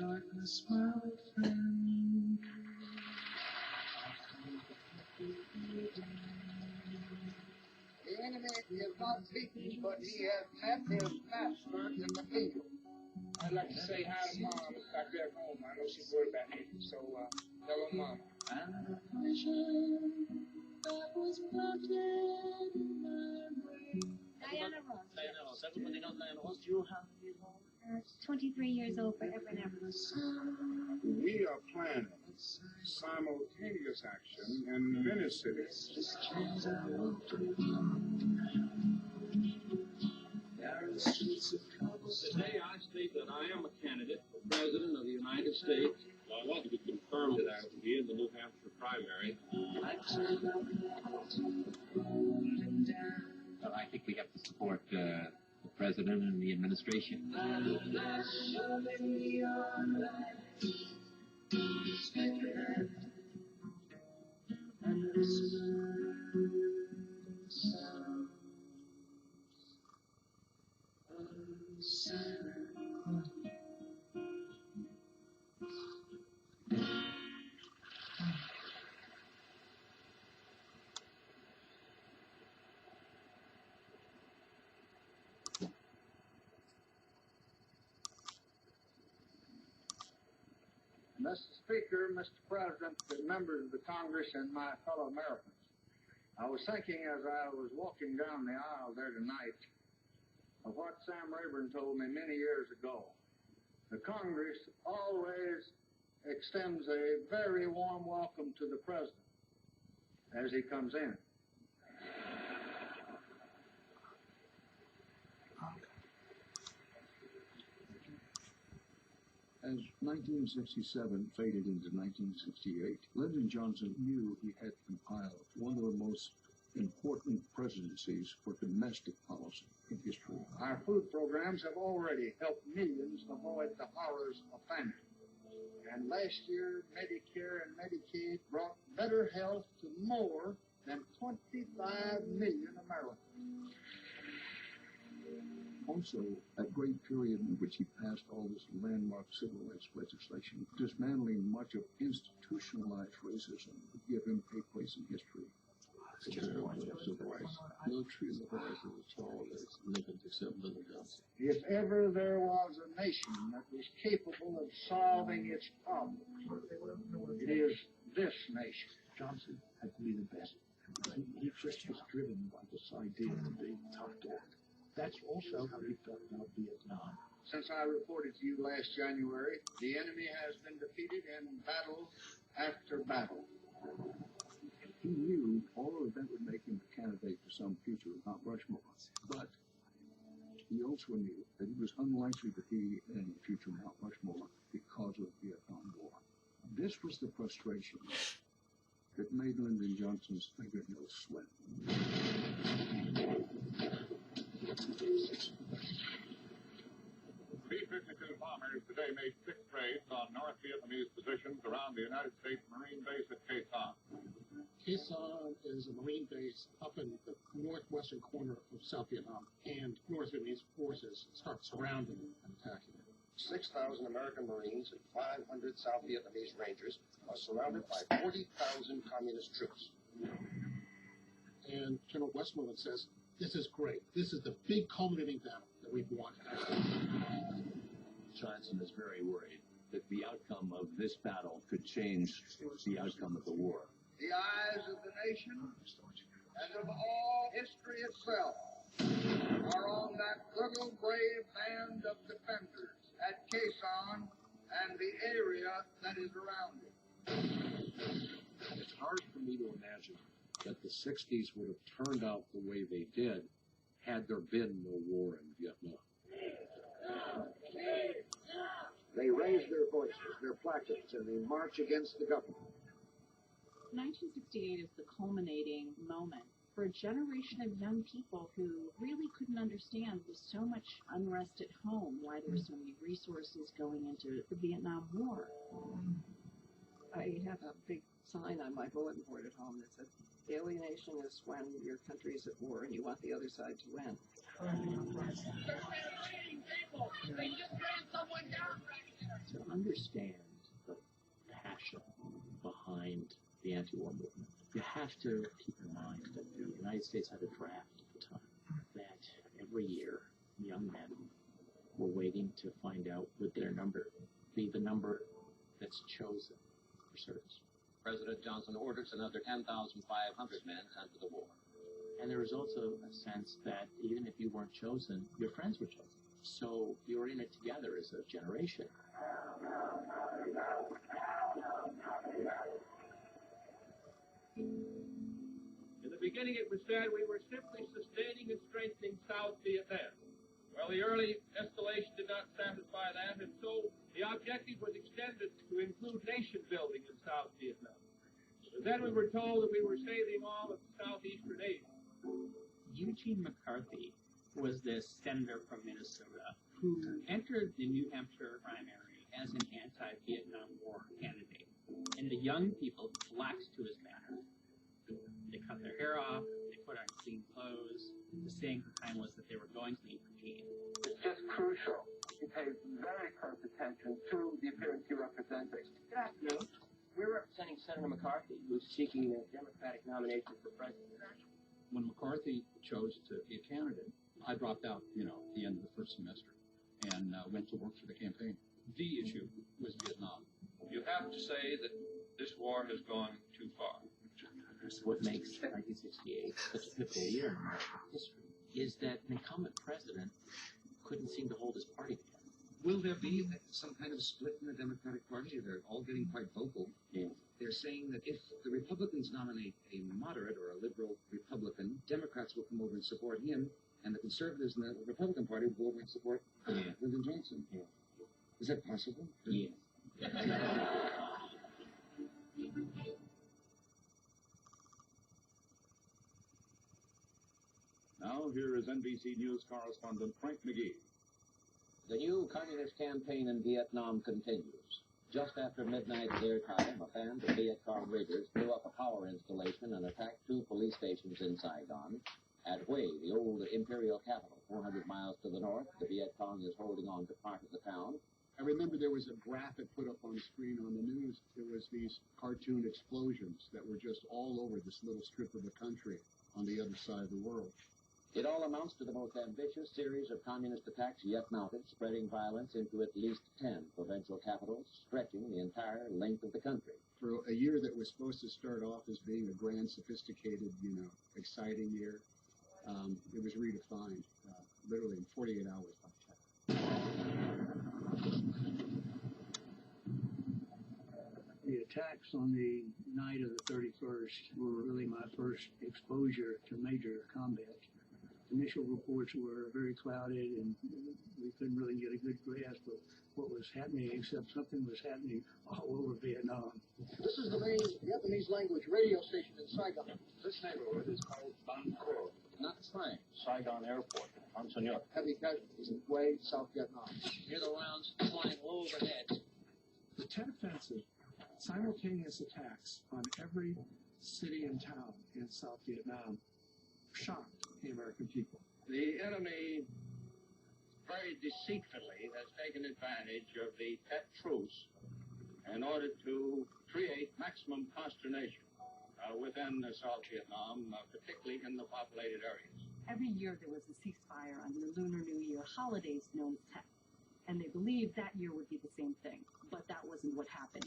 darkness, my friend. The enemy is not beaten, but he has met his master in the field. I'd like to say hi to Mom back there at home. I know she's worried about me, so tell her Mom. And the vision that was planted in my brain. Diana Ross. Diana Ross. Everybody knows Diana Ross. Do you have it all? 23 years old forever and ever. We are planning simultaneous action in many cities. Today I state that I am a candidate for President of the United States. I want to be confirmed that I will be in the New Hampshire primary. Well, I think we have to support the President and the administration. Mr. Speaker, Mr. President, members of the Congress, and my fellow Americans, I was thinking as I was walking down the aisle there tonight of what Sam Rayburn told me many years ago. The Congress always extends a very warm welcome to the President as he comes in. As 1967 faded into 1968, Lyndon Johnson knew he had compiled one of the most important presidencies for domestic policy in history. Our food programs have already helped millions avoid the horrors of famine. And last year, Medicare and Medicaid brought better health to more than 25 million Americans. Also, that great period in which he passed all this landmark civil rights legislation, dismantling much of institutionalized racism, would give him a place in history. No true liberalism at all is living except Lyndon Johnson. If ever there was a nation that was capable of solving its problems, it is this nation. Johnson had to be the best. He just was driven by this idea of being tough dog. That's also how he felt about Vietnam. Since I reported to you last January, the enemy has been defeated in battle after battle. He knew all of that would make him a candidate for some future Mount Rushmore, but he also knew that he was unlikely to be in any future Mount Rushmore because of the Vietnam War. This was the frustration that made Lyndon Johnson's fingernails sweat. B-52 bombers today made 6 raids on North Vietnamese positions around the United States Marine base at Khe Sanh. Khe Sanh is a Marine base up in the northwestern corner of South Vietnam, and North Vietnamese forces start surrounding and attacking it. 6,000 American Marines and 500 South Vietnamese Rangers are surrounded by 40,000 communist troops. And General Westmoreland says, this is great. This is the big culminating battle that we've won. Johnson is very worried that the outcome of this battle could change the outcome of the war. The eyes of the nation and of all history itself are on that little brave band of defenders at Khe Sanh and the area that is around it. It's hard for me to imagine that the 60s would have turned out the way they did had there been no war in Vietnam. They raise their voices, their placards, and they march against the government. 1968 is the culminating moment for a generation of young people who really couldn't understand with so much unrest at home why there were so many resources going into the Vietnam War. I have a big sign on my bulletin board at home that said, alienation is when your country is at war and you want the other side to win. To understand the anti-war movement. You have to keep in mind that the United States had a draft at the time, that every year young men were waiting to find out would their number be the number that's chosen for service. President Johnson orders another 10,500 men sent to the war. And there was also a sense that even if you weren't chosen, your friends were chosen. So you were in it together as a generation. In the beginning, it was said we were simply sustaining and strengthening South Vietnam. Well, the early escalation did not satisfy that, and so the objective was extended to include nation building in South Vietnam. But then we were told that we were saving all of Southeastern Asia. Eugene McCarthy was this senator from Minnesota who entered the New Hampshire primary as an anti-Vietnam War candidate. And the young people flocked to his banner. They cut their hair off, they put on clean clothes. The saying at the time was that they were going to eat poutine. It's just crucial. You pay very close attention to the appearance you're representing. Good afternoon. We're representing Senator McCarthy, who's seeking the Democratic nomination for president. When McCarthy chose to be a candidate, I dropped out, at the end of the first semester and went to work for the campaign. The issue was Vietnam. You have to say that this war has gone too far. What makes 1968 such a pivotal year in American history is that an incumbent president couldn't seem to hold his party together. Will there be some kind of split in the Democratic Party? They're all getting quite vocal. Yeah. They're saying that if the Republicans nominate a moderate or a liberal Republican, Democrats will come over and support him, and the conservatives in the Republican Party will go over and support Lyndon Johnson. Yeah. Is that possible? Yeah. Now, here is NBC News correspondent Frank McGee. The new communist campaign in Vietnam continues. Just after midnight their time, a band of Viet Cong raiders blew up a power installation and attacked 2 police stations in Saigon. At Hue, the old imperial capital, 400 miles to the north, the Viet Cong is holding on to part of the town. I remember there was a graphic put up on the screen on the news. There was these cartoon explosions that were just all over this little strip of the country on the other side of the world. It all amounts to the most ambitious series of communist attacks yet mounted, spreading violence into at least 10 provincial capitals, stretching the entire length of the country. For a year that was supposed to start off as being a grand, sophisticated, exciting year, it was redefined, literally in 48 hours by attack. The attacks on the night of the 31st were really my first exposure to major combat. Initial reports were very clouded, and we couldn't really get a good grasp of what was happening, except something was happening all over Vietnam. This is the main Vietnamese language radio station in Saigon. This neighborhood is called Ban Quo, Not slang. Saigon Airport, Monsignor. Heavy casualties in Hue, South Vietnam. Hear the rounds flying low overhead. The Tet Offensive, simultaneous attacks on every city and town in South Vietnam, shocked the American people. The enemy very deceitfully has taken advantage of the Tet truce in order to create maximum consternation within South Vietnam, particularly in the populated areas. Every year there was a ceasefire on the Lunar New Year holidays known as Tet, and they believed that year would be the same thing, but that wasn't what happened.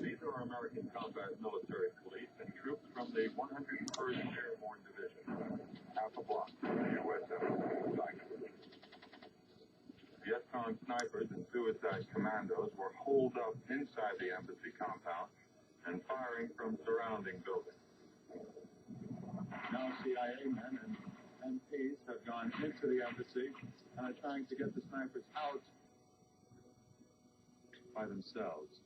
These are American combat military police and troops from the 101st Airborne Division, half a block from the U.S. Embassy in Saigon. Viet Cong snipers and suicide commandos were holed up inside the embassy compound and firing from surrounding buildings. Now CIA men and MPs have gone into the embassy and are trying to get the snipers out by themselves.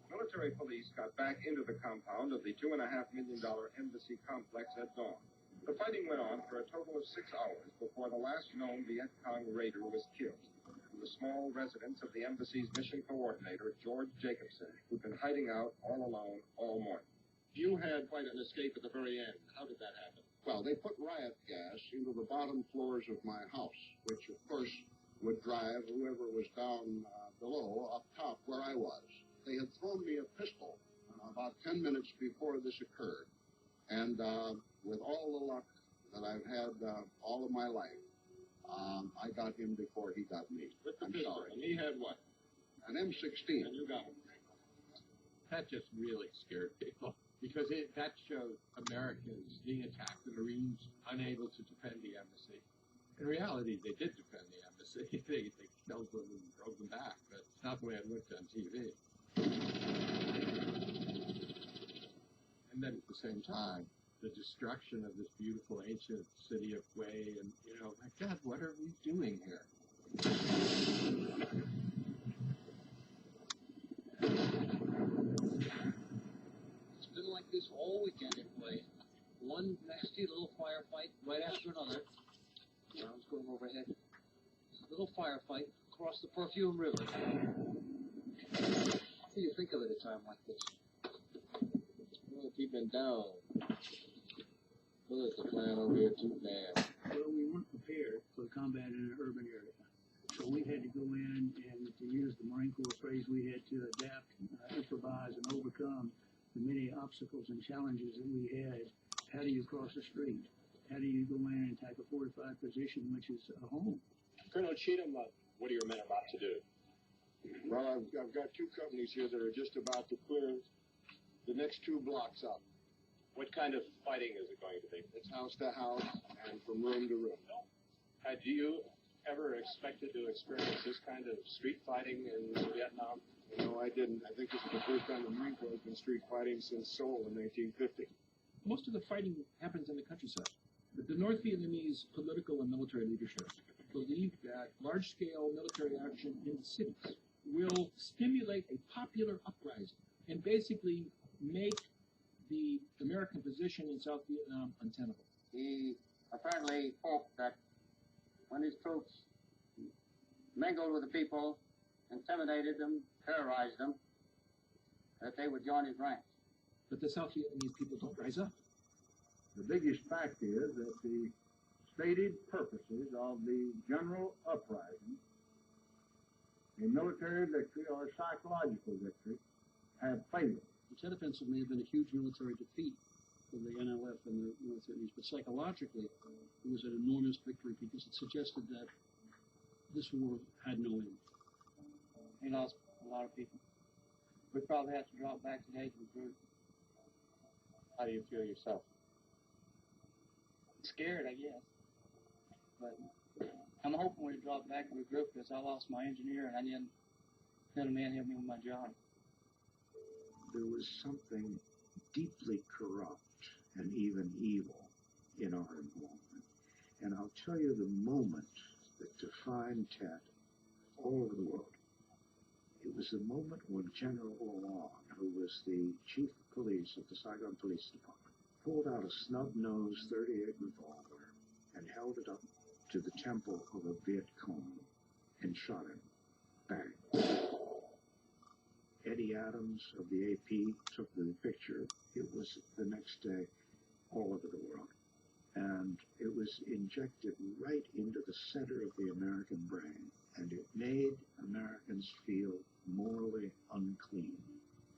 Military police got back into the compound of the $2.5 million embassy complex at dawn. The fighting went on for a total of 6 hours before the last known Viet Cong raider was killed. The small residence of the embassy's mission coordinator, George Jacobson, who'd been hiding out all alone all morning. You had quite an escape at the very end. How did that happen? Well, they put riot gas into the bottom floors of my house, which, of course, would drive whoever was down below up top where I was. They had thrown me a pistol about 10 minutes before this occurred. And with all the luck that I've had all of my life, I got him before he got me. With the I'm pistol. sorry. And he had what? An M16. And you got him. That just really scared people because that showed Americans being attacked, the Marines unable to defend the embassy. In reality, they did defend the embassy. They killed them and drove them back, but it's not the way it looked on TV. And then at the same time, the destruction of this beautiful ancient city of Hue, and, you know, my God, what are we doing here? It's been like this all weekend in Hue. One nasty little firefight right after another. Rounds going overhead. A little firefight across the Perfume River. What do you think of it at a time like this? Well, keeping down. Bullets are flying over here too fast. Well, we weren't prepared for combat in an urban area. So we had to go in and, to use the Marine Corps phrase, we had to adapt, improvise, and overcome the many obstacles and challenges that we had. How do you cross the street? How do you go in and take a fortified position, which is a home? Colonel Cheatham, what are your men about to do? Well, I've got two companies here that are just about to clear the next 2 blocks up. What kind of fighting is it going to be? It's house to house and from room to room. Had you ever expected to experience this kind of street fighting in Vietnam? No, I didn't. I think this is the first time the Marine Corps has been street fighting since Seoul in 1950. Most of the fighting happens in the countryside. But the North Vietnamese political and military leadership believe that large-scale military action in the cities will stimulate a popular uprising and basically make the American position in South Vietnam untenable. He apparently hoped that when his troops mingled with the people, intimidated them, terrorized them, that they would join his ranks. But the South Vietnamese people don't rise up. The biggest fact is that the stated purposes of the general uprising, a military victory or psychological victory, have failed. The Tet Offensive may have been a huge military defeat for the NLF and the North Vietnamese, but psychologically it was an enormous victory because it suggested that this war had no end. He lost a lot of people. We probably have to drop back today to the group. How do you feel yourself? Scared, I guess. But I'm hoping we drop back to the group because I lost my engineer and I didn't let a man help me with my job. There was something deeply corrupt and even evil in our involvement. And I'll tell you the moment that defined Tet all over the world. It was the moment when General Orlan, who was the chief of police of the Saigon Police Department, pulled out a snub-nosed .38 revolver and held it up to the temple of a Viet Cong and shot him. Bang. Eddie Adams of the AP took the picture. It was the next day all over the world. And it was injected right into the center of the American brain. And it made Americans feel morally unclean.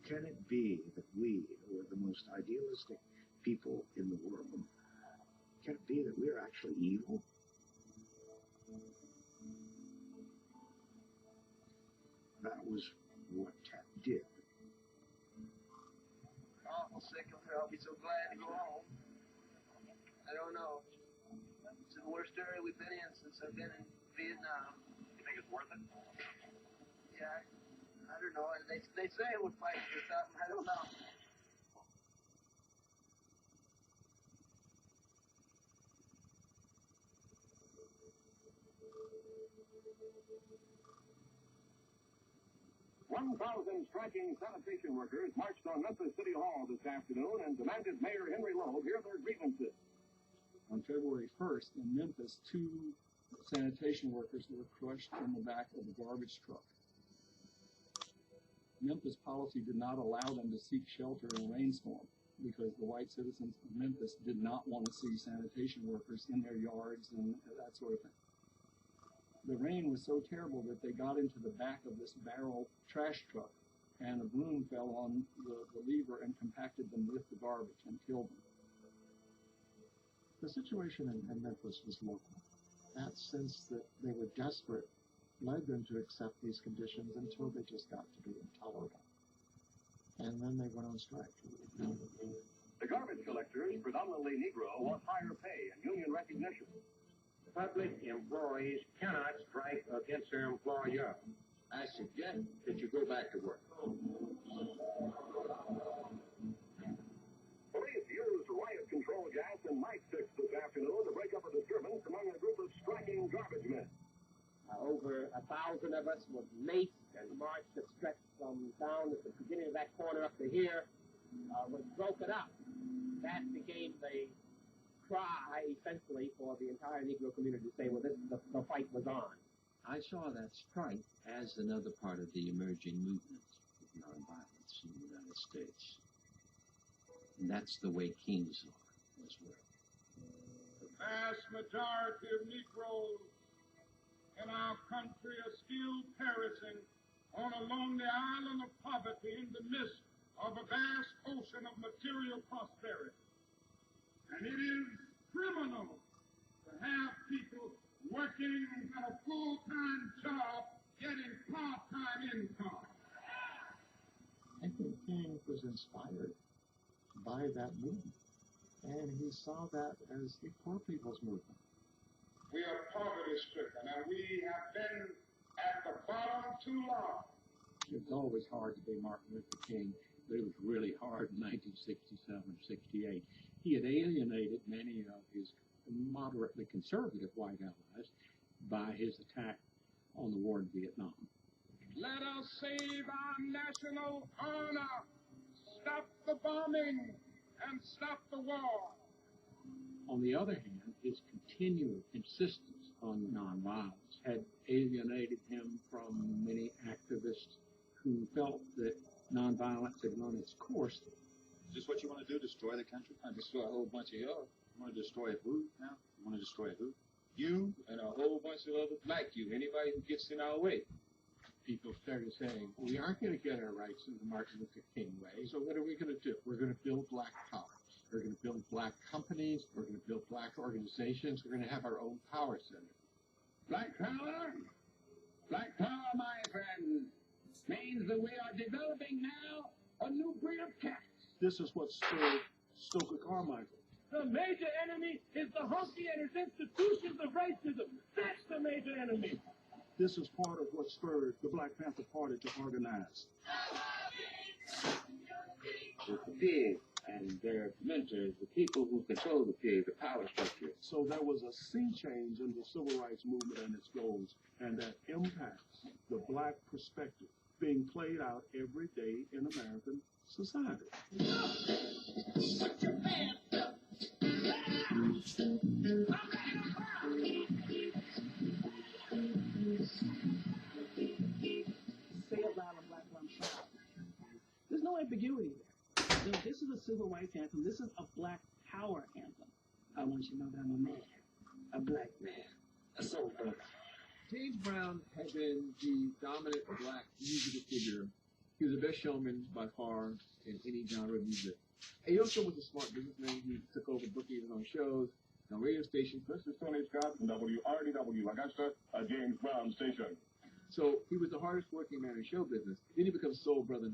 Can it be that we, who are the most idealistic people in the world, can it be that we're actually evil? That was what Tet did. Awful sick of her. I'll be so glad to go home. I don't know. It's the worst area we've been in since I've been in Vietnam. You think it's worth it? Yeah, I don't know. They say it would fight for something. I don't know. Thousand striking sanitation workers marched on Memphis City Hall this afternoon and demanded Mayor Henry Loeb hear their grievances. On February 1st in Memphis, 2 sanitation workers were crushed in the back of a garbage truck. Memphis policy did not allow them to seek shelter in a rainstorm because the white citizens of Memphis did not want to see sanitation workers in their yards and that sort of thing. The rain was so terrible that they got into the back of this barrel trash truck and a broom fell on the lever and compacted them with the garbage and killed them. The situation in Memphis was local. That sense that they were desperate led them to accept these conditions until they just got to be intolerable. And then they went on strike. The garbage collectors, predominantly Negro, want higher pay and union recognition. Public employees cannot strike against their employer. I suggest that you go back to work. Police used riot control gas and night sticks this afternoon to break up a disturbance among a group of striking garbage men. Over 1,000 of us were maced and marched that stretched from down at the beginning of that corner up to here, was broken up. That became the cry, essentially, for the entire Negro community to say, well, the fight was on. I saw that strike as another part of the emerging movement of nonviolence in the United States. And that's the way King saw it as well. The vast majority of Negroes in our country are still perishing on a lonely island of poverty in the midst of a vast ocean of material prosperity. And it is criminal to have people working at a full-time job getting part-time income. I think King was inspired by that movement, and he saw that as the poor people's movement. We are poverty-stricken, and we have been at the bottom too long. It was always hard to be Martin Luther King, but it was really hard in 1967, 68. He had alienated many of his moderately conservative white allies by his attack on the war in Vietnam. Let us save our national honor, stop the bombing, and stop the war. On the other hand, his continued insistence on nonviolence had alienated him from many activists who felt that nonviolence had run its course. Is this what you want to do, destroy the country? I destroy a whole bunch of y'all. You want to destroy who now? You want to destroy who? You and a whole bunch of others like you. Anybody who gets in our way. People started saying, we aren't going to get our rights in the Martin Luther King way, so what are we going to do? We're going to build black power. We're going to build black companies. We're going to build black organizations. We're going to have our own power center. Black power, my friends, means that we are developing now a new breed of cats. This is what spurred Stokely Carmichael. The major enemy is the Humphrey and his institutions of racism. That's the major enemy. This is part of what spurred the Black Panther Party to organize. The pigs and their mentors, the people who control the pigs, the power structure. So there was a sea change in the civil rights movement and its goals, and that impacts the black perspective being played out every day in American society. Say it loud and black rum shout. There's no ambiguity there. This is a civil rights anthem. This is a black power anthem. I want you to know that I'm a man, a black man, a soul brother. James Brown had been the dominant black musical figure. He was the best showman by far in any genre of music. He also was a smart businessman. He took over booking his own shows on radio stations. This is Tony Scott from WRDW, Augusta, a James Brown station. So he was the hardest working man in show business. Then he becomes soul brother #1.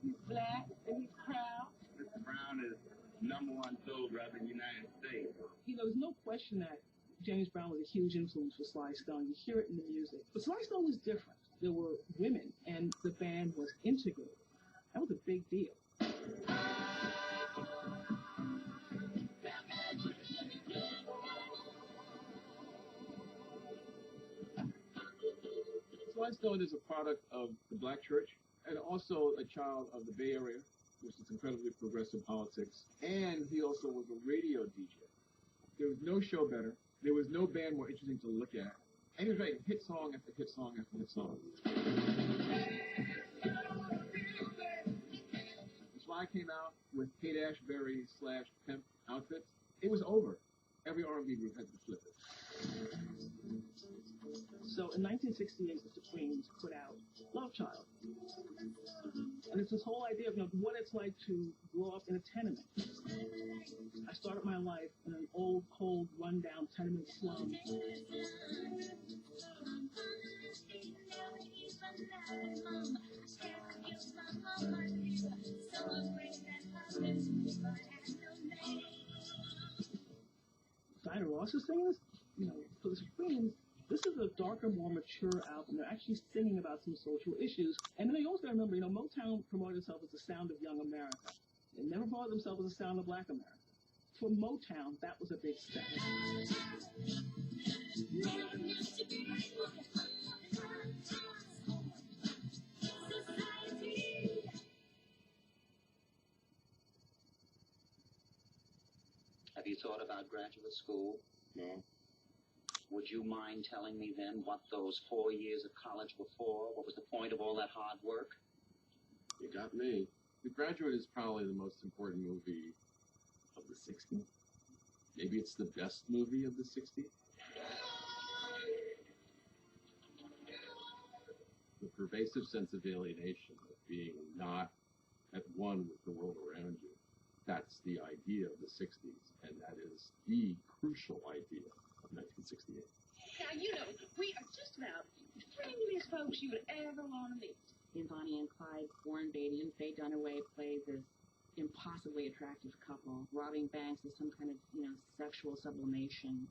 He's black and he's proud. Mr. Brown is #1 soul brother in the United States. You know, there's no question that James Brown was a huge influence for Sly Stone. You hear it in the music. But Sly Stone was different. There were women, and the band was integrated. That was a big deal. Sly Stone is a product of the black church and also a child of the Bay Area, which is incredibly progressive politics. And he also was a radio DJ. There was no show better. There was no band more interesting to look at. And he was writing hit song after hit song after hit song. Sly came out with Kate Ashbury /Pimp outfits. It was over. every R&B group had to flip it. So in 1968, the Queens put out Love Child. And it's this whole idea of what it's like to grow up in a tenement. I started my life in an old, cold, rundown tenement slum. Diana Ross is singing this, for the Supremes. This is a darker, more mature album. They're actually singing about some social issues. And then you also remember, Motown promoted itself as the sound of young America. They never promoted themselves as the sound of black America. For Motown, that was a big step. Have you thought about graduate school? No. Would you mind telling me then what those 4 years of college were for? What was the point of all that hard work? You got me. The Graduate is probably the most important movie of the 60s. Maybe it's the best movie of the 60s. The pervasive sense of alienation, of being not at one with the world around you. That's the idea of the 60s, and that is the crucial idea of 1968. Now, we are just about the friendliest folks you would ever want to meet. In Bonnie and Clyde, Warren Beatty and Faye Dunaway play this impossibly attractive couple. Robbing banks is some kind of, sexual sublimation.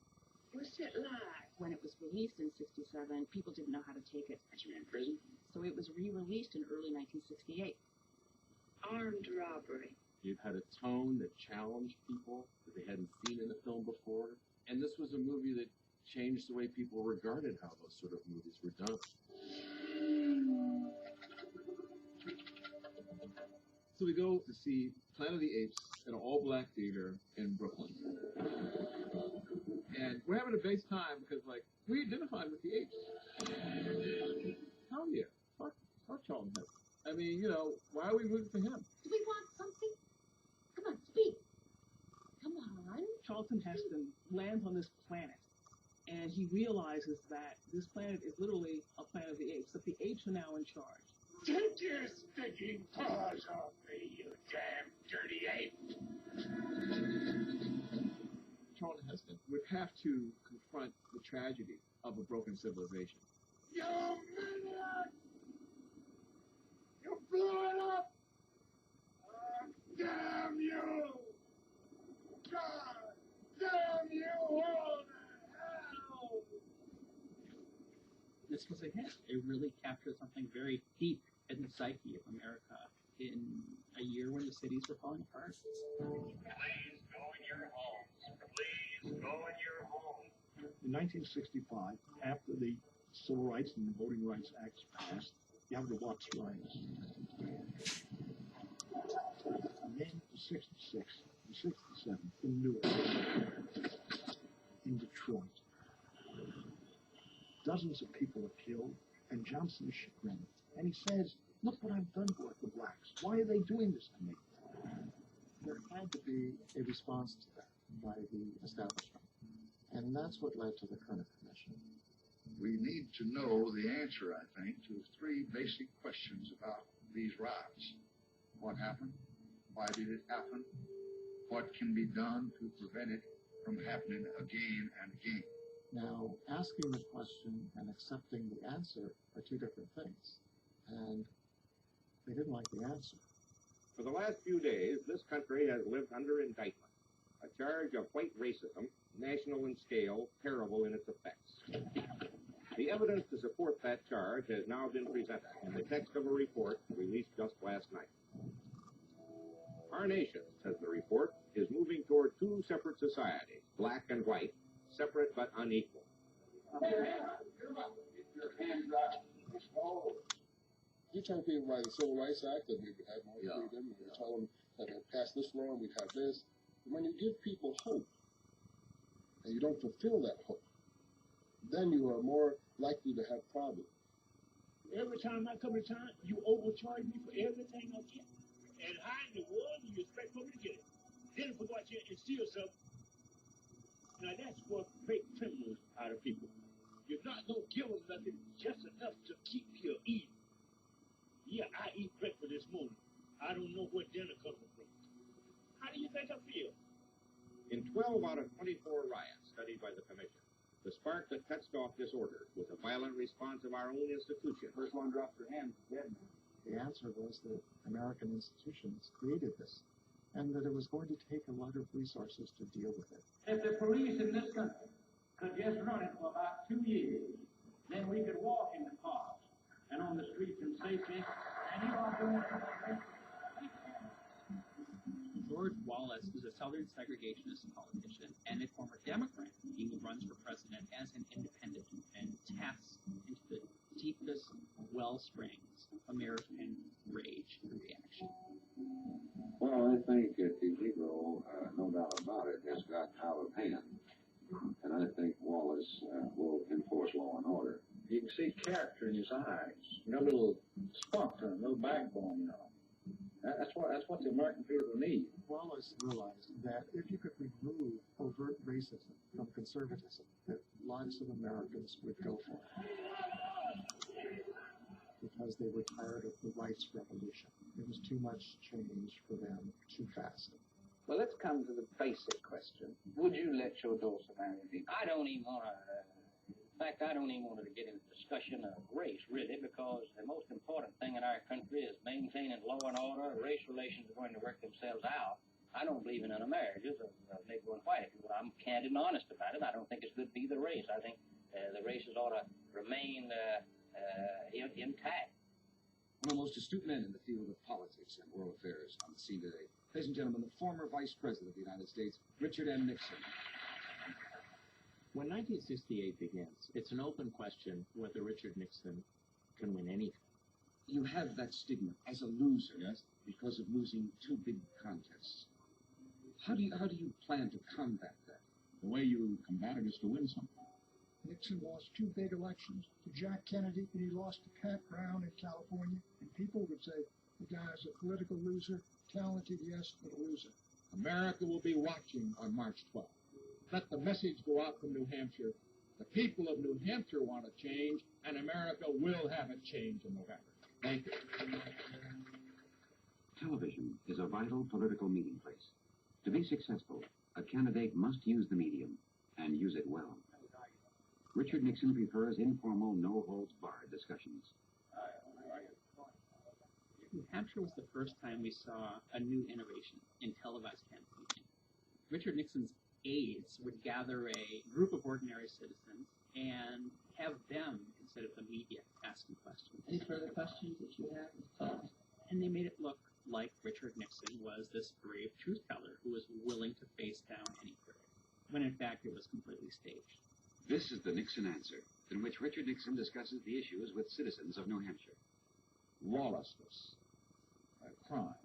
What's it like? When it was released in 67, people didn't know how to take it. Are you in prison? So it was re-released in early 1968. Armed robbery. It had a tone that challenged people that they hadn't seen in a film before. And this was a movie that changed the way people regarded how those sort of movies were done. So we go to see Planet of the Apes at an all-black theater in Brooklyn. And we're having a base time because, we identified with the apes. Hell yeah. Fuck Charlton Heston. I mean, why are we rooting for him? Do we want something? Come on, speak. Come on. Charlton Heston lands on this planet, and he realizes that this planet is literally a planet of the apes, but the apes are now in charge. Take your stinking paws off me, you damn dirty ape! Charlton Heston would have to confront the tragedy of a broken civilization. You maniac! You blew it up! Damn you! God damn you all to hell! This was a hit. It really captured something very deep in the psyche of America in a year when the cities were falling apart. Please go in your homes. Please go in your homes. In 1965, after the Civil Rights and Voting Rights Acts passed, you have the Watts riots. And then in 66 and 67, in Newark, in Detroit, dozens of people are killed, and Johnson is chagrined. And he says, look what I've done for the blacks. Why are they doing this to me? There had to be a response to that by the establishment. And that's what led to the Kerner Commission. We need to know the answer, I think, to three basic questions about these riots. What happened? Why did it happen? What can be done to prevent it from happening again and again? Now, asking the question and accepting the answer are two different things. And they didn't like the answer. For the last few days, this country has lived under indictment. A charge of white racism, national in scale, terrible in its effects. The evidence to support that charge has now been presented in the text of a report released just last night. Our nation, says the report, is moving toward two separate societies, black and white, separate but unequal. You tell people about the Civil Rights Act that we would have more freedom, and you tell them that they'll pass this law and we'd have this. When you give people hope, and you don't fulfill that hope, then you are more likely to have problems. Every time I come to town, you overcharge me for everything I get. And how in the world do you expect for me to get it? Then if I go out here and steal something, now That's what make criminals out of people. You're not going to give them nothing, just enough to keep you eating. Yeah, I eat breakfast this morning. I don't know where dinner comes from. How do you think I feel? In 12 out of 24 riots studied by the Commission, the spark that touched off disorder was a violent response of our own institution. First one dropped her hand, dead. The answer was that American institutions created this, and that it was going to take a lot of resources to deal with it. If the police in this country could just run it for about 2 years, then we could walk in the parks and on the streets in safety, and you are doing it. George Wallace is a Southern segregationist politician and a former Democrat. He runs for president as an independent and taps into the deepest wellsprings of American rage and reaction. Well, I think that the Negro, no doubt about it, has got out of hand. And I think Wallace will enforce law and order. You can see character in his eyes. You know, a little spunk to him, a little backbone, you know. That's what the American people need. Wallace realized that if you could remove overt racism from conservatism, that lots of Americans would go for it. Because they were tired of the rights revolution. It was too much change for them too fast. Well, let's come to the basic question. Would you let your daughter marry me? I don't even want to, in fact, I don't even want to get into discussion of race, really, because the most important thing in our country is maintaining law and order. Race relations are going to work themselves out. I don't believe in intermarriages of Negro and white. I'm candid and honest about it. I don't think it's good for either race. I think the races ought to remain intact. One of the most astute men in the field of politics and world affairs on the scene today. Ladies and gentlemen, the former Vice President of the United States, Richard M. Nixon. When 1968 begins, it's an open question whether Richard Nixon can win anything. You have that stigma as a loser, yes, because of losing 2 big contests. How do you plan to combat that? The way you combat it is to win something. Nixon lost 2 big elections to Jack Kennedy, and he lost to Pat Brown in California. And people would say the guy's a political loser, talented, yes, but a loser. America will be watching on March 12th. Let the message go out from New Hampshire. The people of New Hampshire want a change, and America will have a change in November. Thank you. Television is a vital political meeting place. To be successful, a candidate must use the medium, and use it well. Richard Nixon prefers informal, no-holds-barred discussions. New Hampshire was the first time we saw a new innovation in televised campaigning. Richard Nixon's aides would gather a group of ordinary citizens and have them, instead of the media, asking questions. Any further questions that you have? And they made it look like Richard Nixon was this brave truth teller who was willing to face down any critic, when in fact it was completely staged. This is the Nixon Answer, in which Richard Nixon discusses the issues with citizens of New Hampshire. Lawlessness, crime,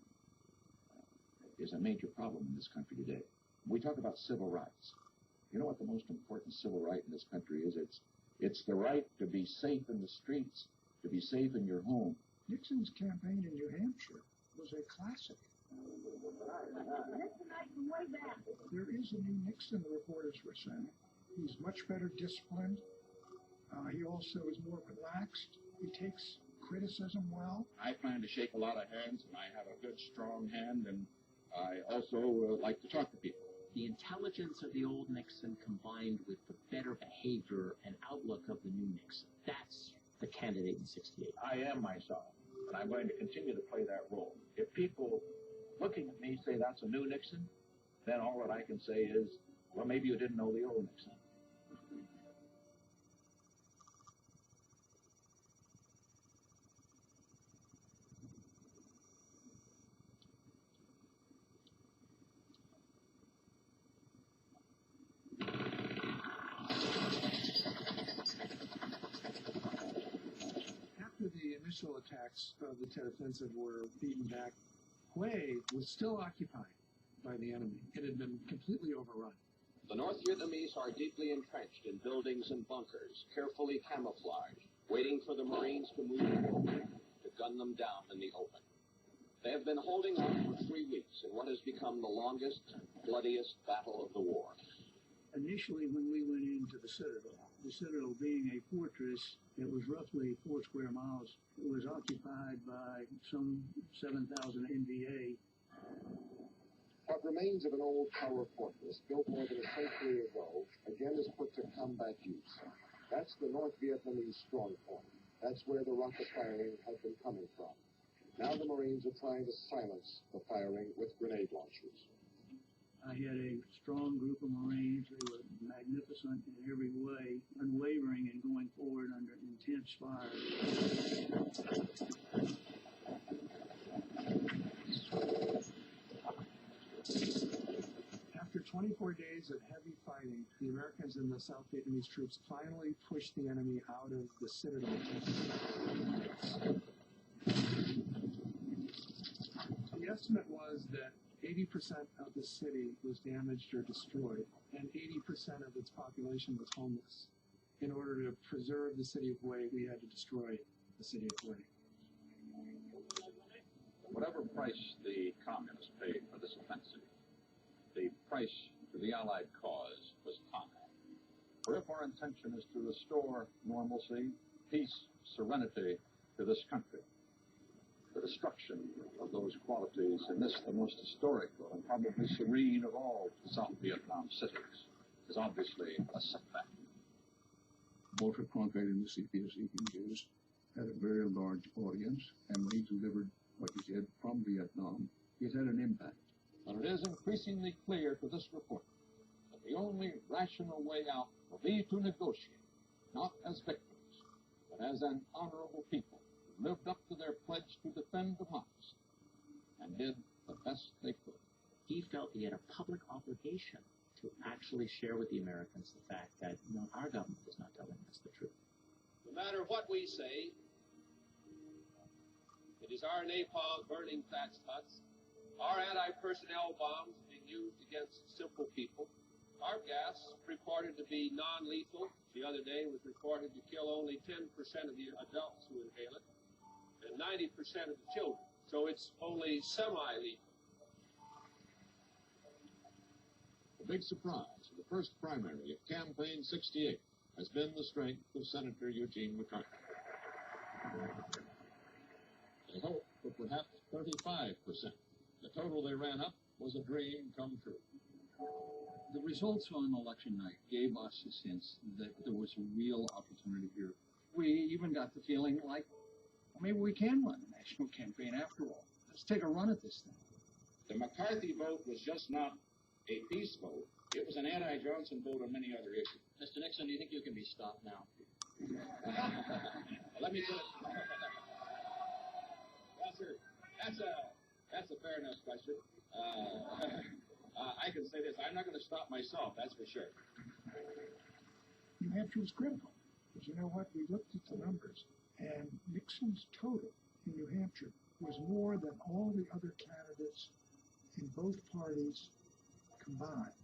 is a major problem in this country today. We talk about civil rights. You know what the most important civil right in this country is? It's the right to be safe in the streets, to be safe in your home. Nixon's campaign in New Hampshire was a classic. There is a new Nixon, the reporters were saying. He's much better disciplined. He also is more relaxed. He takes criticism well. I plan to shake a lot of hands, and I have a good, strong hand, and I also like to talk to people. The intelligence of the old Nixon combined with the better behavior and outlook of the new Nixon. That's the candidate in 68. I am myself, and I'm going to continue to play that role. If people looking at me say that's a new Nixon, then all that I can say is, well, maybe you didn't know the old Nixon. After the initial attacks of the Tet Offensive were beaten back, Hue was still occupied by the enemy. It had been completely overrun. The North Vietnamese are deeply entrenched in buildings and bunkers, carefully camouflaged, waiting for the Marines to move forward, to gun them down in the open. They have been holding on for 3 weeks in what has become the longest, bloodiest battle of the war. Initially, especially when we went into the Citadel. The Citadel being a fortress that was roughly 4 square miles. It was occupied by some 7,000 NVA. What remains of an old tower fortress built more than a century ago again is put to combat use. That's the North Vietnamese strong point. That's where the rocket firing had been coming from. Now the Marines are trying to silence the firing with grenade launchers. I had a strong group of Marines. They were magnificent in every way, unwavering and going forward under intense fire. After 24 days of heavy fighting, the Americans and the South Vietnamese troops finally pushed the enemy out of the Citadel. The estimate was that 80% of the city was damaged or destroyed, and 80% of its population was homeless. In order to preserve the city of Hue, we had to destroy the city of Hue. Whatever price the communists paid for this offensive, the price for the Allied cause was high. For if our intention is to restore normalcy, peace, serenity to this country, the destruction of those qualities in this, the most historical and probably serene of all South Vietnam cities, is obviously a setback. Walter Cronkite in the CPSC used had a very large audience, and when he delivered what he did from Vietnam, it had an impact. But it is increasingly clear to this report that the only rational way out will be to negotiate, not as victims, but as an honorable people who lived up to their pledge to defend democracy and did the best they could. He felt he had a public obligation to actually share with the Americans the fact that, our government is not telling us the truth. No matter what we say, it is our napalm burning thatched huts, our anti-personnel bombs being used against simple people, our gas reported to be non-lethal. The other day was reported to kill only 10% of the adults who inhale it, and 90% of the children. So it's only semi-lethal. The big surprise of the first primary of Campaign 68 has been the strength of Senator Eugene McCarthy. They hoped for perhaps 35%. The total they ran up was a dream come true. The results on election night gave us a sense that there was a real opportunity here. We even got the feeling like, well, maybe we can run a national campaign after all. Let's take a run at this thing. The McCarthy vote was just not a peace vote. It was an anti-Johnson vote on many other issues. Mr. Nixon, do you think you can be stopped now? Let me put it. Well, sir, that's a fair enough question. I can say this: I'm not going to stop myself. That's for sure. New Hampshire was critical, because you know what? We looked at the numbers, and Nixon's total in New Hampshire was more than all the other candidates in both parties combined.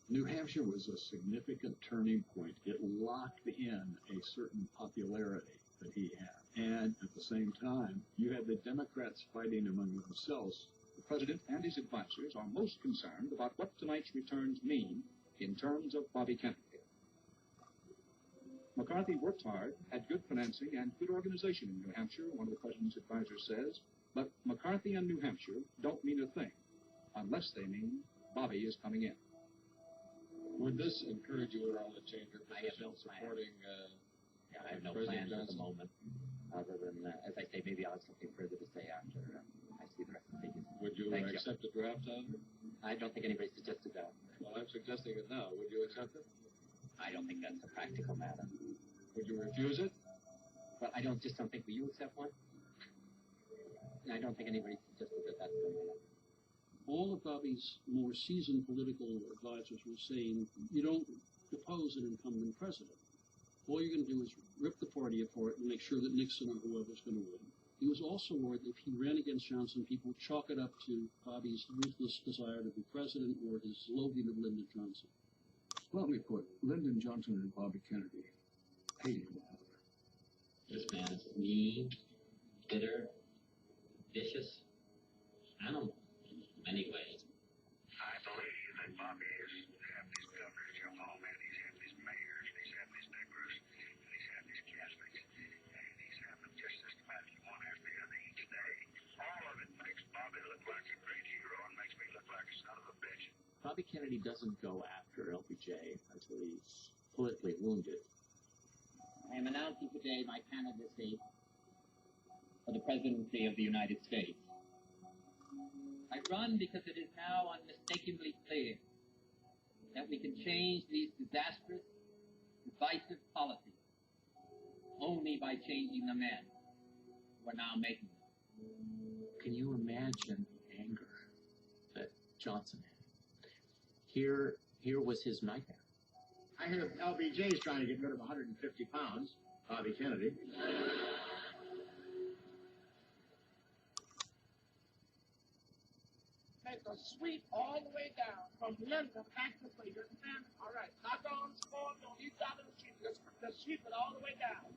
New Hampshire was a significant turning point. It locked in a certain popularity that he had. And at the same time, you had the Democrats fighting among themselves. The president and his advisors are most concerned about what tonight's returns mean in terms of Bobby Kennedy. McCarthy worked hard, had good financing and good organization in New Hampshire, one of the president's advisors says, but McCarthy and New Hampshire don't mean a thing unless they mean Bobby is coming in. Would this encourage you at all to change your position supporting I have no President plans at Johnson? the moment, other than, as I say, maybe I'll have something further to say after I see the rest of the figures. Would you accept a draft on it? I don't think anybody suggested that. Well, I'm suggesting it now. Would you accept it? I don't think that's a practical matter. Would you refuse it? Well, I don't think, will you accept one? I don't think anybody suggested that that's going to happen. All of Bobby's more seasoned political advisors were saying, you don't depose an incumbent president. All you're going to do is rip the party apart and make sure that Nixon or whoever's going to win. He was also worried that if he ran against Johnson, people would chalk it up to Bobby's ruthless desire to be president or his loathing of Lyndon Johnson. Bluntly put, Lyndon Johnson and Bobby Kennedy hated one another. This man is mean, bitter, vicious, animal in many ways. I believe that Bobby is the happiest governor of your home. Bobby Kennedy doesn't go after LBJ until he's politically wounded. I am announcing today my candidacy for the presidency of the United States. I run because it is now unmistakably clear that we can change these disastrous, divisive policies only by changing the men who are now making them. Can you imagine the anger that Johnson had? Here was his nightmare. I hear LBJ's trying to get rid of 150 pounds, Bobby Kennedy. Make a sweep all the way down from London back to Cleveland. All right, knock on, spawn on each side of the street. Just sweep it all the way down.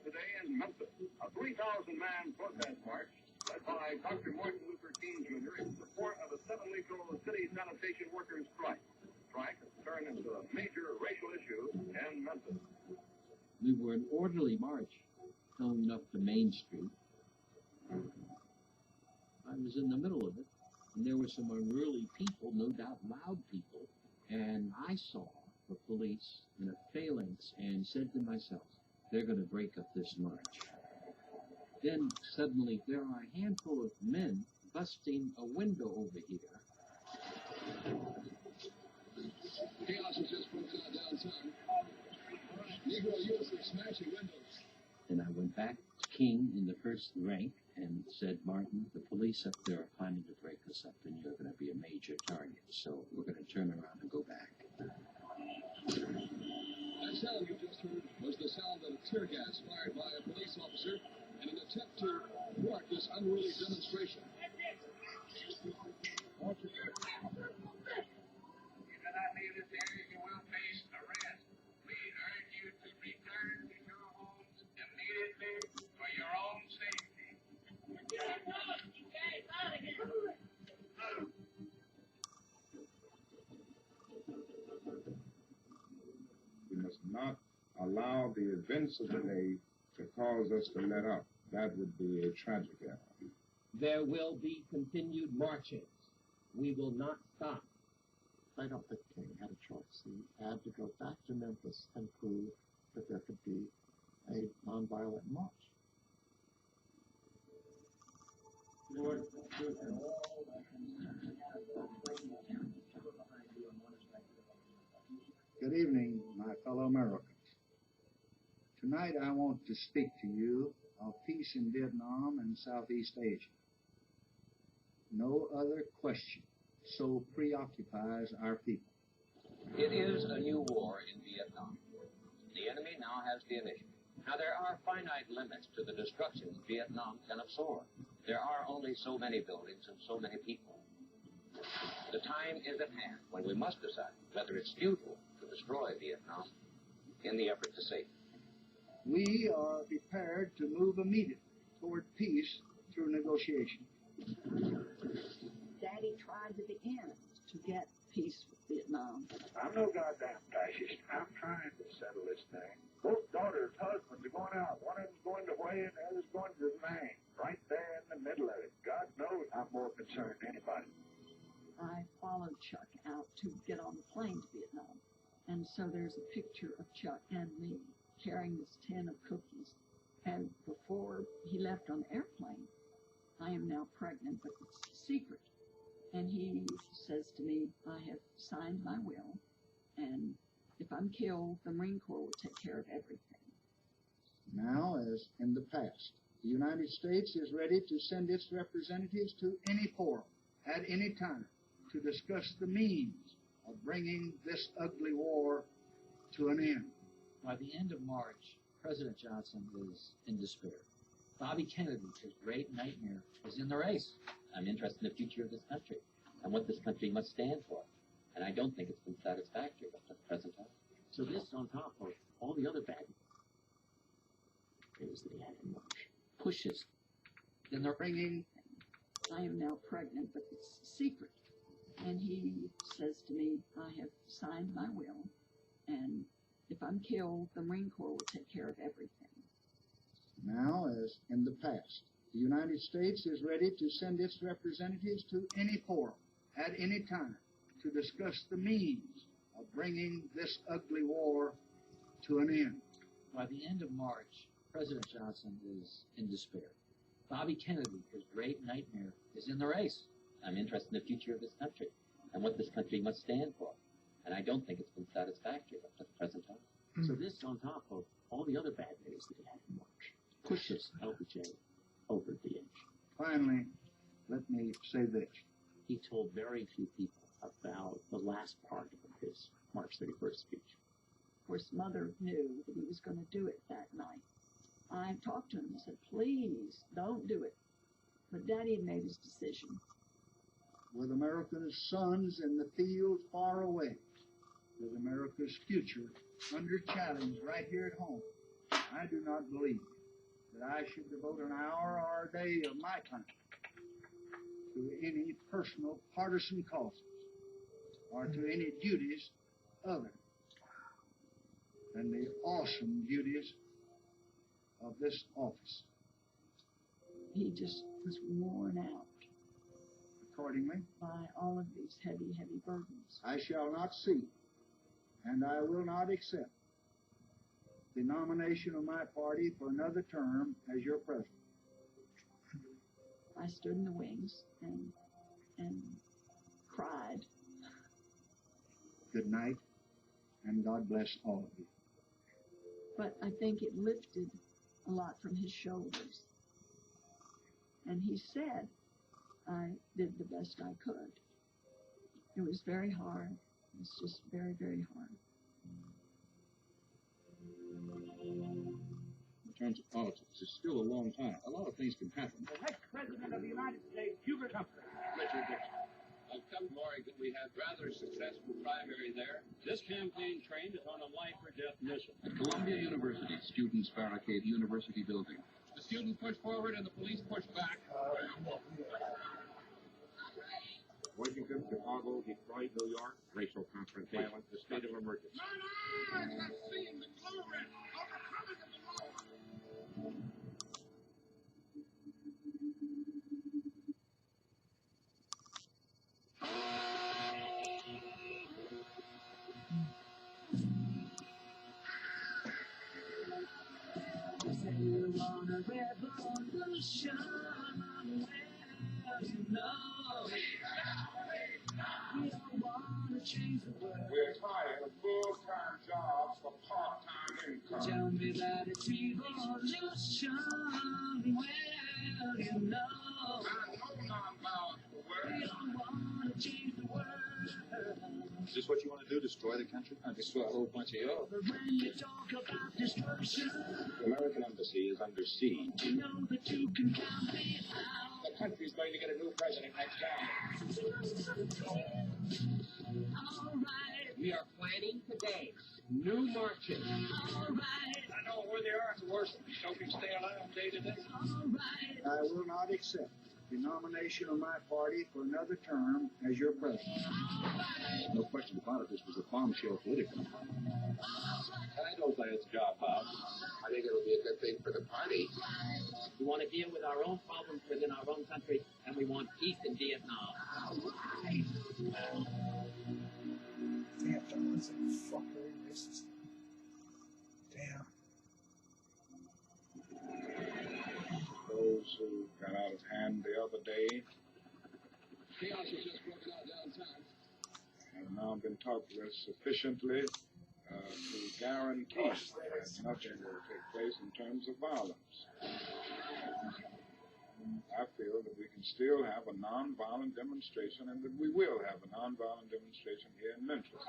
Today in Memphis, a 3,000-man protest march led by Dr. Martin Luther King Jr. in support of a 7-week-old city sanitation workers' strike. The strike has turned into a major racial issue in Memphis. We were an orderly march going up the main street. I was in the middle of it, and there were some unruly people, no doubt loud people, and I saw the police in a phalanx and said to myself, they're going to break up this march. Then suddenly there are a handful of men busting a window over here. Chaos has just broken out downtown. Negro youths are smashing windows. And I went back to King in the first rank and said, Martin, the police up there are planning to break us up, and you're going to be a major target. So we're going to turn around and go back. That sound you just heard was the sound of tear gas fired by a police officer in an attempt to thwart this unruly demonstration. You cannot leave this area, you will face arrest. We urge you to return to your homes immediately for your own safety. We must not allow the events of the day to cause us to let up. That would be a tragic error. There will be continued marching. We will not stop. I don't think King had a choice. He had to go back to Memphis and prove that there could be a nonviolent march. Lord, Good evening, my fellow Americans. Tonight I want to speak to you of peace in Vietnam and Southeast Asia. No other question so preoccupies our people. It is a new war in Vietnam. The enemy now has the initiative. Now, there are finite limits to the destruction Vietnam can absorb. There are only so many buildings and so many people. The time is at hand when we must decide whether it's futile to destroy Vietnam in the effort to save it. We are prepared to move immediately toward peace through negotiation. Daddy tried to the end to get peace with Vietnam. I'm no goddamn fascist. I'm trying to settle this thing. Both daughters, husbands are going out. One of them's going to Hawaii and the other's going to Maine. Right there in the middle of it. God knows I'm more concerned than anybody. I followed Chuck out to get on the plane to Vietnam. And so there's a picture of Chuck and me carrying this tin of cookies. And before he left on the airplane, I am now pregnant, but it's secret. And he says to me, I have signed my will, and if I'm killed, the Marine Corps will take care of everything. Now, as in the past, the United States is ready to send its representatives to any forum at any time to discuss the means of bringing this ugly war to an end. By the end of March, President Johnson was in despair. Bobby Kennedy, his great nightmare, was in the race. I'm interested in the future of this country and what this country must stand for. And I don't think it's been satisfactory up to the present time. So this on top of all the other bad news that he had in March. Pushes. Then they're bringing. I am now pregnant, but it's secret. And he says to me, I have signed my will, and if I'm killed, the Marine Corps will take care of everything. Now, as in the past, the United States is ready to send its representatives to any forum at any time to discuss the means of bringing this ugly war to an end. By the end of March, President Johnson is in despair. Bobby Kennedy, his great nightmare, is in the race. I'm interested in the future of this country and what this country must stand for. And I don't think it's been satisfactory up to the present time. So this, on top of all the other bad news that he had in March, pushes LBJ over the edge. Finally, let me say this. He told very few people about the last part of his March 31st speech. Of course, Mother knew that he was going to do it that night. I talked to him and said, please, don't do it. But Daddy had made his decision. With America's sons in the field far away, with America's future under challenge right here at home, I do not believe that I should devote an hour or a day of my time to any personal partisan causes or to any duties other than the awesome duties of this office. He just was worn out. Accordingly, by all of these heavy, heavy burdens. I shall not seek, and I will not accept, the nomination of my party for another term as your president. I stood in the wings and cried. Good night, and God bless all of you. But I think it lifted a lot from his shoulders. And he said, I did the best I could. It was very hard. It was just very, very hard. In terms of politics, it's still a long time. A lot of things can happen. The next President of the United States, Hubert Humphrey. Richard Nixon. I've come to Oregon. We had rather successful primary there. This campaign train is on a life or death mission. At Columbia University, students barricade the university building. The students push forward and the police push back. Washington, Chicago, Detroit, New York, racial confrontation, Violent, the state of emergency. I'm seeing the glory of the coming of the Lord. You want a revolution? Well, you know we don't want to change the world. We're tired of full-time jobs for part-time income. Tell me that it's revolution. Well, you know we don't want to change the world. Is this what you want to do, destroy the country? I destroy a whole bunch of you. But when you talk about destruction, The American embassy is under siege. you know that you can count me out. The country's going to get a new president next time. All right, We are planning today new marches. all right, I know where they are. It's worse. So we stay alive day to day. all right. I will not accept the nomination of my party for another term as your president. No question about it, this was a bombshell politically. I don't think it's a job, Bob. I think it'll be a good thing for the party. We want to deal with our own problems within our own country, and we want peace in Vietnam. Damn, John's a fucking racist. Damn. Those who got out of hand the other day Chaos has just broken out downtown. have now been talked with sufficiently to guarantee that nothing will take place in terms of violence. I feel that we can still have a nonviolent demonstration and that we will have a nonviolent demonstration here in Memphis.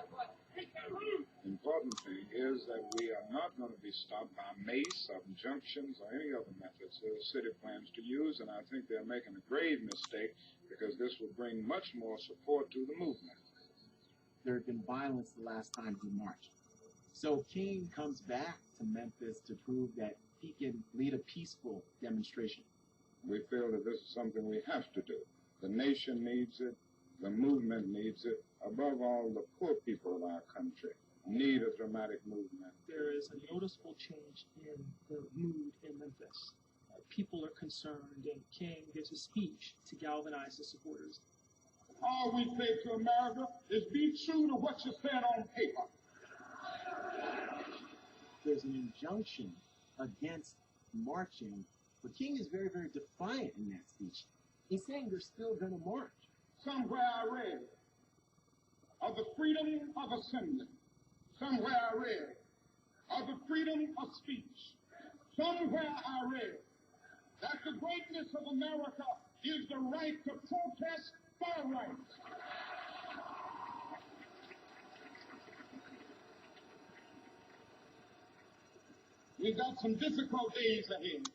The important thing is that we are not going to be stopped by mace or injunctions or any other methods that the city plans to use, and I think they're making a grave mistake because this will bring much more support to the movement. There had been violence the last time he marched. So King comes back to Memphis to prove that he can lead a peaceful demonstration. We feel that this is something we have to do. The nation needs it. The movement needs it. Above all, the poor people of our country need a dramatic movement. There is a noticeable change in the mood in Memphis. People are concerned, and King gives a speech to galvanize his supporters. All we say to America is be true to what you said on paper. There's an injunction against marching, but King is very, very defiant in that speech. He's saying they're still going to march. Somewhere I read of the freedom of assembly. Somewhere I read of the freedom of speech. Somewhere I read that the greatness of America is the right to protest for rights. We've got some difficult days ahead.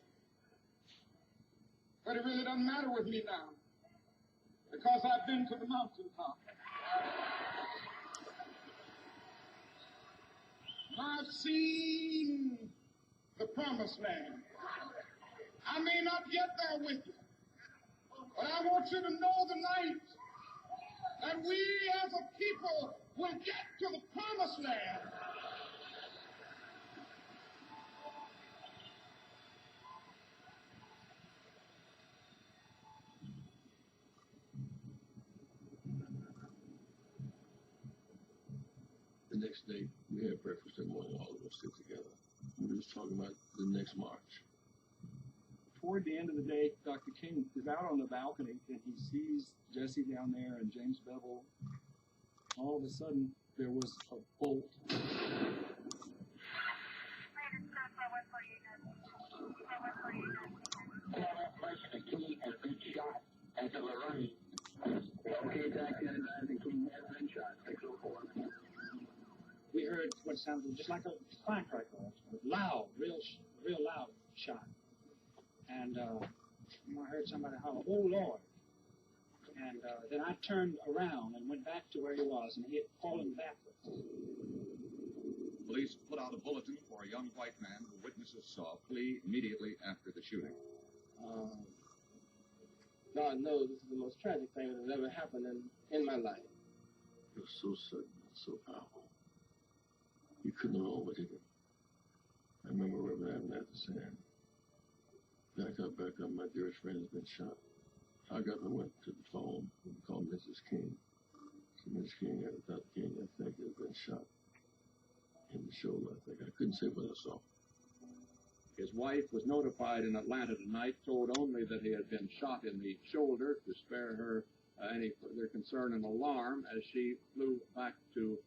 But it really doesn't matter with me now, because I've been to the mountaintop. I've seen the promised land. I may not get there with you, but I want you to know tonight that we as a people will get to the promised land. The next day, we had breakfast that morning, all of us sit together. We was talking about the next march. Toward the end of the day, Dr. King is out on the balcony and he sees Jesse down there and James Bevel. All of a sudden, there was a bolt. We heard what sounded just like a firecracker, loud, real loud shot. And I heard somebody holler, "Oh Lord!" And then I turned around and went back to where he was, and he had fallen backwards. Police put out a bulletin for a young white man who witnesses saw flee immediately after the shooting. God knows this is the most tragic thing that has ever happened in my life. It was so sudden, so powerful. You couldn't have overtaken it. I remember Reverend Abernathy saying, back up, my dearest friend has been shot. I got up and went to the phone and called Mrs. King. So Mrs. King had Dr. King, I think, had been shot in the shoulder, I think. I couldn't say what I saw. His wife was notified in Atlanta tonight, told only that he had been shot in the shoulder to spare her any further concern and alarm as she flew back to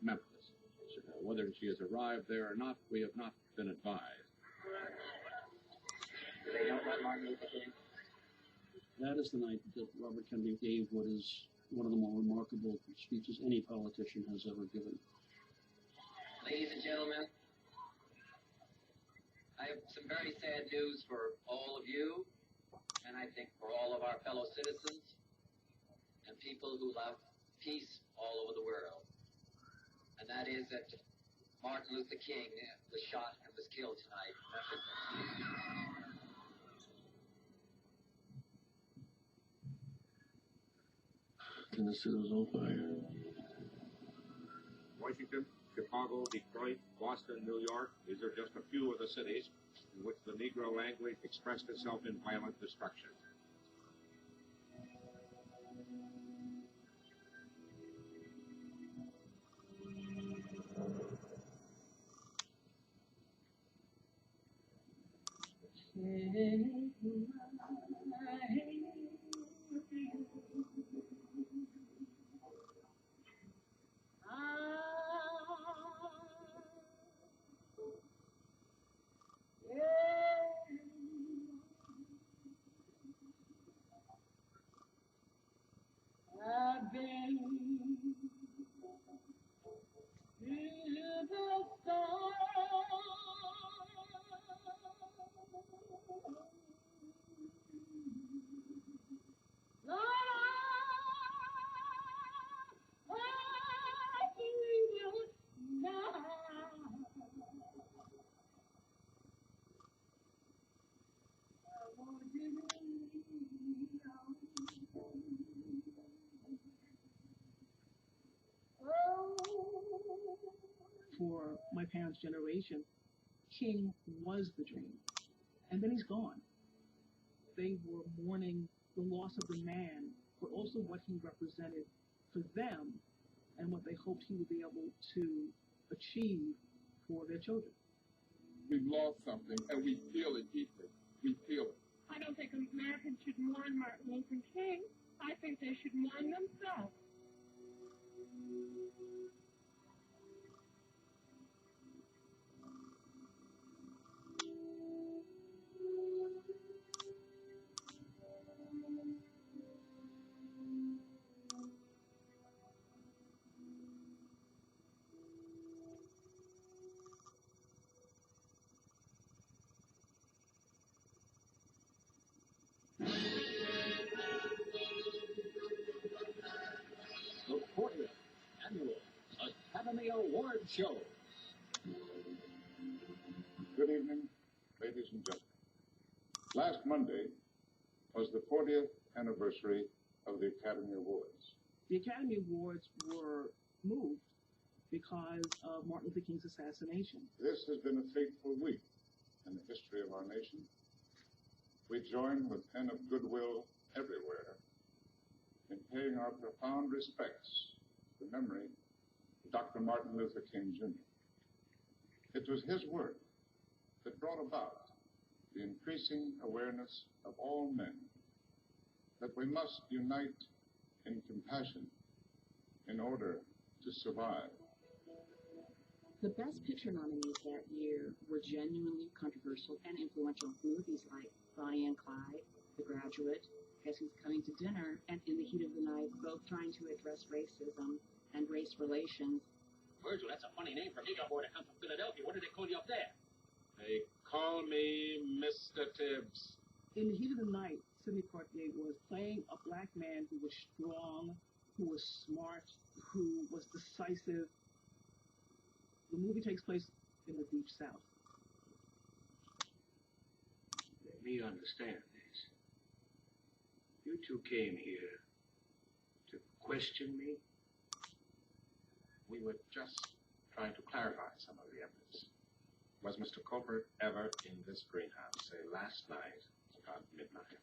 Memphis. Whether she has arrived there or not, we have not been advised. That is the night that Robert Kennedy gave what is one of the more remarkable speeches any politician has ever given. Ladies and gentlemen, I have some very sad news for all of you, and I think for all of our fellow citizens and people who love peace all over the world. And that is that Martin Luther King was shot and was killed tonight in Memphis. Tennessee was on fire. Washington, Chicago, Detroit, Boston, New York, these are just a few of the cities in which the Negro language expressed itself in violent destruction. I've been to the storm. For my parents' generation, King was the dream. And then he's gone. They were mourning the loss of the man but also what he represented for them and what they hoped he would be able to achieve for their children. We've lost something, and we feel it deeply. We feel it. I don't think Americans should mourn Martin Luther King. I think they should mourn themselves. The 40th Annual Academy Award Show. Good evening, ladies and gentlemen. Last Monday was the 40th anniversary of the Academy Awards. The Academy Awards were moved because of Martin Luther King's assassination. This has been a fateful week in the history of our nation. We join with men of goodwill everywhere in paying our profound respects to the memory of Dr. Martin Luther King, Jr. It was his work that brought about the increasing awareness of all men that we must unite in compassion in order to survive. The Best Picture nominees that year were genuinely controversial and influential movies like Bonnie and Clyde, The Graduate, Guess Who's Coming to Dinner, and In the Heat of the Night, both trying to address racism and race relations. Virgil, that's a funny name for a Negro boy that comes from Philadelphia. What do they call you up there? They call me Mr. Tibbs. In the Heat of the Night, Sidney Poitier was playing a black man who was strong, who was smart, who was decisive. The movie takes place in the Deep South. Let me understand this. You two came here to question me? We were just trying to clarify some of the evidence. Was Mr. Colbert ever in this greenhouse, say, last night about midnight?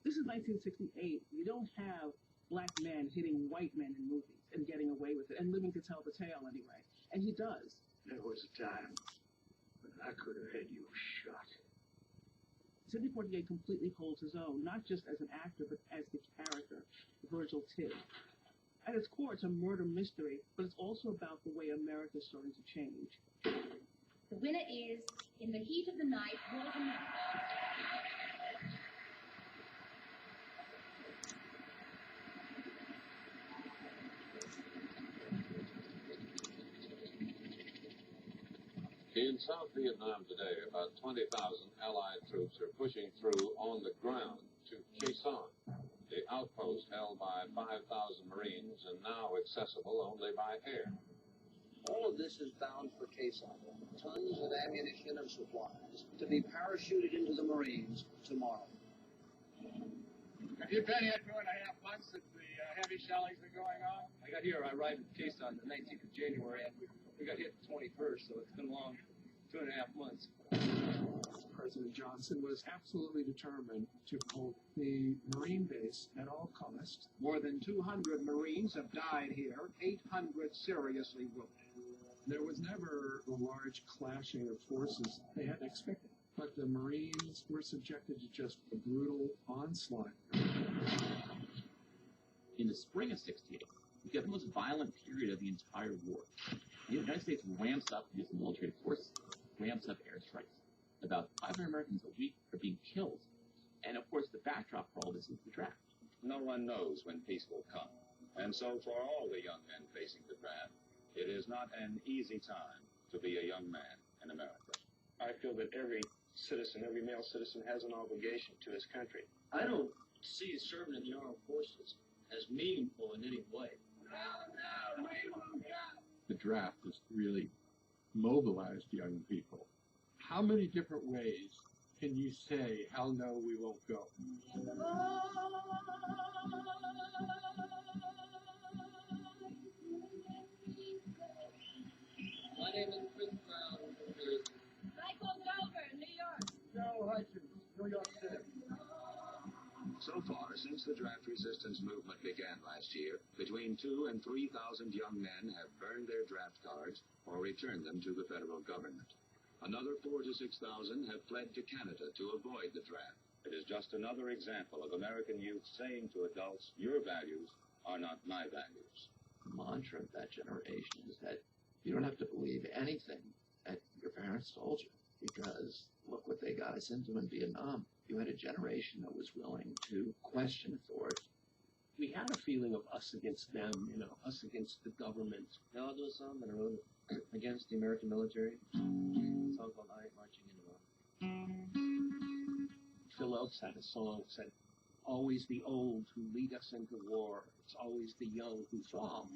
This is 1968. You don't have black men hitting white men in movies and getting away with it and living to tell the tale anyway. And he does. There was a time when I could have had you shot. Sidney Poitier completely holds his own, not just as an actor, but as the character, Virgil Tibbs. At its core, it's a murder mystery, but it's also about the way America is starting to change. The winner is In the Heat of the Night, Walter Matthau. In South Vietnam today, about 20,000 Allied troops are pushing through on the ground to Khe Sanh, the outpost held by 5,000 Marines and now accessible only by air. All of this is bound for Khe Sanh. Tons of ammunition and supplies to be parachuted into the Marines tomorrow. Have you been here 2.5 months since the heavy shellings are going on? I got here, I arrived at Khe Sanh the 19th of January, and we got hit the 21st, so it's been a long 2.5 months. President Johnson was absolutely determined to hold the Marine base at all costs. More than 200 Marines have died here, 800 seriously wounded. There was never a large clashing of forces they hadn't expected, but the Marines were subjected to just a brutal onslaught. In the spring of '68, we get the most violent period of the entire war. The United States ramps up its military forces, ramps up airstrikes. About 500 Americans a week are being killed. And of course, the backdrop for all this is the draft. No one knows when peace will come. And so for all the young men facing the draft, it is not an easy time to be a young man in America. I feel that every citizen, every male citizen, has an obligation to his country. I don't see serving in the armed forces as meaningful in any way. The draft has really mobilized young people. How many different ways can you say, hell no, we won't go? My name is Chris Brown from New Jersey. Michael Dover, New York. Joe Hutchins, New York City. resistance movement began last year, between 2,000 and 3,000 young men have burned their draft cards or returned them to the federal government. Another 4,000 to 6,000 have fled to Canada to avoid the draft. It is just another example of American youth saying to adults, your values are not my values. The mantra of that generation is that you don't have to believe anything that your parents told you, because look what they got us into in Vietnam. You had a generation that was willing to question authority. We had a feeling of us against them, us against the government. Now I'll do a song that I wrote against the American military. A song called I Ain't Marching Anymore. Phil Oakes had a song that said, always the old who lead us into war. It's always the young who fall.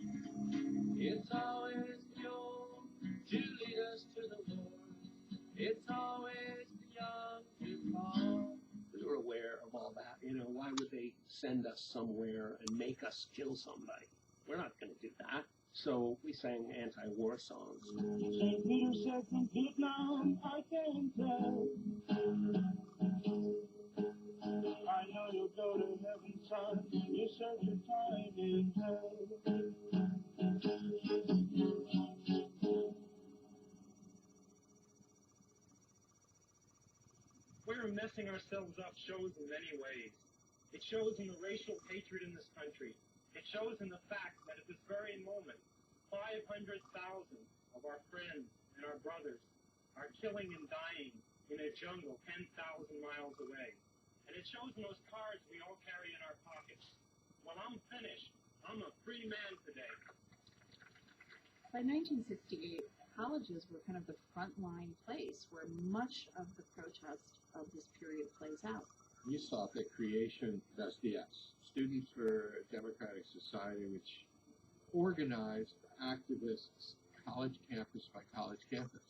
It's always the old to lead us to the Lord. It's always the young who fall. We were aware of all that. Why would they send us somewhere and make us kill somebody? We're not going to do that. So we sang anti-war songs. St. Peter said from Vietnam, I can tell. I know you'll go to heaven, son. You served your time in hell. We're messing ourselves up shows in many ways. It shows in the racial hatred in this country. It shows in the fact that at this very moment, 500,000 of our friends and our brothers are killing and dying in a jungle 10,000 miles away. And it shows in those cards we all carry in our pockets. When I'm finished, I'm a free man today. By 1968, colleges were kind of the frontline place where much of the protest of this period plays out. You saw the creation of SDS, Students for a Democratic Society, which organized activists college campus by college campus.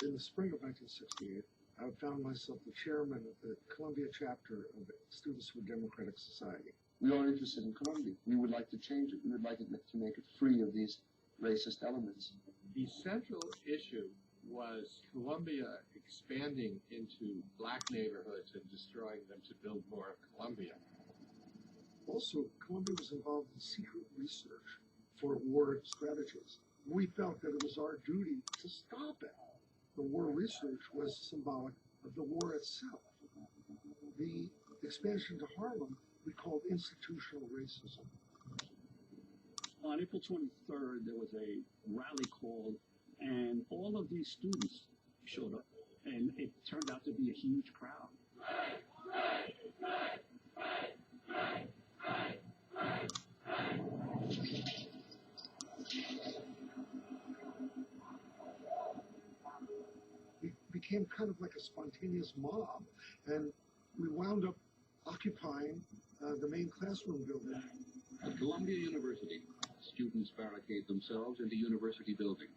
In the spring of 1968, I found myself the chairman of the Columbia chapter of the Students for Democratic Society. We are interested in Columbia. We would like to change it. We would like to make it free of these racist elements. The central issue was Columbia expanding into black neighborhoods and destroying them to build more of Columbia. Also, Columbia was involved in secret research for war strategies. We felt that it was our duty to stop it. The war research was symbolic of the war itself. The expansion to Harlem we called institutional racism. On April 23rd, there was a rally called, and all of these students showed up, and it turned out to be a huge crowd. It became kind of like a spontaneous mob, and we wound up occupying the main classroom building. At Columbia University, students barricade themselves into university buildings.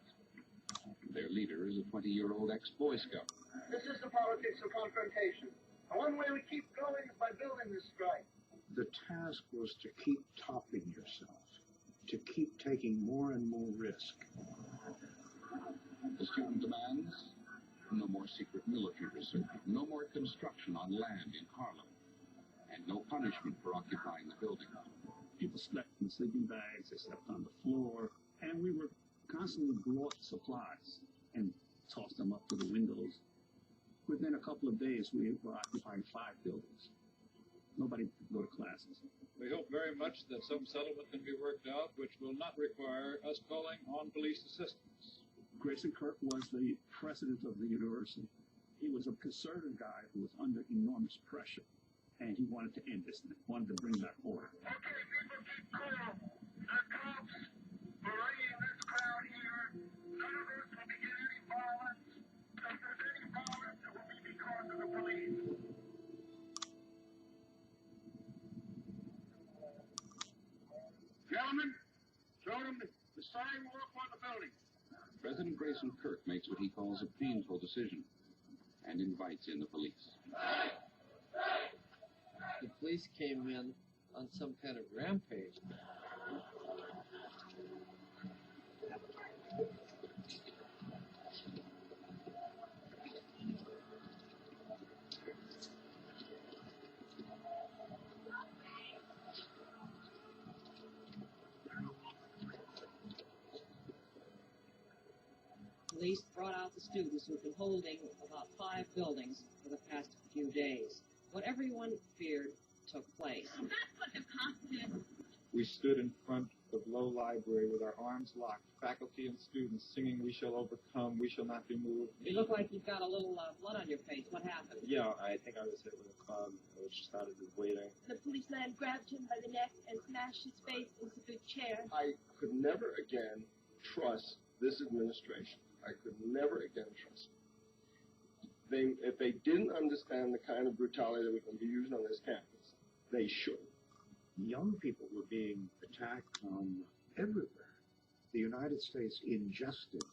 Their leader is a 20-year-old ex-Boy Scout. This is the politics of confrontation. And one way we keep going is by building this strife. The task was to keep topping yourself, to keep taking more and more risk. The student demands no more secret military research, no more construction on land in Harlem, and no punishment for occupying the building. People slept in sleeping bags, they slept on the floor, and we were constantly brought supplies and tossed them up to the windows. Within a couple of days, we were occupying 5 buildings. Nobody could go to classes. We hope very much that some settlement can be worked out which will not require us calling on police assistance. Grayson Kirk was the president of the university. He was a conservative guy who was under enormous pressure, and he wanted to end this thing, wanted to bring back order. Okay, people, keep cool. The cops are bringing this crowd here. None of us will begin any violence. If there's any violence, it will be because of the police. Gentlemen, show them the sign will look on the building. President Grayson Kirk makes what he calls a painful decision and invites in the police. The police came in on some kind of rampage. police brought out the students who have been holding about 5 buildings for the past few days. What everyone feared took place. That's what the cops did. We stood in front of Low Library with our arms locked, faculty and students singing "We Shall Overcome, We Shall Not Be Moved." You look like you've got a little blood on your face. What happened? Yeah, I think I was hit with a club, which started bleeding. The policeman grabbed him by the neck and smashed his face into the chair. I could never again trust this administration. I could never again trust them. If they didn't understand the kind of brutality that was going to be used on this campus, they should. Young people were being attacked everywhere. The United States ingested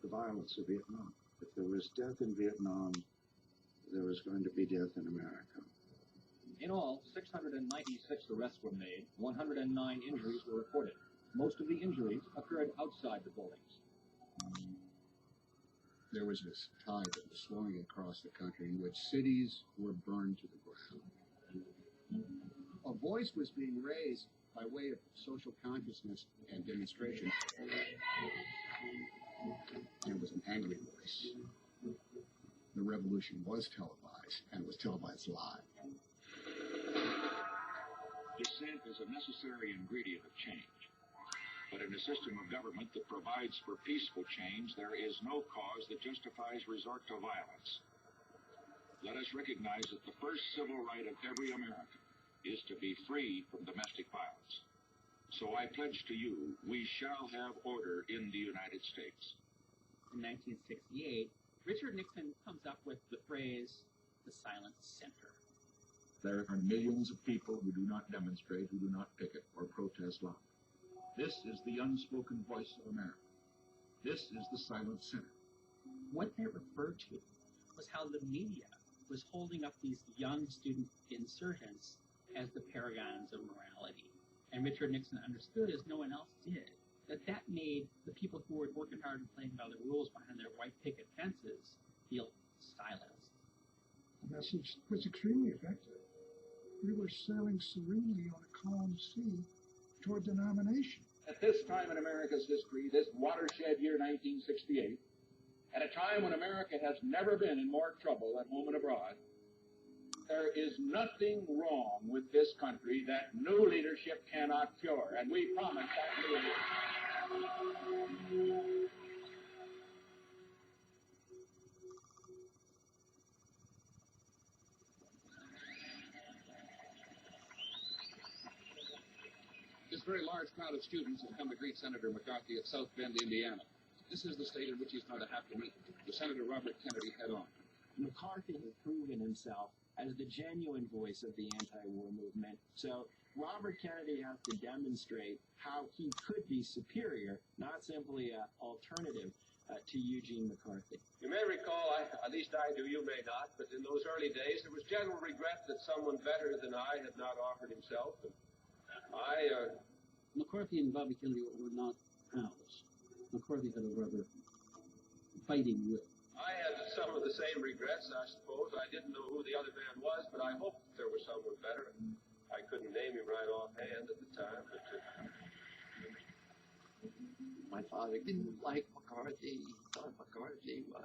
the violence of Vietnam. If there was death in Vietnam, there was going to be death in America. In all, 696 arrests were made, 109 injuries were reported. Most of the injuries occurred outside the buildings. There was this tide that was flowing across the country in which cities were burned to the ground. A voice was being raised by way of social consciousness and demonstration. It was an angry voice. The revolution was televised, and it was televised live. Dissent is a necessary ingredient of change. But in a system of government that provides for peaceful change, there is no cause that justifies resort to violence. Let us recognize that the first civil right of every American is to be free from domestic violence. So I pledge to you, we shall have order in the United States. In 1968, Richard Nixon comes up with the phrase, the silent center. There are millions of people who do not demonstrate, who do not picket or protest loud. This is the unspoken voice of America. This is the silent center. What they referred to was how the media was holding up these young student insurgents as the paragons of morality. And Richard Nixon understood, as no one else did, that that made the people who were working hard and playing by the rules behind their white picket fences feel silenced. The message was extremely effective. We were sailing serenely on a calm sea toward denomination. At this time in America's history, this watershed year 1968, at a time when America has never been in more trouble at home and abroad, there is nothing wrong with this country that new leadership cannot cure, and we promise that new leadership. This very large crowd of students have come to greet Senator McCarthy at South Bend, Indiana. This is the state in which he's going to have to meet with Senator Robert Kennedy head-on. McCarthy has proven himself as the genuine voice of the anti-war movement. So Robert Kennedy has to demonstrate how he could be superior, not simply an alternative to Eugene McCarthy. You may recall, at least I do, you may not, but in those early days there was general regret that someone better than I had not offered himself. And McCarthy and Bobby Kennedy were not pals. McCarthy had a rather fighting will. I had some of the same regrets, I suppose. I didn't know who the other man was, but I hoped there was someone better. I couldn't name him right offhand at the time, but My father didn't like McCarthy. He thought McCarthy was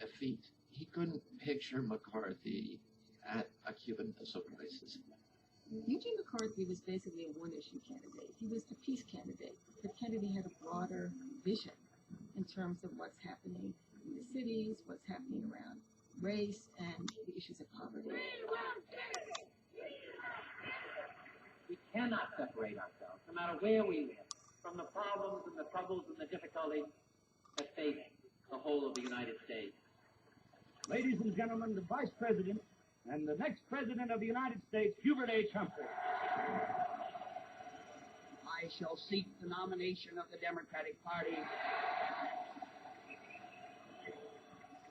a feat. He couldn't picture McCarthy at a Cuban Missile Crisis. Eugene McCarthy was basically a one-issue candidate. He was the peace candidate, but Kennedy had a broader vision in terms of what's happening in the cities, what's happening around race, and the issues of poverty. We cannot separate ourselves, no matter where we live, from the problems and the troubles and the difficulties that face the whole of the United States. Ladies and gentlemen, the Vice President and the next President of the United States, Hubert H. Humphrey. I shall seek the nomination of the Democratic Party.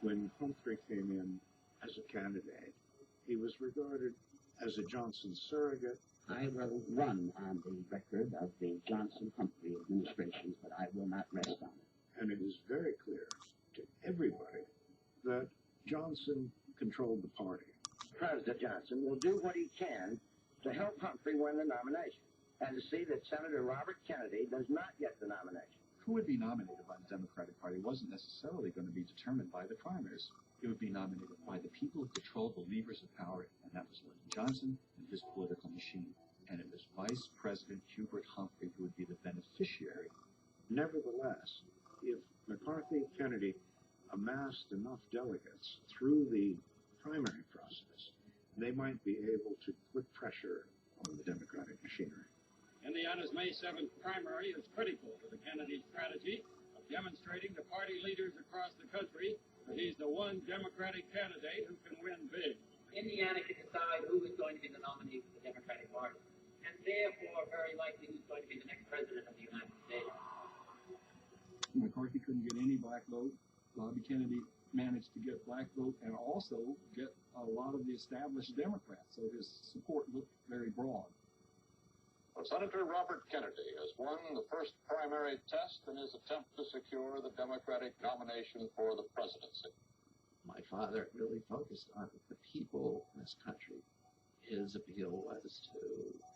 When Humphrey came in as a candidate, he was regarded as a Johnson surrogate. I will run on the record of the Johnson-Humphrey administrations, but I will not rest on it. And it is very clear to everybody that Johnson controlled the party. President Johnson will do what he can to help Humphrey win the nomination and to see that Senator Robert Kennedy does not get the nomination. who would be nominated by the Democratic Party wasn't necessarily going to be determined by the primaries. It would be nominated by the people who controlled the levers of power, and that was Lyndon Johnson and his political machine. And it was Vice President Hubert Humphrey who would be the beneficiary. Nevertheless, if McCarthy-Kennedy amassed enough delegates through the primary process, they might be able to put pressure on the Democratic machinery. Indiana's May 7th primary is critical to the Kennedy strategy of demonstrating to party leaders across the country that he's the one Democratic candidate who can win big. Indiana can decide who is going to be the nominee for the Democratic Party, and therefore very likely who's going to be the next president of the United States. McCarthy couldn't get any black vote. Bobby Kennedy managed to get black vote and also get a lot of the established Democrats, so his support looked very broad. Well, Senator Robert Kennedy has won the first primary test in his attempt to secure the Democratic nomination for the presidency. My father really focused on the people in this country. His appeal was to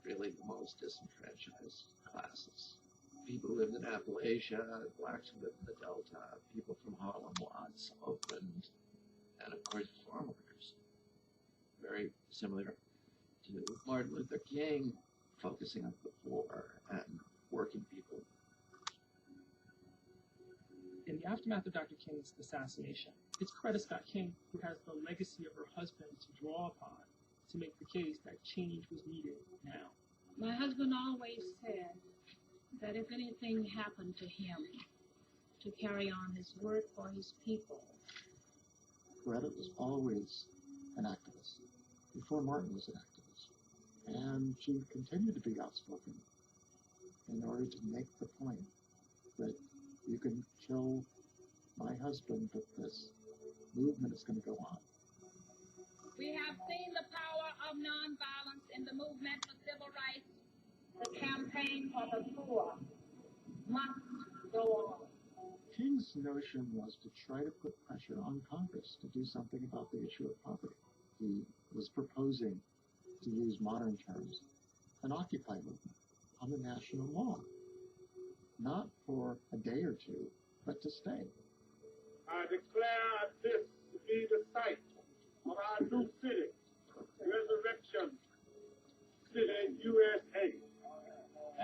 really the most disenfranchised classes. People who lived in Appalachia, blacks who lived in the Delta, people from Harlem, Watts, Oakland, and of course farm workers. Very similar to Martin Luther King, focusing on the poor and working people. In the aftermath of Dr. King's assassination, it's Coretta Scott King who has the legacy of her husband to draw upon to make the case that change was needed now. My husband always said that if anything happened to him, to carry on his work for his people. Coretta was always an activist, before Martin was an activist. And she continued to be outspoken in order to make the point that you can kill my husband, but this movement is going to go on. We have seen the power of nonviolence in the movement for civil rights. The campaign for the poor must go on. King's notion was to try to put pressure on Congress to do something about the issue of poverty. He was proposing, to use modern terms, an Occupy movement on the national law. Not for a day or two, but to stay. I declare this to be the site of our new city, Resurrection City, USA.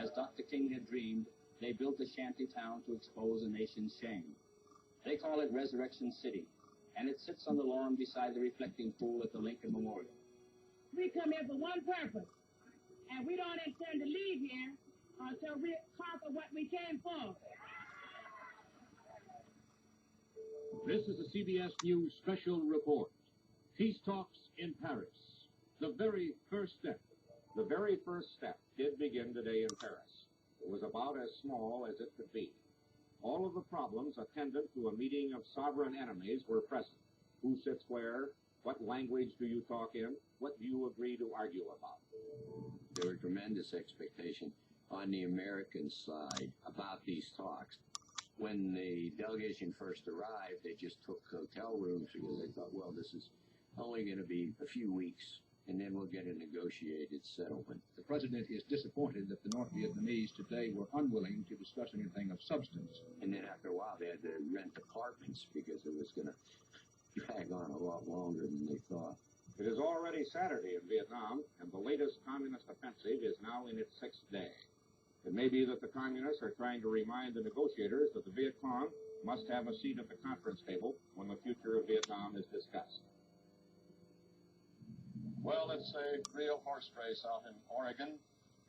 As Dr. King had dreamed, they built a shanty town to expose a nation's shame. They call it Resurrection City, and it sits on the lawn beside the reflecting pool at the Lincoln Memorial. We come here for one purpose, and we don't intend to leave here until we conquer what we came for. This is a CBS News special report. Peace talks in Paris. The very first step. The very first step did begin today in Paris. It was about as small as it could be. All of the problems attendant to a meeting of sovereign enemies were present. Who sits where? What language do you talk in? What do you agree to argue about? There were tremendous expectation on the American side about these talks. When the delegation first arrived, they just took hotel rooms because they thought, well, this is only going to be a few weeks, and then we'll get a negotiated settlement. The president is disappointed that the North Vietnamese today were unwilling to discuss anything of substance. And then after a while, they had to rent apartments because it was going to drag on a lot longer than they thought. It is already Saturday in Vietnam, and the latest communist offensive is now in its 6th day. It may be that the communists are trying to remind the negotiators that the Viet Cong must have a seat at the conference table when the future of Vietnam is discussed. Well, it's a real horse race out in Oregon,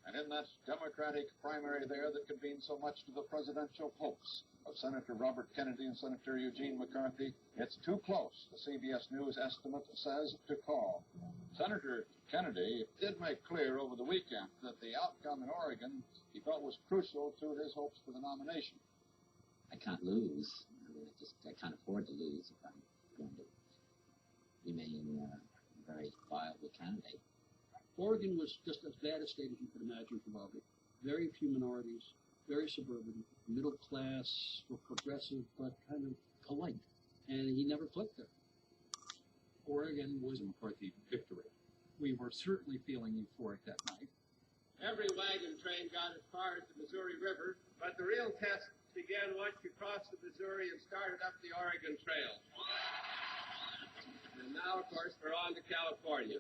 and in that Democratic primary there that could mean so much to the presidential hopes of Senator Robert Kennedy and Senator Eugene McCarthy, it's too close, the CBS News estimate says, to call. Senator Kennedy did make clear over the weekend that the outcome in Oregon he felt was crucial to his hopes for the nomination. I can't lose. I can't afford to lose if I'm going to remain a very viable candidate. Oregon was just as bad a state as you could imagine for Bobby. Very few minorities, very suburban, middle class, or progressive, but kind of polite. And he never clicked there. Oregon was a McCarthy victory. We were certainly feeling euphoric that night. Every wagon train got as far as the Missouri River, but the real test began once you crossed the Missouri and started up the Oregon Trail. And now, of course, we're on to California.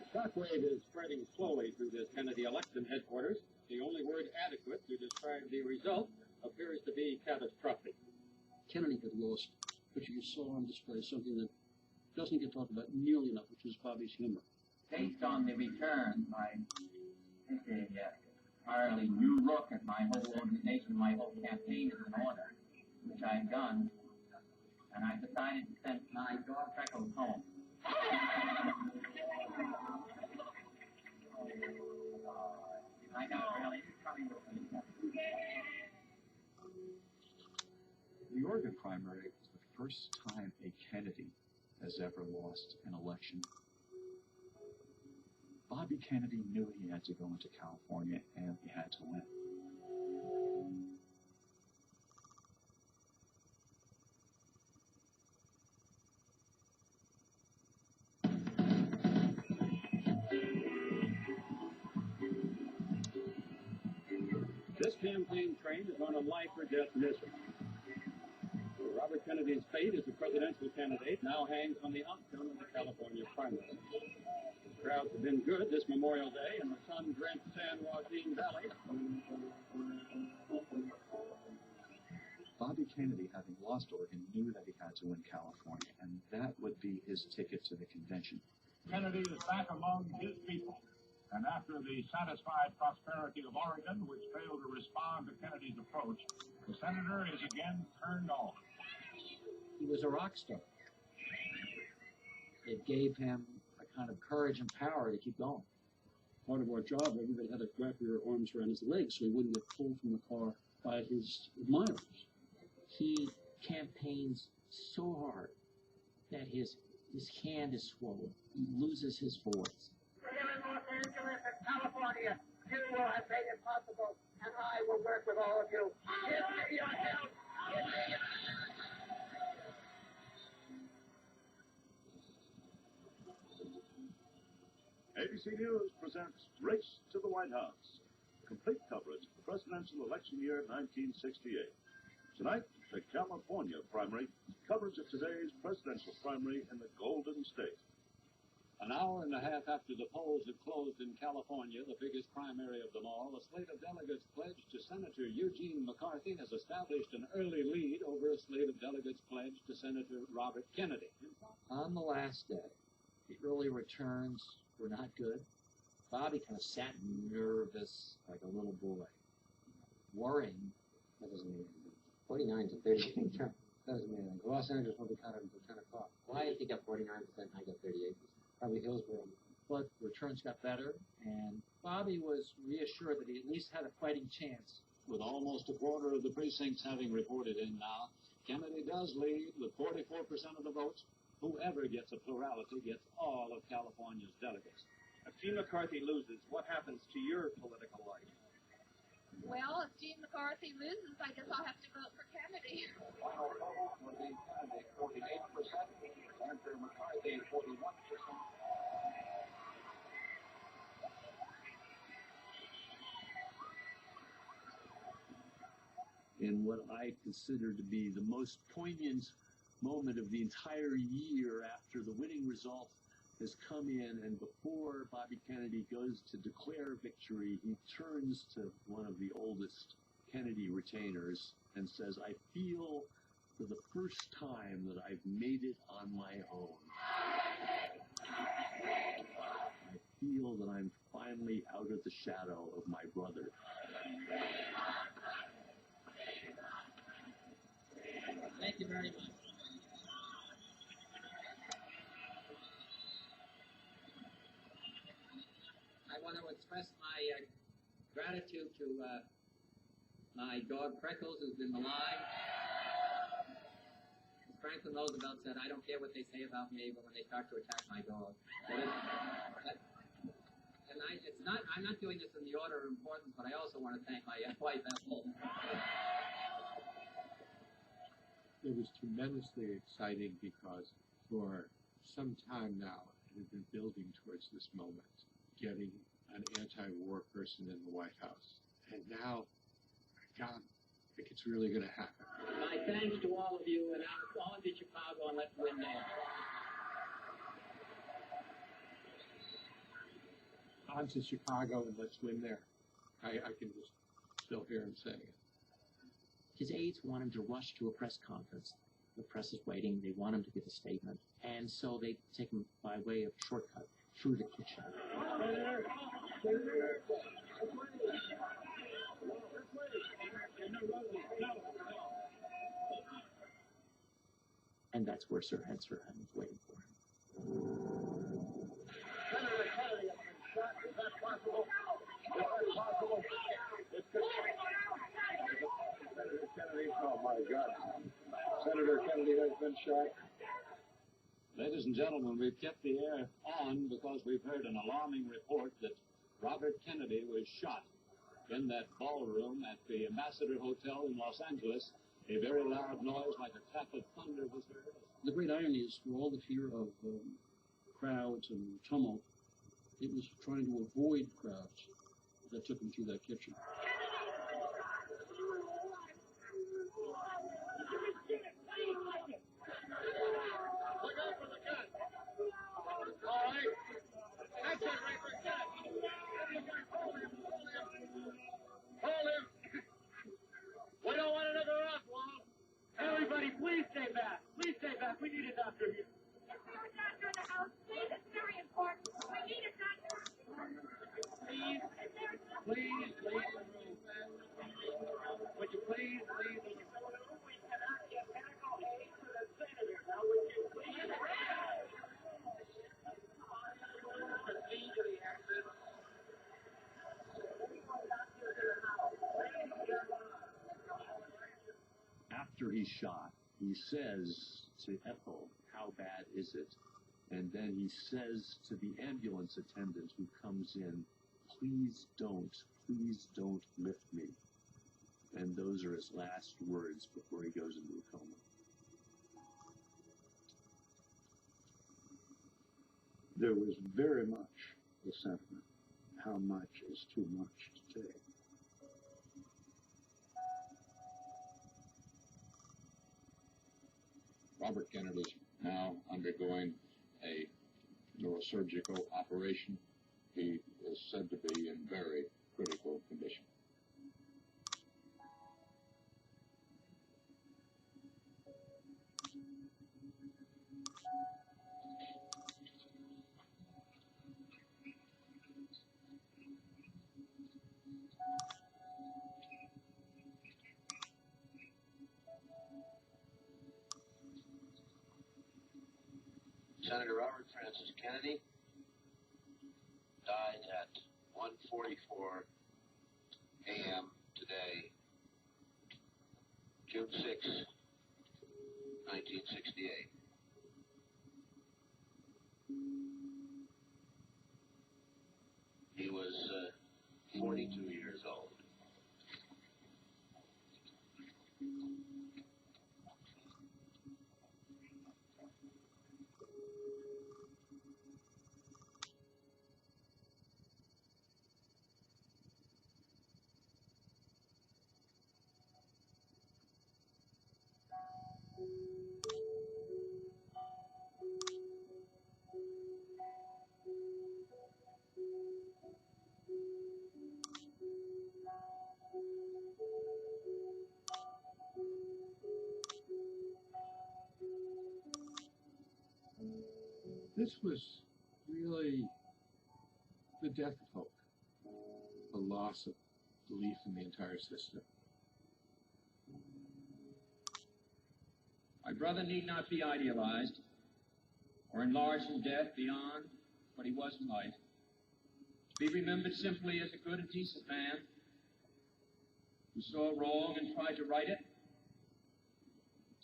The shockwave is spreading slowly through this Kennedy election headquarters. The only word adequate to describe the result appears to be catastrophic. Kennedy had lost, but you saw on display something that doesn't get talked about nearly enough, which is Bobby's humor. Based on the return, I think a entirely new look at my whole organization, my whole campaign is in order, which I've done, and I've decided to send my dog Freckles home. I know, really, it's coming with me. The Oregon primary was the first time a Kennedy has ever lost an election. Bobby Kennedy knew he had to go into California and he had to win. This campaign train is on a life-or-death mission. Robert Kennedy's fate as a presidential candidate now hangs on the outcome of the California primary. The crowds have been good this Memorial Day in the sun-drenched San Joaquin Valley. Bobby Kennedy, having lost Oregon, knew that he had to win California, and that would be his ticket to the convention. Kennedy is back among his people. And after the satisfied prosperity of Oregon, which failed to respond to Kennedy's approach, the senator is again turned on. He was a rock star. It gave him a kind of courage and power to keep going. Part of our job, everybody had to wrap your arms around his legs so he wouldn't get pulled from the car by his admirers. He campaigns so hard that his hand is swollen. He loses his voice. Here in Los Angeles and California, you will have made it possible, and I will work with all of you. Give me your help. Give me your help. ABC News presents Race to the White House, complete coverage of the presidential election year 1968. Tonight, the California primary, coverage of today's presidential primary in the Golden State. An hour and a half after the polls had closed in California, the biggest primary of them all, a slate of delegates pledged to Senator Eugene McCarthy has established an early lead over a slate of delegates pledged to Senator Robert Kennedy. On the last day, the early returns were not good. Bobby kind of sat nervous like a little boy, worrying. That doesn't mean anything. 49 to 38. That doesn't mean anything. Los Angeles will be counted until 10 o'clock. Why did he get 49% and I got 38%? Probably Hillsborough. But returns got better, and Bobby was reassured that he at least had a fighting chance. With almost a quarter of the precincts having reported in now, Kennedy does lead with 44% of the votes. Whoever gets a plurality gets all of California's delegates. If Gene McCarthy loses, what happens to your political life? Well, if Gene McCarthy loses, I guess I'll have to vote for Kennedy. Final total would be Kennedy 48%, Senator McCarthy 41%. In what I consider to be the most poignant moment of the entire year after the winning result has come in, and before Bobby Kennedy goes to declare victory, he turns to one of the oldest Kennedy retainers and says, "I feel for the first time that I've made it on my own. I feel that I'm finally out of the shadow of my brother." Thank you very much. I want to express my gratitude to my dog Freckles, who's been maligned. As Franklin Roosevelt said, I don't care what they say about me, but when they start to attack my dog. I'm not doing this in the order of importance, but I also want to thank my wife, Ethel. It was tremendously exciting because for some time now it had been building towards this moment, getting an anti-war person in the White House. And now John, I think it's really going to happen. My thanks to all of you, and on to Chicago, and let's win there. On to Chicago and let's win there. I can just still hear him saying it. His aides want him to rush to a press conference. The press is waiting. They want him to give a statement. And so they take him by way of shortcut through the kitchen. And that's where Sir Hensford was waiting for him. Senator Kennedy has been shot. Is that possible? Is that possible? Senator Kennedy, oh my God. Senator Kennedy has been shot. Ladies and gentlemen, we've kept the air on because we've heard an alarming report that Robert Kennedy was shot in that ballroom at the Ambassador Hotel in Los Angeles. A very loud noise like a clap of thunder was heard. The great irony is, through all the fear of crowds and tumult, it was trying to avoid crowds that took him through that kitchen. Hold him! We don't want another Oswald! Everybody, please stay back! Please stay back! We need a doctor here! Is there a doctor in the house? Please, it's very important. We need a doctor. Please, please leave the room. Would you please leave the room? We cannot get medical aid to the senator. Now, would you please? Proceed to the exit. After he's shot, he says to Ethel, "How bad is it?" And then he says to the ambulance attendant who comes in, please don't lift me." And those are his last words before he goes into a coma. There was very much the sentiment, how much is too much to take. Robert Kennedy's now undergoing a neurosurgical operation. He is said to be in very critical condition. Senator Robert Francis Kennedy died at 1:44 a.m. today, June 6, 1968. He was 42 years old. This was really the death of hope, a loss of belief in the entire system. My brother need not be idealized or enlarged in death beyond what he was in life. To be remembered simply as a good and decent man who saw wrong and tried to right it,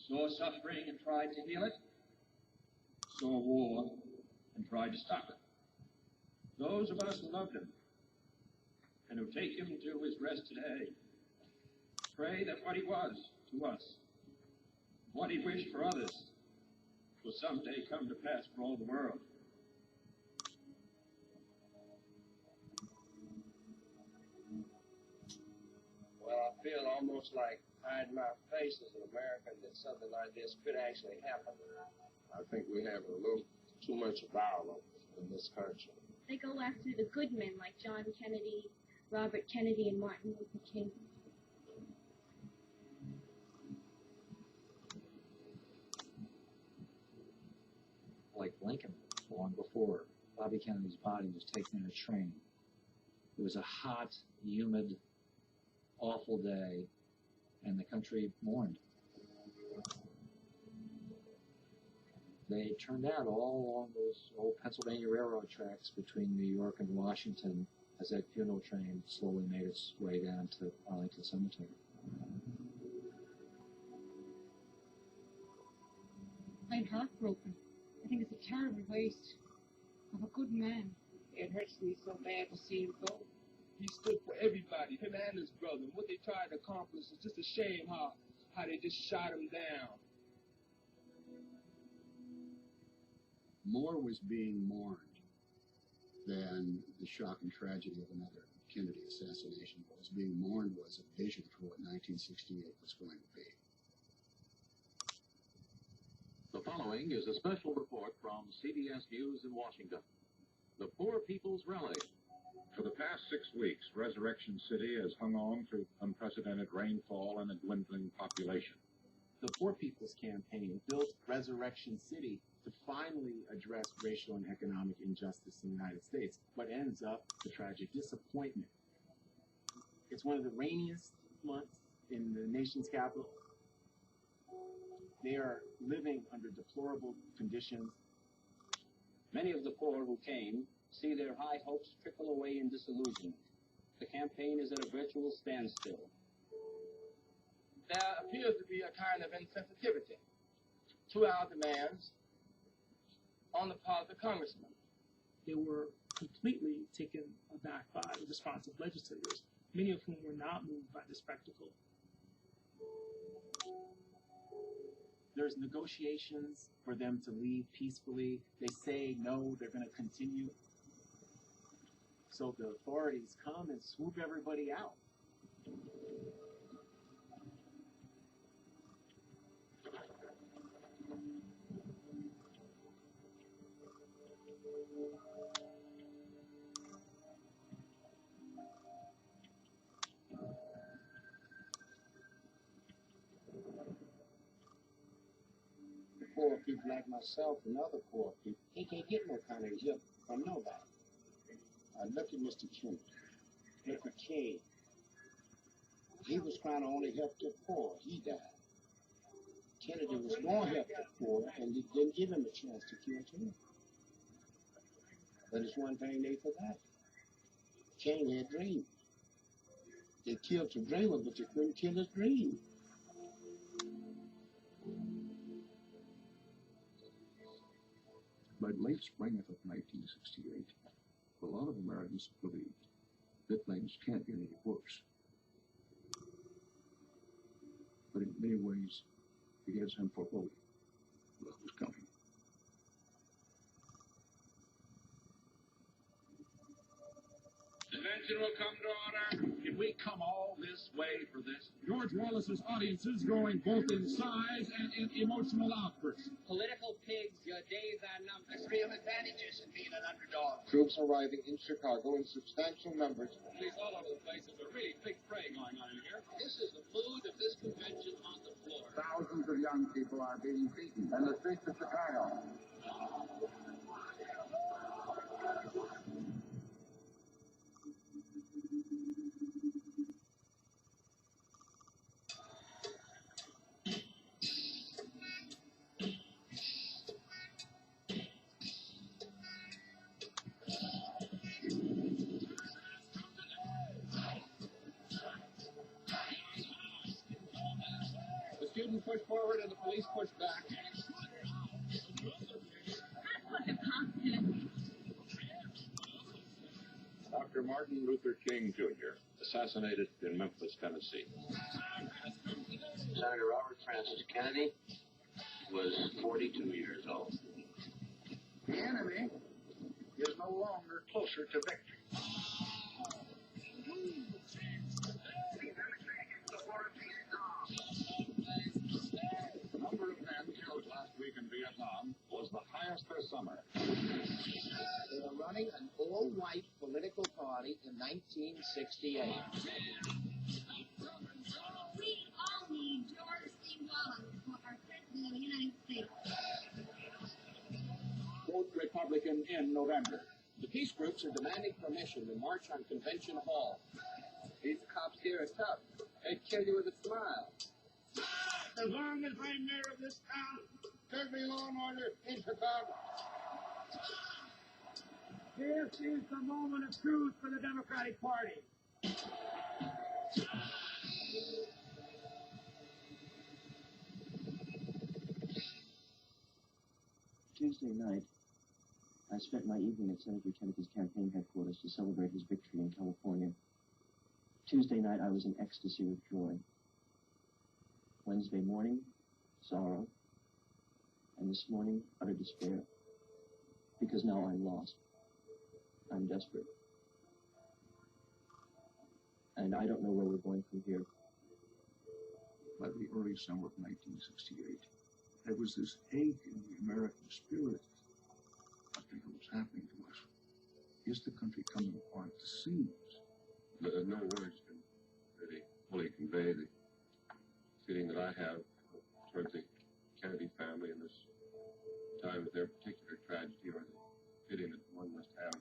saw suffering and tried to heal it, saw war and tried to stop it. Those of us who loved him and who take him to his rest today pray that what he was to us, what he wished for others, will someday come to pass for all the world. Well, feel almost like hiding my face as an American that something like this could actually happen. I think we have a little too much violence in this country. They go after the good men like John Kennedy, Robert Kennedy, and Martin Luther King. Like Lincoln, long before Bobby Kennedy's body was taken in a train. It was a hot, humid, awful day, and the country mourned. They turned out all along those old Pennsylvania Railroad tracks between New York and Washington as that funeral train slowly made its way down to Arlington Cemetery. I'm heartbroken. I think it's a terrible waste of a good man. It hurts me so bad to see him go. He stood for everybody, him and his brother. What they tried to accomplish is just a shame how they just shot him down. More was being mourned than the shock and tragedy of another Kennedy assassination. What was being mourned was a vision for what 1968 was going to be. The following is a special report from CBS News in Washington. The Poor People's Rally. For the past 6 weeks, Resurrection City has hung on through unprecedented rainfall and a dwindling population. The Poor People's Campaign built Resurrection City to finally address racial and economic injustice in the United States, but ends up the tragic disappointment. It's one of the rainiest months in the nation's capital. They are living under deplorable conditions. Many of the poor who came see their high hopes trickle away in disillusion. The campaign is at a virtual standstill. There appears to be a kind of insensitivity to our demands on the part of the congressman. They were completely taken aback by the response of legislators, many of whom were not moved by the spectacle. There's negotiations for them to leave peacefully. They say no, they're going to continue. So the authorities come and swoop everybody out. Poor people like myself and other poor people, he can't get no kind of help from nobody. Look at Mr. King. Look at King. He was trying to only help the poor. He died. Kennedy was going to help the poor, and he didn't give him a chance to kill King. But it's one thing they forgot. King had dreams. They killed the dreamer, but they couldn't kill his dream. By late spring of 1968, a lot of Americans believed that things can't get any worse. But in many ways, it gives him foreboding what was coming. Convention will come to order. Did we come all this way for this? George Wallace's audiences growing both in size and in emotional outbursts. Political pigs, your days are numbered. There's real advantages in being an underdog. Troops arriving in Chicago in substantial numbers. Police all over the place. There's a really big fray going on in here. This is the mood of this convention on the floor. Thousands of young people are being beaten in the streets of Chicago. The students push forward and the police push back. Dr. Martin Luther King, Jr., assassinated in Memphis, Tennessee. Senator Robert Francis Kennedy was 42 years old. The enemy is no longer closer to victory. Week in Vietnam was the highest this summer. They were running an all-white political party in 1968. We all need George C. Wallace for our President of the United States. Vote Republican in November. The peace groups are demanding permission to march on Convention Hall. These cops here are tough. They'd kill you with a smile. As long as I'm mayor of this town, there'll be law and order in Chicago. This is the moment of truth for the Democratic Party. Tuesday night, I spent my evening at Senator Kennedy's campaign headquarters to celebrate his victory in California. Tuesday night, I was in ecstasy with joy. Wednesday morning, sorrow. And this morning, utter despair. Because now I'm lost. I'm desperate. And I don't know where we're going from here. By the early summer of 1968, there was this ache in the American spirit. I think it was happening to us. Is the country coming apart at the seams? No words can really fully convey the feeling that I have towards the Kennedy family in this time of their particular tragedy, or the feeling that one must have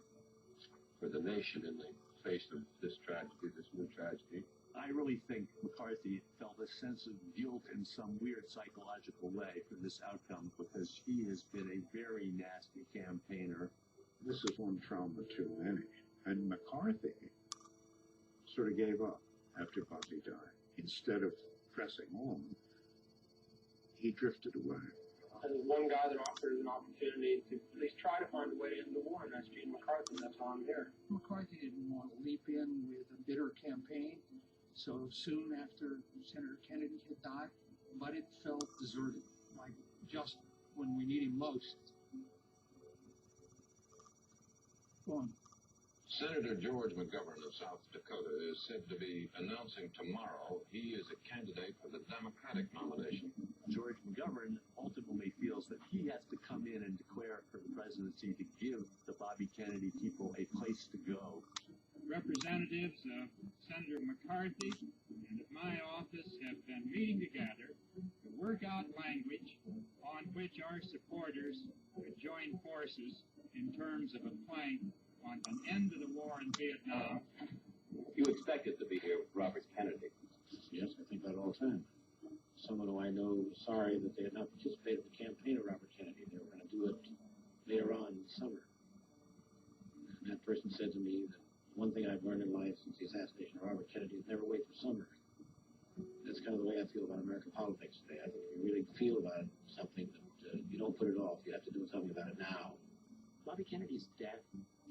for the nation in the face of this tragedy, this new tragedy. I really think McCarthy felt a sense of guilt in some weird psychological way for this outcome, because he has been a very nasty campaigner. This is one trauma too many. And McCarthy sort of gave up after Bobby died. Instead of pressing on, he drifted away. There's one guy that offered an opportunity to at least try to find a way to end the war, and that's Gene McCarthy. That's why I'm here. McCarthy didn't want to leap in with a bitter campaign so soon after Senator Kennedy had died, but it felt deserted, like just when we need him most. Go on. Senator George McGovern of South Dakota is said to be announcing tomorrow he is a candidate for the Democratic nomination. George McGovern ultimately feels that he has to come in and declare for the presidency to give the Bobby Kennedy people a place to go. Representatives of Senator McCarthy and of my office have been meeting together to work out language on which our supporters could join forces in terms of a plank on an end to the war in Vietnam. You expected to be here with Robert Kennedy. Yes, I think that all the time. Someone who I know was sorry that they had not participated in the campaign of Robert Kennedy. They were going to do it later on in the summer. And that person said to me that one thing I've learned in life since the assassination of Robert Kennedy is never wait for summer. That's kind of the way I feel about American politics today. I think if you really feel about something, that you don't put it off. You have to do something about it now. Bobby Kennedy's death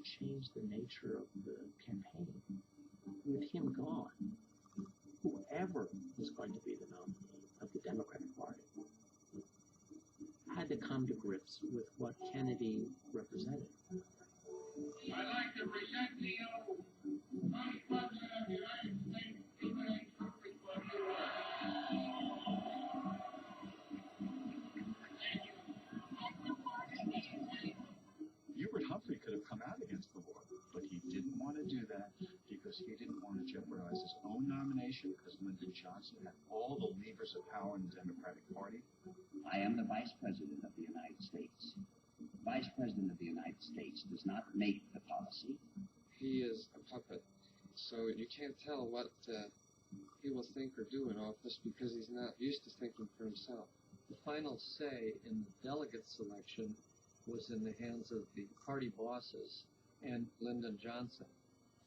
changed the nature of the campaign. With him gone, whoever was going to be the nominee of the Democratic Party had to come to grips with what Kennedy represented. I'd like to present to you Vice President of the United States, Humphrey. Humphrey could have come out against the war, but he didn't want to do that because he didn't want to jeopardize his own nomination, because Lyndon Johnson had all the levers of power in the Democratic Party. I am the Vice President of the United States. The Vice President of the United States does not make the policy. He is a puppet, so you can't tell what he will think or do in office because he's not used to thinking for himself. The final say in the delegate selection was in the hands of the party bosses and Lyndon Johnson.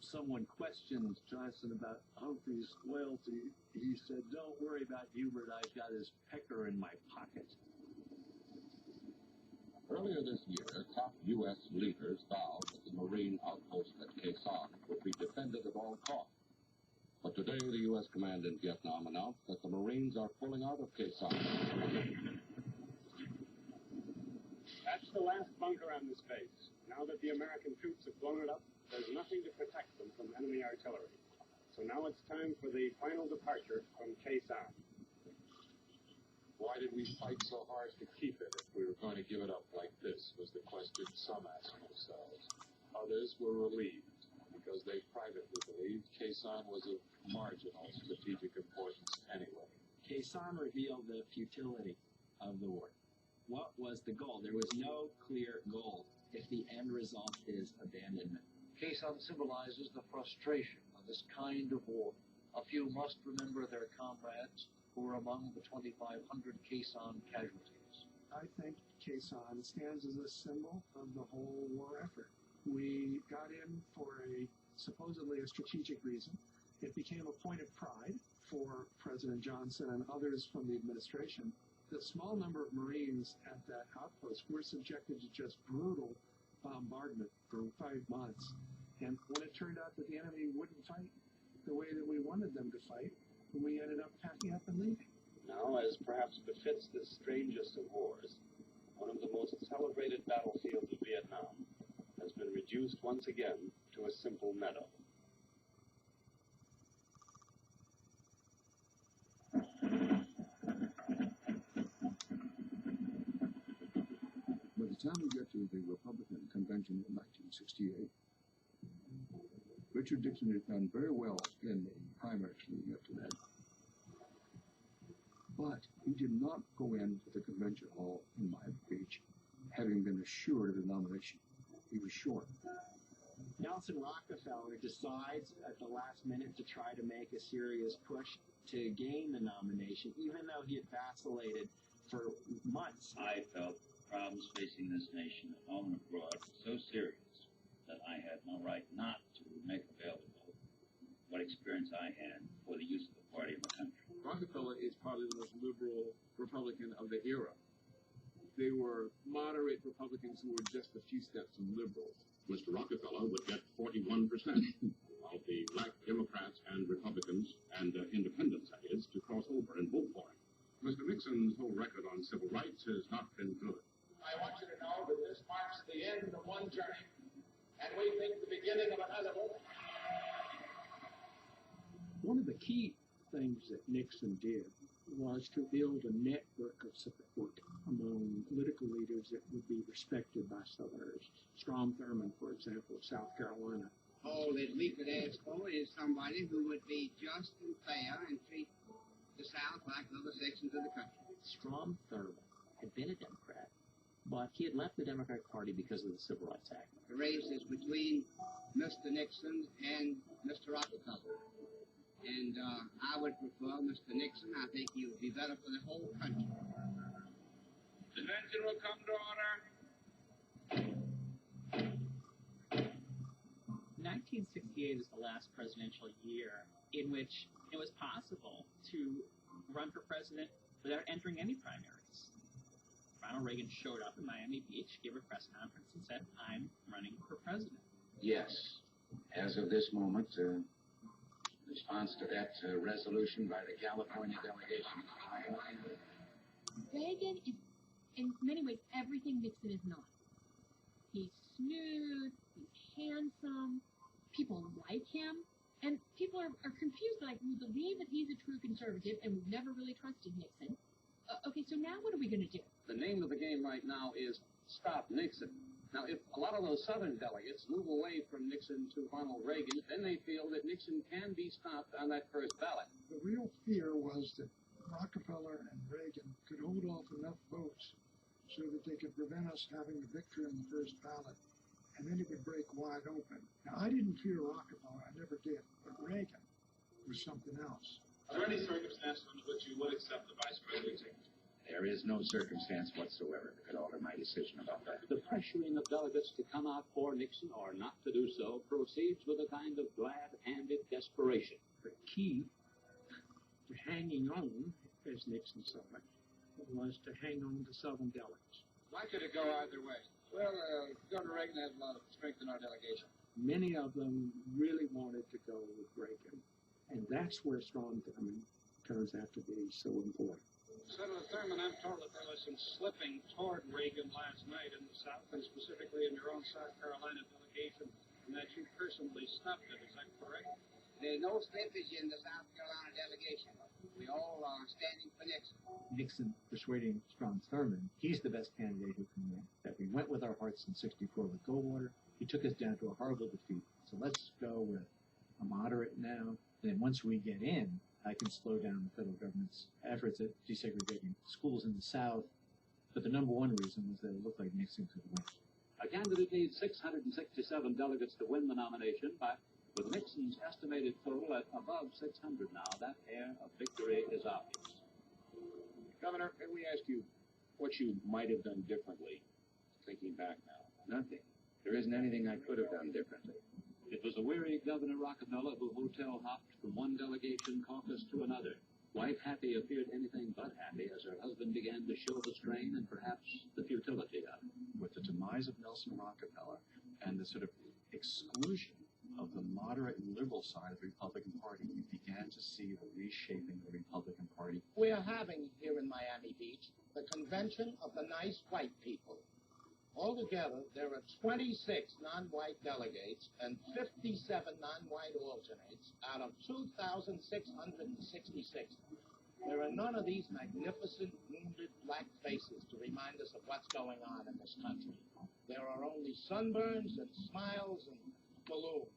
Someone questioned Johnson about Humphrey's loyalty. He said, "Don't worry about Hubert, I've got his pecker in my pocket." Earlier this year, top U.S. leaders vowed that the Marine outpost at Quezon would be defended at all costs. But today, the U.S. command in Vietnam announced that the Marines are pulling out of Quezon. That's the last bunker on this base. Now that the American troops have blown it up, there's nothing to protect them from enemy artillery. So now it's time for the final departure from Quezon. Why did we fight so hard to keep it if we were going to give it up like this, was the question some asked themselves. Others were relieved, because they privately believed Quezon was of marginal strategic importance anyway. Quezon revealed the futility of the war. What was the goal? There was no clear goal if the end result is abandonment. Quezon symbolizes the frustration of this kind of war. A few must remember their comrades who were among the 2,500 Quezon casualties. I think Quezon stands as a symbol of the whole war effort. We got in for supposedly a strategic reason. It became a point of pride for President Johnson and others from the administration. The small number of Marines at that outpost were subjected to just brutal bombardment for 5 months. And when it turned out that the enemy wouldn't fight the way that we wanted them to fight, we ended up packing up and leaving. Now, as perhaps befits this strangest of wars, one of the most celebrated battlefields of Vietnam has been reduced once again to a simple meadow. By the time we get to the Republican convention in 1968, Richard Nixon had done very well in the primaries leading up to that. But he did not go into the convention hall in Miami Beach having been assured of the nomination. He was short. Nelson Rockefeller decides at the last minute to try to make a serious push to gain the nomination, even though he had vacillated for months. I felt problems facing this nation at home and abroad were so serious that I had no right not to make available what experience I had for the use of the party in the country. Rockefeller is probably the most liberal Republican of the era. They were moderate Republicans who were just a few steps from liberals. Mr. Rockefeller would get 41% of the black Democrats and Republicans and independents, that is, to cross over and vote for him. Mr. Nixon's whole record on civil rights has not been good. I want you to know that this marks the end of one journey, and we think the beginning of another one. One of the key things that Nixon did was to build a network of support among political leaders that would be respected by Southerners. Strom Thurmond, for example, of South Carolina. All that we could ask for is somebody who would be just and fair and treat the South like other sections of the country. Strom Thurmond had been a Democrat, but he had left the Democratic Party because of the Civil Rights Act. The race is between Mr. Nixon and Mr. Rockefeller. And I would prefer Mr. Nixon. I think he would be better for the whole country. Convention will come to order. 1968 is the last presidential year in which it was possible to run for president without entering any primaries. Ronald Reagan showed up in Miami Beach, gave a press conference, and said, "I'm running for president." Yes. As of this moment, response to that resolution by the California delegation. Reagan is, in many ways, everything Nixon is not. He's smooth, he's handsome, people like him, and people are confused, like, we believe that he's a true conservative, and we've never really trusted Nixon. Okay, so now what are we going to do? The name of the game right now is Stop Nixon. Now, if a lot of those Southern delegates move away from Nixon to Ronald Reagan, then they feel that Nixon can be stopped on that first ballot. The real fear was that Rockefeller and Reagan could hold off enough votes so that they could prevent us having the victory on the first ballot, and then it would break wide open. Now, I didn't fear Rockefeller, I never did, but Reagan was something else. Are there any circumstances under which you would accept the vice presidency? There is no circumstance whatsoever that could alter my decision about that. The pressuring of delegates to come out for Nixon or not to do so proceeds with a kind of glad-handed desperation. The key to hanging on, as Nixon saw it, was to hang on to Southern delegates. Why could it go either way? Well, Governor Reagan has a lot of strength in our delegation. Many of them really wanted to go with Reagan, and that's where Strom Thurmond turns out to be so important. Senator Thurmond, I'm told that there was some slipping toward Reagan last night in the South, and specifically in your own South Carolina delegation. and that you personally stopped it. Is that correct? There's no slippage in the South Carolina delegation. We all are standing for Nixon. Nixon persuading Strom Thurmond he's the best candidate who can win. That we went with our hearts in '64 with Goldwater. He took us down to a horrible defeat. So let's go with a moderate now. Then once we get in, I can slow down the federal government's efforts at desegregating schools in the South. But the number one reason was that it looked like Nixon could win. A candidate needs 667 delegates to win the nomination, but with Nixon's estimated total at above 600 now, that air of victory is obvious. Governor, may we ask you what you might have done differently, thinking back now? Nothing. There isn't anything I could have done differently. It was a weary Governor Rockefeller who hotel hopped from one delegation caucus to another. Wife Happy appeared anything but happy as her husband began to show the strain and perhaps the futility of it. With the demise of Nelson Rockefeller and the sort of exclusion of the moderate and liberal side of the Republican Party, you began to see the reshaping of the Republican Party. We're having here in Miami Beach the convention of the nice white people. Altogether, there are 26 non-white delegates and 57 non-white alternates out of 2,666. There are none of these magnificent, wounded black faces to remind us of what's going on in this country. There are only sunburns and smiles and balloons.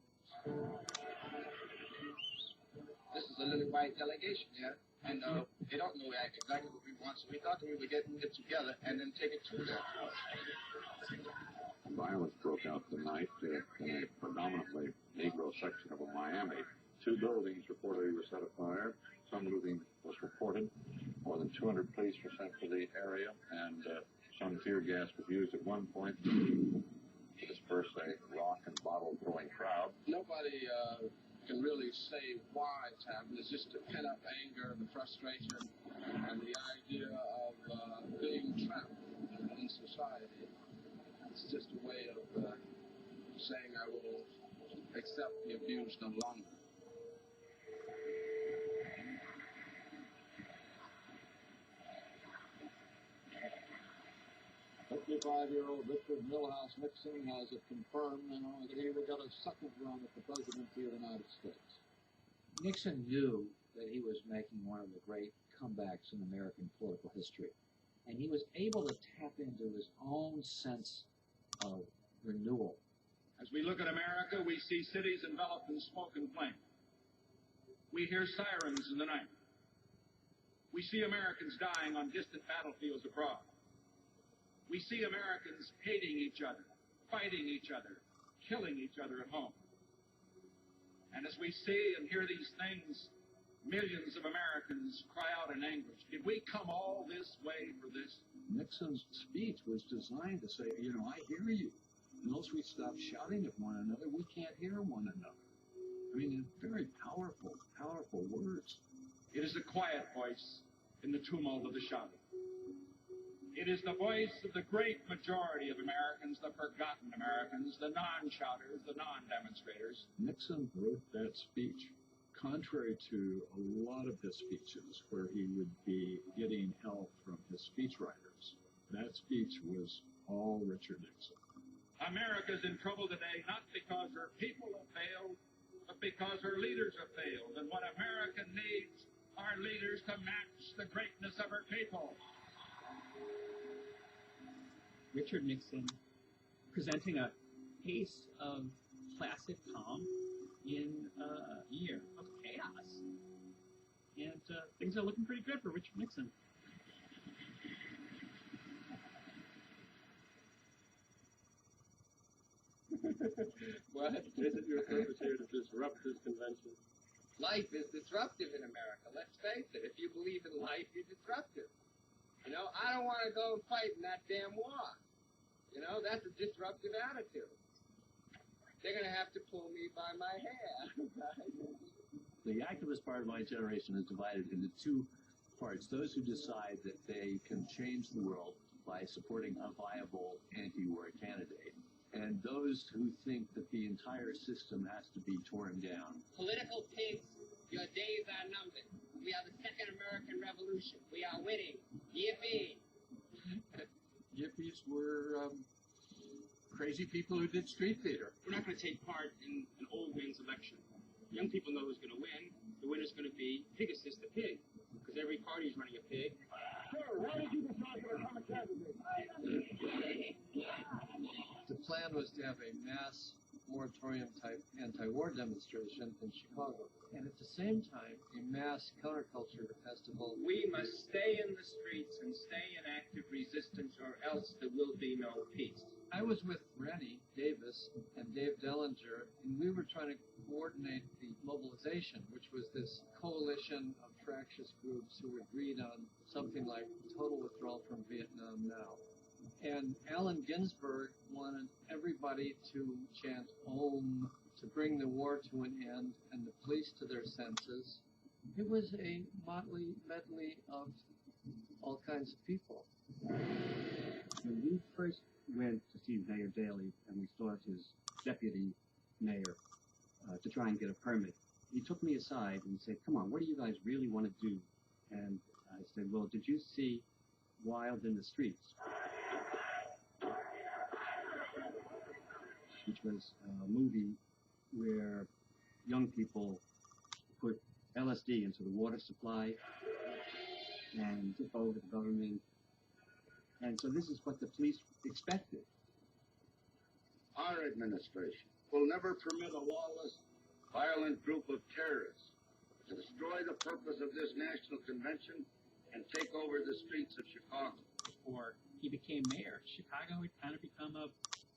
This is a little white delegation here, and they don't know exactly what we want, so we thought that we would get together and then take it to them. Violence broke out tonight in a predominantly Negro section of Miami. 2 buildings reportedly were set afire. Some looting was reported. More than 200 police were sent to the area, and some tear gas was used at one point to disperse a rock and bottle throwing crowd. Nobody can really say why it's happened. It's just the pent-up anger, the frustration, and the idea of being trapped in society. It's just a way of saying I will accept the abuse no longer. 55-year-old Richard Milhouse Nixon has it confirmed now that he will get a second run at the presidency of the United States. Nixon knew that he was making one of the great comebacks in American political history, and he was able to tap into his own sense of renewal. As we look at America, we see cities enveloped in smoke and flame. We hear sirens in the night. We see Americans dying on distant battlefields abroad. We see Americans hating each other, fighting each other, killing each other at home. And as we see and hear these things, millions of Americans cry out in anguish. Did we come all this way for this? Nixon's speech was designed to say, you know, I hear you. Unless we stop shouting at one another, we can't hear one another. I mean, very powerful, powerful words. It is the quiet voice in the tumult of the shouting. It is the voice of the great majority of Americans, the forgotten Americans, the non-shouters, the non-demonstrators. Nixon wrote that speech contrary to a lot of his speeches where he would be getting help from his speechwriters. That speech was all Richard Nixon. America's in trouble today not because her people have failed, but because her leaders have failed. And what America needs are leaders to match the greatness of her people. Richard Nixon presenting a case of placid calm in a year of chaos. And things are looking pretty good for Richard Nixon. What? Isn't your purpose here to disrupt this convention? Life is disruptive in America. Let's face it. If you believe in life, you're disruptive. You know, I don't want to go and fight in that damn war. You know, that's a disruptive attitude. They're going to have to pull me by my hair. The activist part of my generation is divided into 2 parts. Those who decide that they can change the world by supporting a viable anti-war candidate, and those who think that the entire system has to be torn down. Political pigs, your days are numbered. We are the second American Revolution. We are winning. Yippee! Yippies were crazy people who did street theater. We're not going to take part in an old man's election. Young people know who's going to win. The winner's going to be Pegasus the pig, because every party's running a pig. Sir, why did you decide to become a candidate? The plan was to have a mass moratorium-type anti-war demonstration in Chicago, and at the same time, a mass counterculture festival. We must stay in the streets and stay in active resistance, or else there will be no peace. I was with Rennie Davis and Dave Dellinger, and we were trying to coordinate the mobilization, which was this coalition of fractious groups who agreed on something like total withdrawal from Vietnam now. And Allen Ginsberg wanted everybody to chant Om to bring the war to an end and the police to their senses. It was a motley medley of all kinds of people. When we first went to see Mayor Daley and we sought his deputy mayor to try and get a permit, he took me aside and said, "Come on, what do you guys really want to do?" And I said, "Well, did you see Wild in the Streets?" Which was a movie where young people put LSD into the water supply and took over the government. And so this is what the police expected. Our administration will never permit a lawless, violent group of terrorists to destroy the purpose of this national convention and take over the streets of Chicago. Before he became mayor, Chicago had kind of become a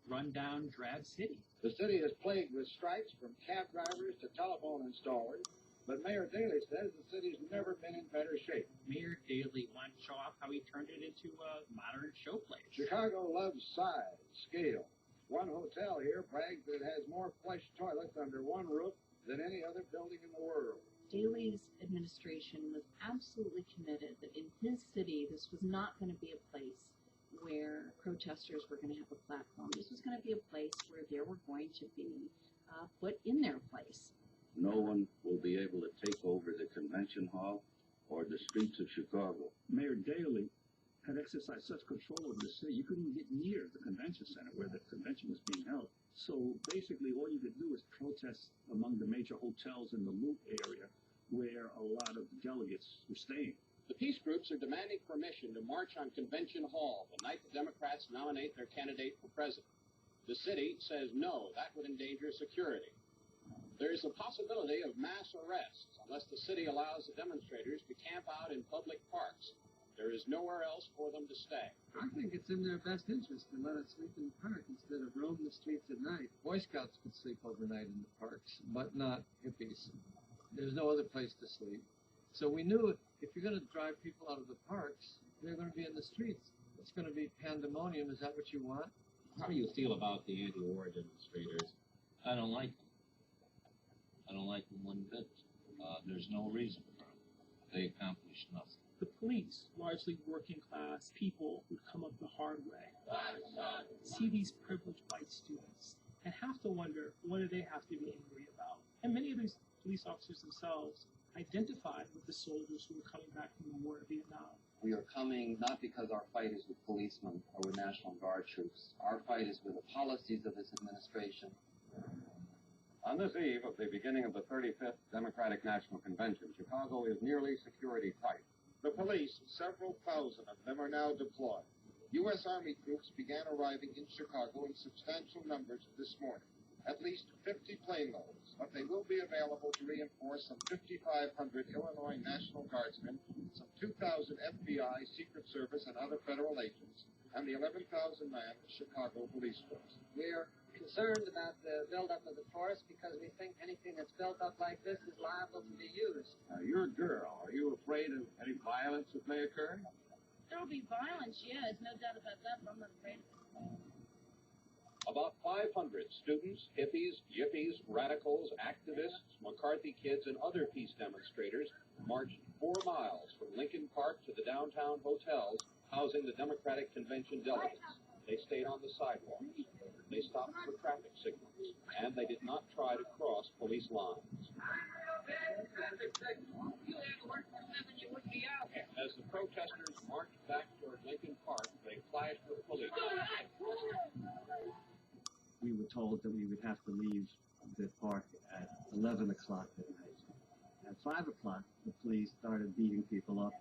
run-down, drab city. The city is plagued with strikes from cab drivers to telephone installers, but Mayor Daley says the city's never been in better shape. Mayor Daley wanted to show off how he turned it into a modern showplace. Chicago loves size, scale. One hotel here brags that it has more flush toilets under one roof than any other building in the world. Daley's administration was absolutely committed that in his city, this was not going to be a place where protesters were going to have a platform. This was going to be a place where they were going to be put in their place. No one will be able to take over the convention hall or the streets of Chicago. Mayor Daley had exercised such control over the city, you couldn't even get near the convention center where the convention was being held. So basically all you could do was protest among the major hotels in the Loop area where a lot of delegates were staying. The peace groups are demanding permission to march on Convention Hall the night the Democrats nominate their candidate for president. The city says no, that would endanger security. There is a possibility of mass arrests unless the city allows the demonstrators to camp out in public parks. There is nowhere else for them to stay. I think it's in their best interest to let us sleep in the park instead of roam the streets at night. Boy Scouts could sleep overnight in the parks, but not hippies. There's no other place to sleep. So we knew if you're going to drive people out of the parks, they're going to be in the streets. It's going to be pandemonium. Is that what you want? How do you feel about the anti-war demonstrators? I don't like them. I don't like them one bit. There's no reason for them. They accomplish nothing. The police, largely working class people, would come up the hard way, see these privileged white students, and have to wonder, what do they have to be angry about? And many of these police officers themselves identified with the soldiers who were coming back from the war in Vietnam. We are coming not because our fight is with policemen or with National Guard troops. Our fight is with the policies of this administration. On this eve of the beginning of the 35th Democratic National Convention, Chicago is nearly security tight. The police, several thousand of them, are now deployed. U.S. Army troops began arriving in Chicago in substantial numbers this morning. At least 50 plane loads, but they will be available to reinforce some 5,500 Illinois National Guardsmen, some 2,000 FBI, Secret Service, and other federal agents, and the 11,000-man Chicago Police Force. We're concerned about the buildup of the force because we think anything that's built up like this is liable to be used. Now, you're a girl. Are you afraid of any violence that may occur? There'll be violence, yeah, there's no doubt about that, but I'm not afraid of it. About 500 students, hippies, yippies, radicals, activists, McCarthy kids, and other peace demonstrators marched 4 miles from Lincoln Park to the downtown hotels housing the Democratic Convention delegates. They stayed on the sidewalks. They stopped for traffic signals, and they did not try to cross police lines. As the protesters marched back toward Lincoln Park, they clashed with police. told that we would have to leave the park at 11 o'clock at night. At 5 o'clock, the police started beating people up.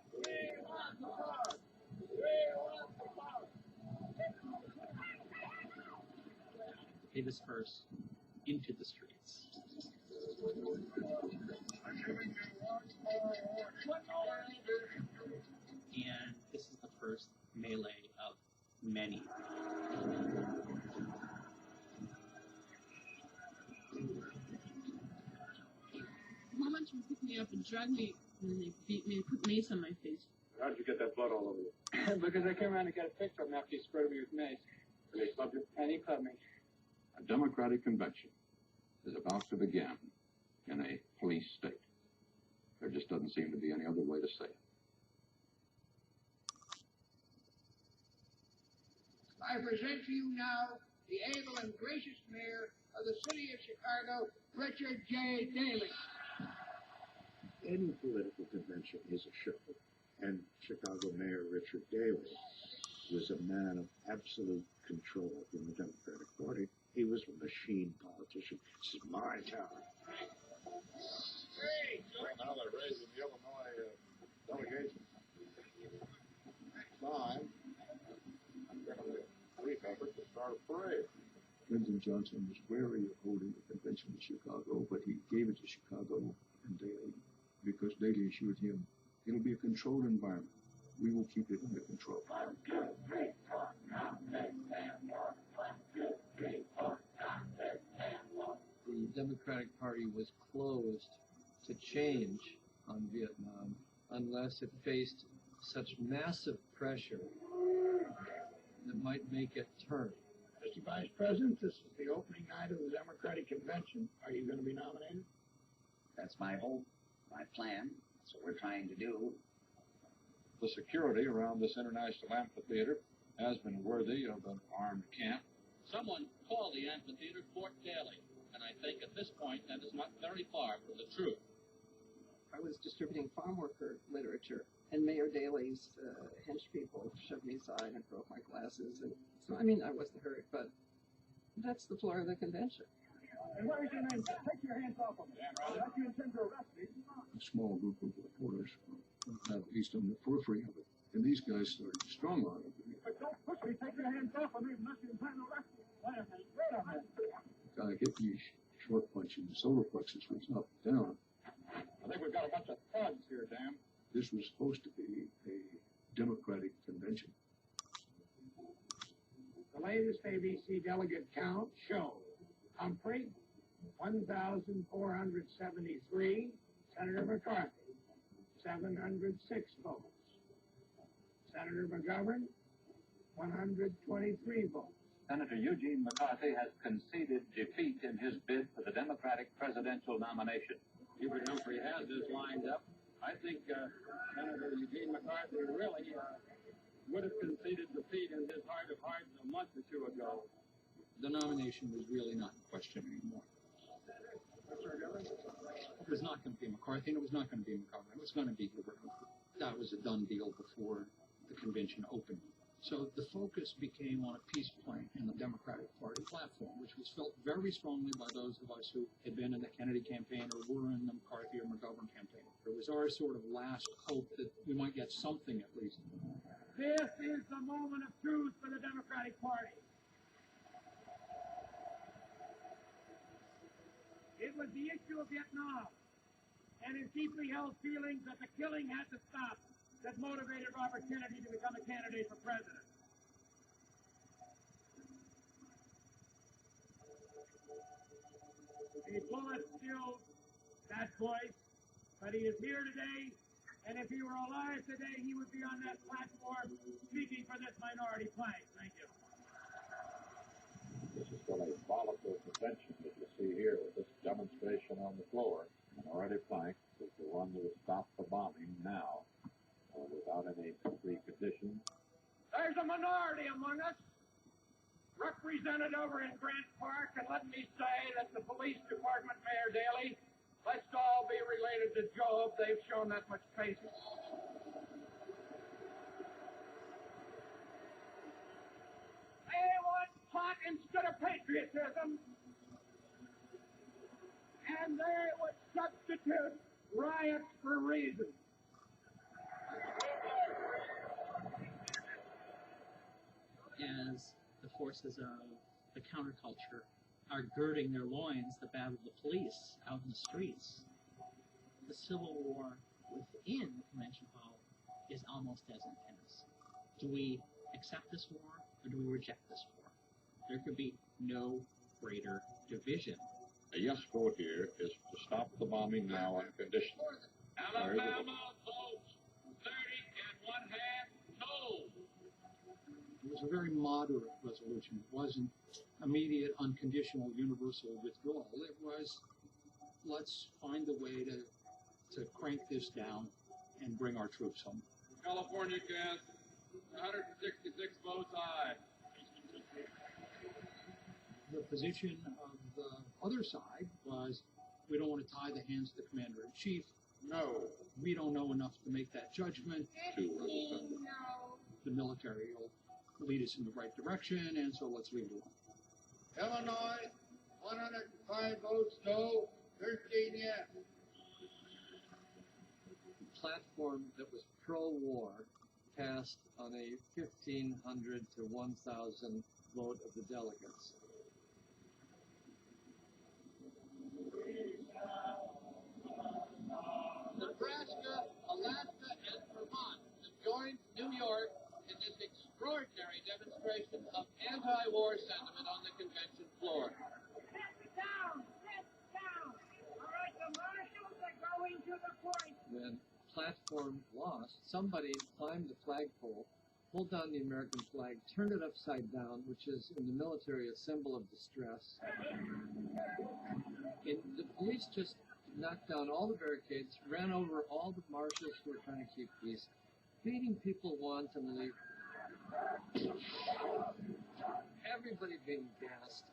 Davis first into the streets. And this is the first melee of many. Mama tried to pick me up and drag me, and then they beat me and put mace on my face. How did you get that blood all over you? Because I came around to get a picture of him after he sprayed me with mace. And they clubbed you? And he clubbed me. A Democratic convention is about to begin in a police state. There just doesn't seem to be any other way to say it. I present to you now the able and gracious mayor of the city of Chicago, Richard J. Daley. Any political convention is a show, and Chicago Mayor Richard Daley was a man of absolute control in the Democratic Party. He was a machine politician. This is my town. Hey, now they're raising the Illinois delegation. Time. I'm going to brief effort to start a parade. Lyndon Johnson was wary of holding a convention in Chicago, but he gave it to Chicago and Daley because Daley assured him it'll be a controlled environment. We will keep it under control. The Democratic Party was closed to change on Vietnam unless it faced such massive pressure that might make it turn. Mr. Vice President, this is the opening night of the Democratic Convention. Are you going to be nominated? That's my hope, my plan. That's what we're trying to do. The security around this international amphitheater has been worthy of an armed camp. Someone called the amphitheater Fort Daley, and I think at this point that is not very far from the truth. I was distributing farm worker literature, and Mayor Daley's hench people shoved me aside and broke my glasses. And so, I mean, I wasn't hurt, but that's the floor of the convention. And what is your name? Take your hands off of me. Unless you intend to arrest me. A small group of reporters, at least on the periphery of it, and these guys started strong on it. But don't push me. Take your hands off of me unless you intend to arrest me. Wait a minute. Wait a minute. The guy hit me short punch in the solar plexus, was up and down. I think we've got a bunch of thugs here, Dan. This was supposed to be a Democratic convention. The latest ABC delegate count shows Humphrey, 1,473. Senator McCarthy, 706 votes. Senator McGovern, 123 votes. Senator Eugene McCarthy has conceded defeat in his bid for the Democratic presidential nomination. Hubert Humphrey has this lined up. I think Senator Eugene McCarthy really would have conceded defeat in his heart of hearts a month or two ago. The nomination was really not in question anymore. It was not going to be McCarthy, and it was not going to be McGovern. It was going to be Hubert Humphrey. That was a done deal before the convention opened. So the focus became on a peace plan in the Democratic Party platform, which was felt very strongly by those of us who had been in the Kennedy campaign or were in the McCarthy or McGovern campaign. It was our sort of last hope that we might get something at least. This is the moment of truth for the Democratic Party. It was the issue of Vietnam and his deeply held feelings that the killing had to stop that motivated Robert Kennedy to become a candidate for president. A bullet stilled that voice, but he is here today, and if he were alive today, he would be on that platform speaking for this minority plank. Thank you. This is still a volatile convention that you see here with this demonstration on the floor. Minority plank is the one that will stop the bombing now without any preconditions. There's a minority among us represented over in Grant Park, and let me say that the police department, Mayor Daley, let's all be related to Job. They've shown that much patience. They want pot instead of patriotism. patriotism, and they would substitute riots for reason. As the forces of the counterculture are girding their loins to battle the police out in the streets, the civil war within the convention hall is almost as intense. Do we accept this war or do we reject this war? There could be no greater division. A yes vote here is to stop the bombing now unconditionally. Alabama votes 30 1/2 no. It was a very moderate resolution. It wasn't immediate, unconditional, universal withdrawal. It was, let's find a way to crank this down and bring our troops home. California cast 166 votes aye. The position of the other side was, we don't want to tie the hands of the commander-in-chief. No. We don't know enough to make that judgment. The military will lead us in the right direction, and so let's leave it alone. Illinois, 105 votes no, 13 yes. The platform that was pro-war passed on a 1,500 to 1,000 vote of the delegates. Nebraska, Alaska, and Vermont have joined New York in this extraordinary demonstration of anti-war sentiment on the convention floor. Sit down! Sit down! All right, the marshals are going to the point. When platform lost, somebody climbed the flagpole, pulled down the American flag, turned it upside down, which is in the military a symbol of distress. And the police just knocked down all the barricades, ran over all the marshals who were trying to keep peace, beating people wantonly, everybody being gassed.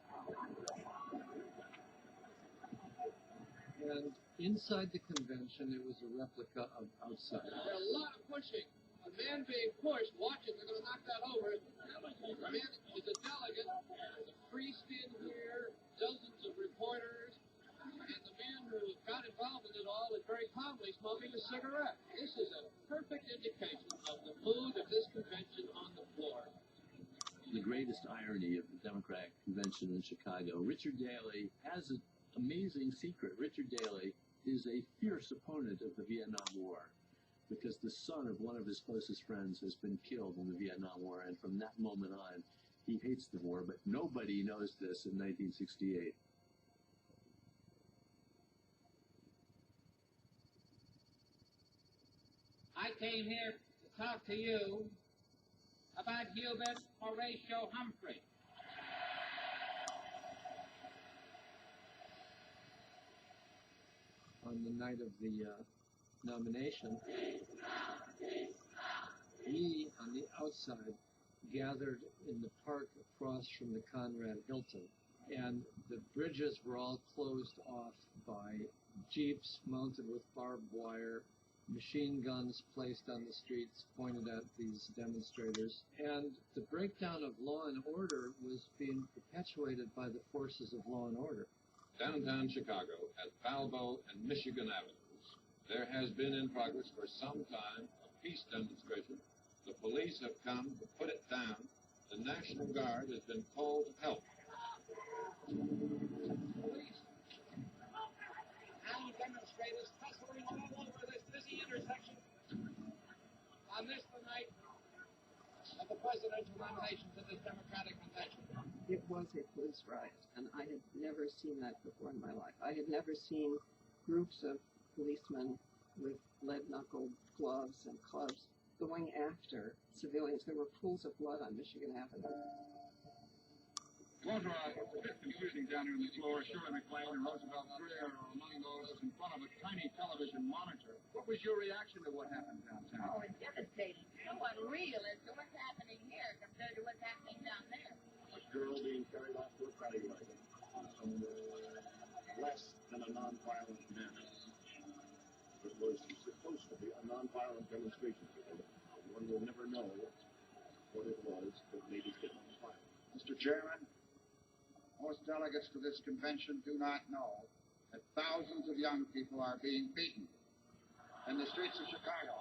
And inside the convention, it was a replica of outside. There's a lot of pushing. A man being pushed, watching, they're going to knock that over. A man is a delegate, there's a priest in here, dozens of reporters, and the man who got involved in it all is very calmly smoking a cigarette. This is a perfect indication of the mood of this convention on the floor. The greatest irony of the Democratic Convention in Chicago, Richard Daley has an amazing secret. Richard Daley is a fierce opponent of the Vietnam War because the son of one of his closest friends has been killed in the Vietnam War, and from that moment on, he hates the war, but nobody knows this in 1968. I came here to talk to you about Hubert Horatio Humphrey. On the night of the nomination, we, on the outside, gathered in the park across from the Conrad Hilton, and the bridges were all closed off by jeeps mounted with barbed wire, machine guns placed on the streets pointed at these demonstrators, and the breakdown of law and order was being perpetuated by the forces of law and order. Downtown Chicago at Falbo and Michigan Avenues, there has been in progress for some time a peace demonstration. The police have come to put it down. The National Guard has been called to help. Police. Now demonstrators hustling all over this busy intersection. On this, the night of the presidential nomination to this Democratic convention. It was a police riot, and I had never seen that before in my life. I had never seen groups of policemen with lead-knuckled gloves and clubs going after civilians. There were pools of blood on Michigan Avenue. It was a bit confusing down here on the floor. Shirley MacLaine and Roosevelt Greer are among those in front of a tiny television monitor. What was your reaction to what happened downtown? Oh, it's devastating. So unreal as to what's happening here compared to what's happening down there. A girl being carried off to a paddy wagon. Less than a nonviolent manner. It was supposed to be a nonviolent demonstration today. One will never know what it was that made it get on fire. Mr. Chairman, Most delegates to this convention do not know that thousands of young people are being beaten in the streets of Chicago.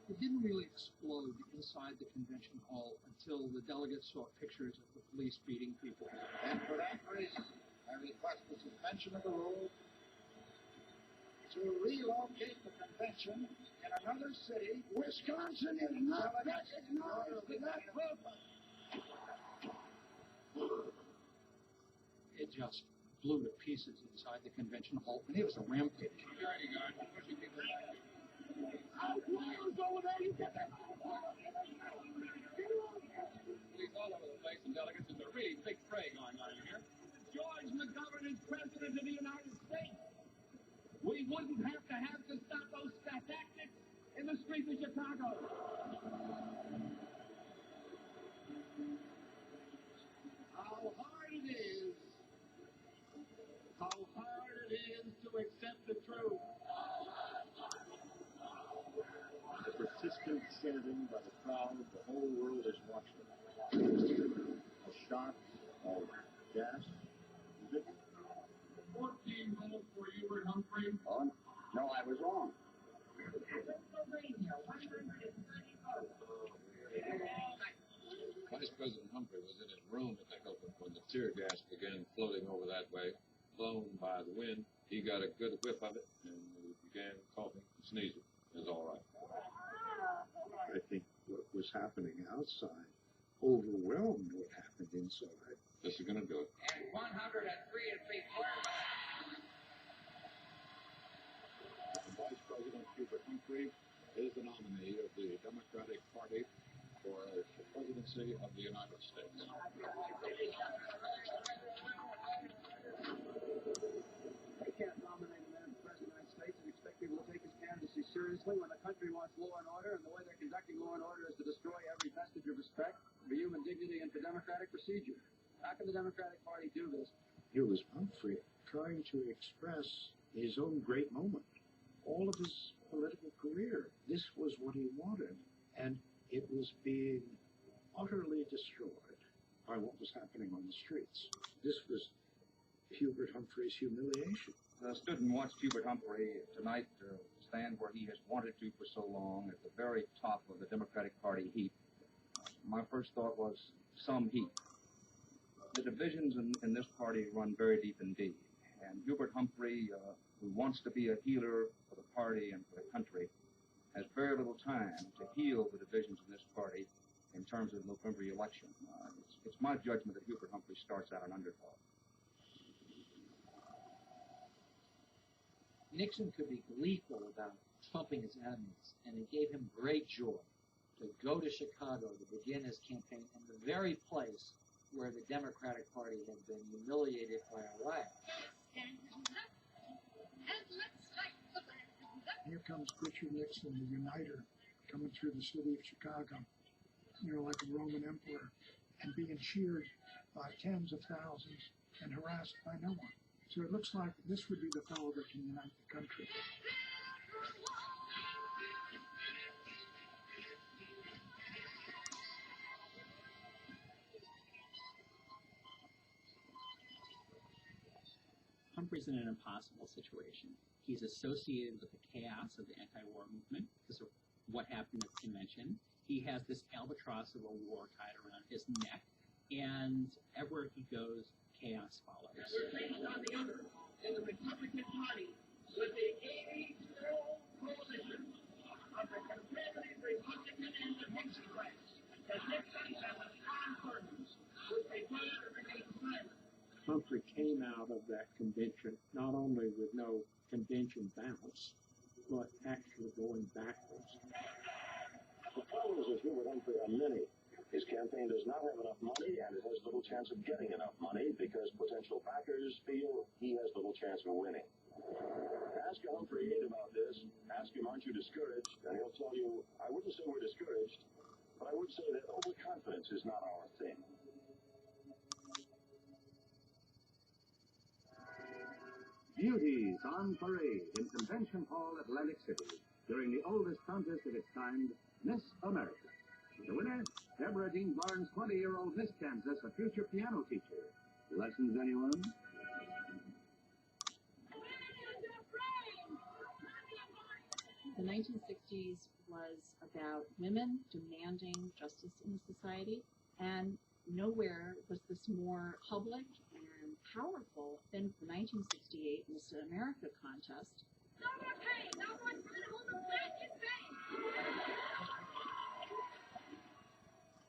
It didn't really explode inside the convention hall until the delegates saw pictures of the police beating people. And for that reason, I request the suspension of the rules to relocate the convention in another city. Wisconsin is not recognized for that purpose. It just blew to pieces inside the convention hall, and it was a rampage. Security guard pushing people back. Outlaws over there, you get that? Police all over the place, and delegates. There's a really big fray going on here. George McGovern is President of the United States. We wouldn't have to stop those tactics in the streets of Chicago. How hard it is to accept the truth. The persistent chanting by the crowd, the whole world is watching. A shot of gas. 14 minutes for Hubert Humphrey. Oh, no, I was wrong. Vice President Humphrey was in his room at the Hilton when the tear gas began floating over that way, blown by the wind. He got a good whiff of it, and he began coughing and sneezing. It was all right. I think what was happening outside overwhelmed what happened inside. This is going to do it. And 103 Vice President Hubert Humphrey is the nominee of the Democratic Party for the presidency of the United States. They can't nominate a man for President of the United States and expect people to take his candidacy seriously when the country wants law and order, and the way they're conducting law and order is to destroy every vestige of respect for human dignity and for democratic procedure. How can the Democratic Party do this? Here was Humphrey trying to express his own great moment, all of his political career. This was what he wanted, and it was being utterly destroyed by what was happening on the streets. This was Hubert Humphrey's humiliation. Stood and watched Hubert Humphrey tonight stand where he has wanted to for so long, at the very top of the Democratic Party heap. My first thought was, some heap. The divisions in this party run very deep indeed. And Hubert Humphrey, who wants to be a healer for the party and for the country, has very little time to heal the divisions in this party in terms of the November election. It's my judgment that Hubert Humphrey starts out an underdog. Nixon could be gleeful about trumping his enemies, and it gave him great joy to go to Chicago to begin his campaign in the very place where the Democratic Party had been humiliated by a riot. Here comes Richard Nixon, the uniter, coming through the city of Chicago, like a Roman emperor, and being cheered by tens of thousands and harassed by no one. So it looks like this would be the fellow that can unite the country. Humphrey's in an impossible situation. He's associated with the chaos of the anti-war movement because of what happened at the convention. He has this albatross of a war tied around his neck, and everywhere he goes, chaos follows. We're based on the other in the Republican Party with the 80-year-old coalition of the conservative Republican and the Nixon class. The Nixon and the John Gordons would be glad to remain silent. Humphrey came out of that convention not only with no convention bounce, but actually going backwards. The problems with Hubert Humphrey are many. His campaign does not have enough money, and it has little chance of getting enough money because potential backers feel he has little chance of winning. Ask Humphrey about this. Ask him, aren't you discouraged? And he'll tell you, I wouldn't say we're discouraged, but I would say that overconfidence is not our thing. Beauties on parade in Convention Hall, Atlantic City, during the oldest contest of its kind, Miss America. The winner, Deborah Dean Barnes, 20-year-old Miss Kansas, a future piano teacher. Lessons, anyone? The 1960s was about women demanding justice in society, and nowhere was this more public and powerful than the 1968 Miss America contest.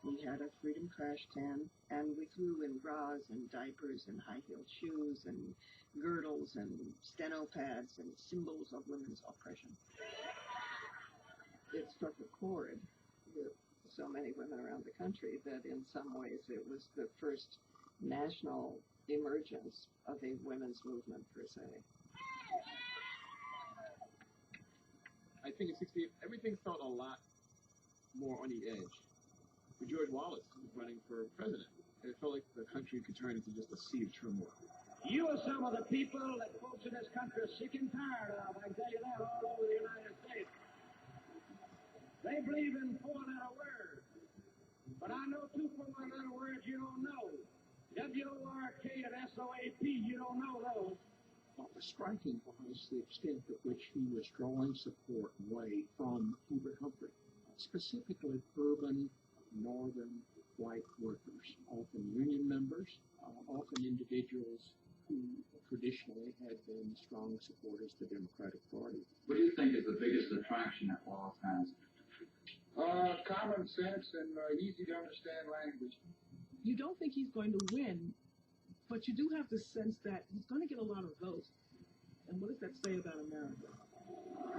We had a Freedom Crash 10, and we flew in bras and diapers and high-heeled shoes and girdles and steno pads and symbols of women's oppression. It struck a chord with so many women around the country that in some ways it was the first national emergence of a women's movement per se. I think in 68, everything felt a lot more on the edge. For George Wallace was running for president, and it felt like the country could turn into just a sea of turmoil. You are some of the people that folks in this country are sick and tired of. I can tell you that all over the United States. They believe in four-letter words, but I know two four-letter words you don't know. W-O-R-K and S-O-A-P, you don't know those. What was striking was the extent to which he was drawing support away from Hubert Humphrey, specifically urban, northern white workers, often union members, often individuals who traditionally had been strong supporters of the Democratic Party. What do you think is the biggest attraction that Wallace has? Common sense and easy to understand language. You don't think he's going to win, but you do have the sense that he's going to get a lot of votes. And what does that say about America?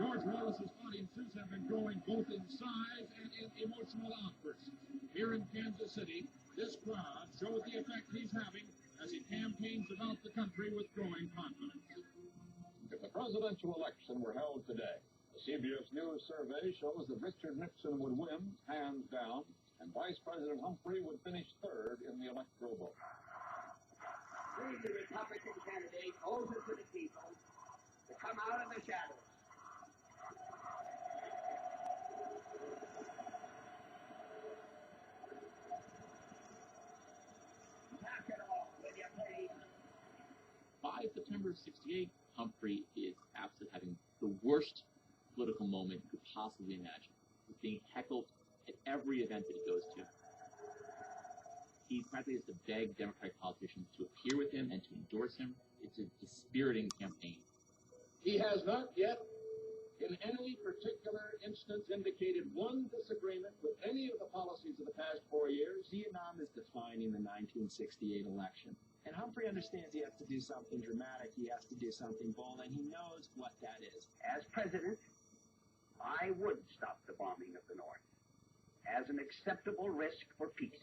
George Wallace's audiences have been growing both in size and in emotional outbursts. Here in Kansas City, this crowd shows the effect he's having as he campaigns about the country with growing confidence. If the presidential election were held today, the CBS News survey shows that Richard Nixon would win, hands down, and Vice President Humphrey would finish third in the electoral vote. Please, the Republican candidate owes it to the people to come out of the shadows. Knock it off, will you, please? By September of 68, Humphrey is absolutely having the worst political moment you could possibly imagine. He's being heckled at every event that he goes to. He practically has to beg Democratic politicians to appear with him and to endorse him. It's a dispiriting campaign. He has not yet, in any particular instance, indicated one disagreement with any of the policies of the past 4 years. Vietnam is defining the 1968 election. And Humphrey understands he has to do something dramatic, he has to do something bold, and he knows what that is. As president, I would stop the bombing of the North as an acceptable risk for peace,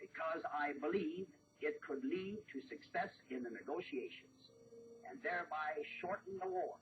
because I believe it could lead to success in the negotiations and thereby shorten the war.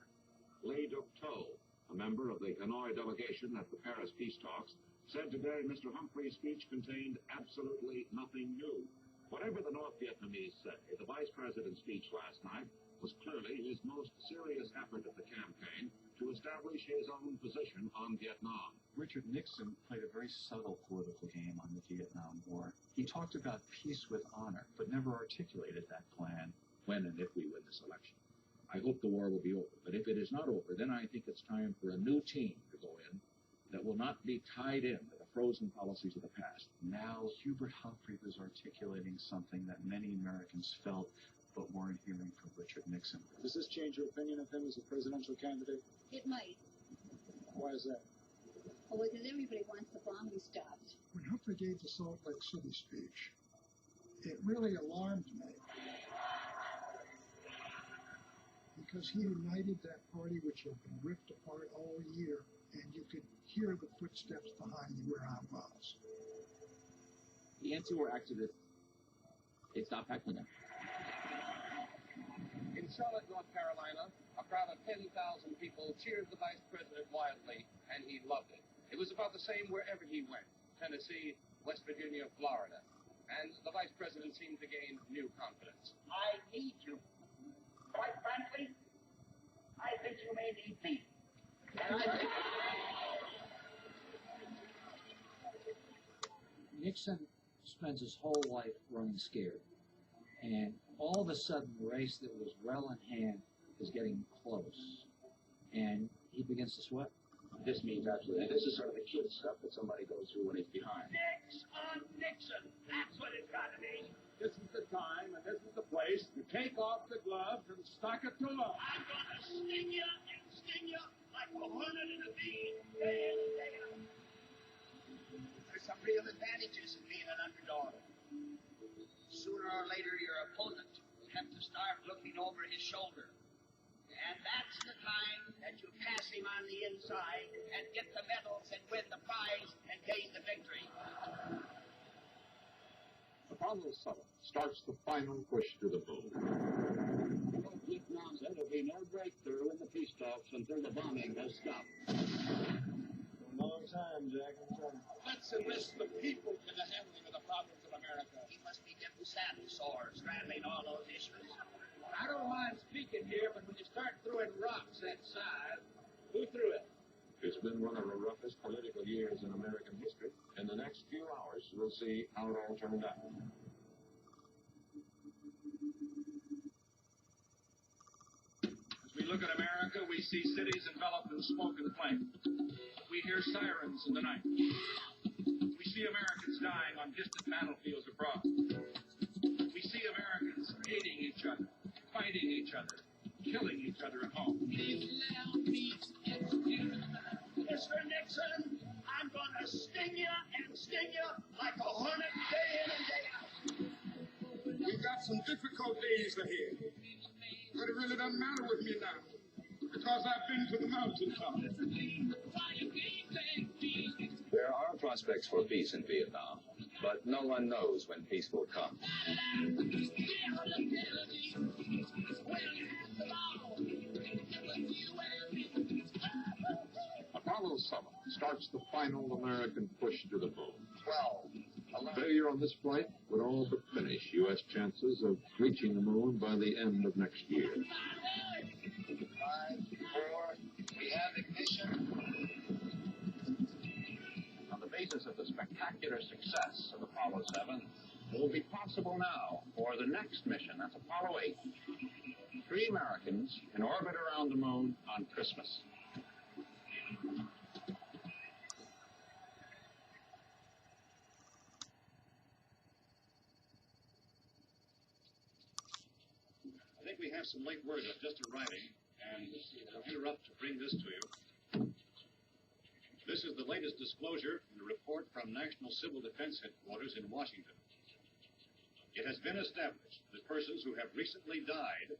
Lee Ducteau, a member of the Hanoi delegation at the Paris peace talks, said today Mr. Humphrey's speech contained absolutely nothing new. Whatever the North Vietnamese say, the vice president's speech last night was clearly his most serious effort of the campaign to establish his own position on Vietnam. Richard Nixon played a very subtle political game on the Vietnam War. He talked about peace with honor, but never articulated that plan. When and if we win this election, I hope the war will be over. But if it is not over, then I think it's time for a new team to go in that will not be tied in to the frozen policies of the past. Now, Hubert Humphrey was articulating something that many Americans felt but weren't hearing from Richard Nixon. Does this change your opinion of him as a presidential candidate? It might. Why is that? Well, because everybody wants the bombing stopped. When Humphrey gave the Salt Lake City speech, it really alarmed me. Because he united that party which had been ripped apart all year, and you could hear the footsteps behind you where I was. The anti-war activists, they stopped heckling him. In Charlotte, North Carolina, a crowd of 10,000 people cheered the vice president wildly, and he loved it. It was about the same wherever he went, Tennessee, West Virginia, Florida. And the vice president seemed to gain new confidence. I need you. Quite frankly, I think you may need me. And I think... Nixon spends his whole life running scared. And all of a sudden, the race that was well in hand is getting close. And he begins to sweat. This means absolutely. And this is sort of the kid stuff that somebody goes through when he's behind. Nix on Nixon. That's what it's got to be. This is the time and this is the place to take off the gloves and stock it to love. I'm going to sting you like a hornet in a bee, day in and day out. There's some real advantages in being an underdog. Sooner or later, your opponent will have to start looking over his shoulder. And that's the time that you pass him on the inside and get the medals and win the prize and gain the victory. Apollo 7 starts the final push to the moon. Vietnam said there'll be no breakthrough in the peace talks until the bombing has stopped. For a long time, Jack. Let's enlist the people in the handling of the problems of America. He must be getting saddle sore, straddling all those issues. I don't mind speaking here, but when you start throwing rocks that size, who threw it? It's been one of the roughest political years in American history. In the next few hours, we'll see how it all turned out. As we look at America, we see cities enveloped in smoke and flame. We hear sirens in the night. We see Americans dying on distant battlefields abroad. We see Americans hating each other, fighting each other, killing each other at home. Mr. Nixon, I'm going to sting you like a hornet day in and day out. We've got some difficult days ahead. But it really doesn't matter with me now. Because I've been to the mountaintop. There are prospects for peace in Vietnam, but no one knows when peace will come. Apollo 7 starts the final American push to the moon. 12. Failure on this flight would all but finish U.S. chances of reaching the moon by the end of next year. 5, 4, we have ignition. On the basis of the spectacular success of Apollo 7, it will be possible now for the next mission, that's Apollo 8. 3 Americans in orbit around the moon on Christmas. I think we have some late word that's just arriving, and I'll interrupt to bring this to you. This is the latest disclosure in a report from National Civil Defense Headquarters in Washington. It has been established that persons who have recently died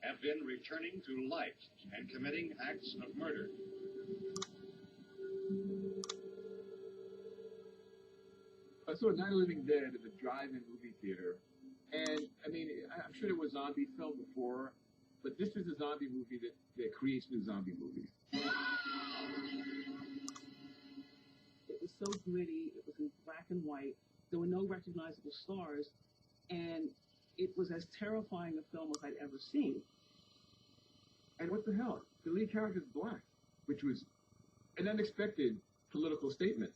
have been returning to life and committing acts of murder. I saw Night of the Living Dead at the drive-in movie theater, and I mean, I'm sure there was zombie film before, but this is a zombie movie that creates new zombie movies. It was so gritty, it was in black and white, there were no recognizable stars, and it was as terrifying a film as I'd ever seen. And what the hell? The lead character is black, which was an unexpected political statement.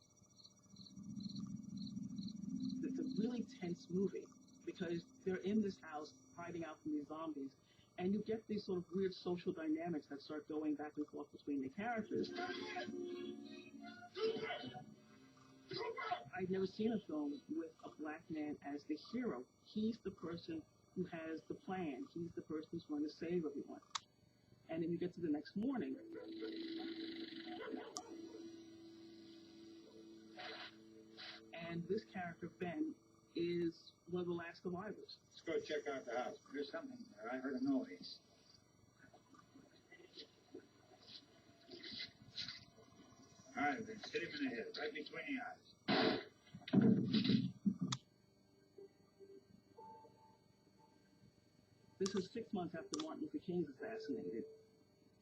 It's a really tense movie because they're in this house hiding out from these zombies, and you get these sort of weird social dynamics that start going back and forth between the characters. I'd never seen a film with a black man as the hero. He's the person who has the plan. He's the person who's going to save everyone. And then you get to the next morning. And this character, Ben, is one of the last survivors. Let's go check out the house. There's something there. I heard a noise. All right, then hit him in the head, right between the eyes. This was 6 months after Martin Luther King was assassinated.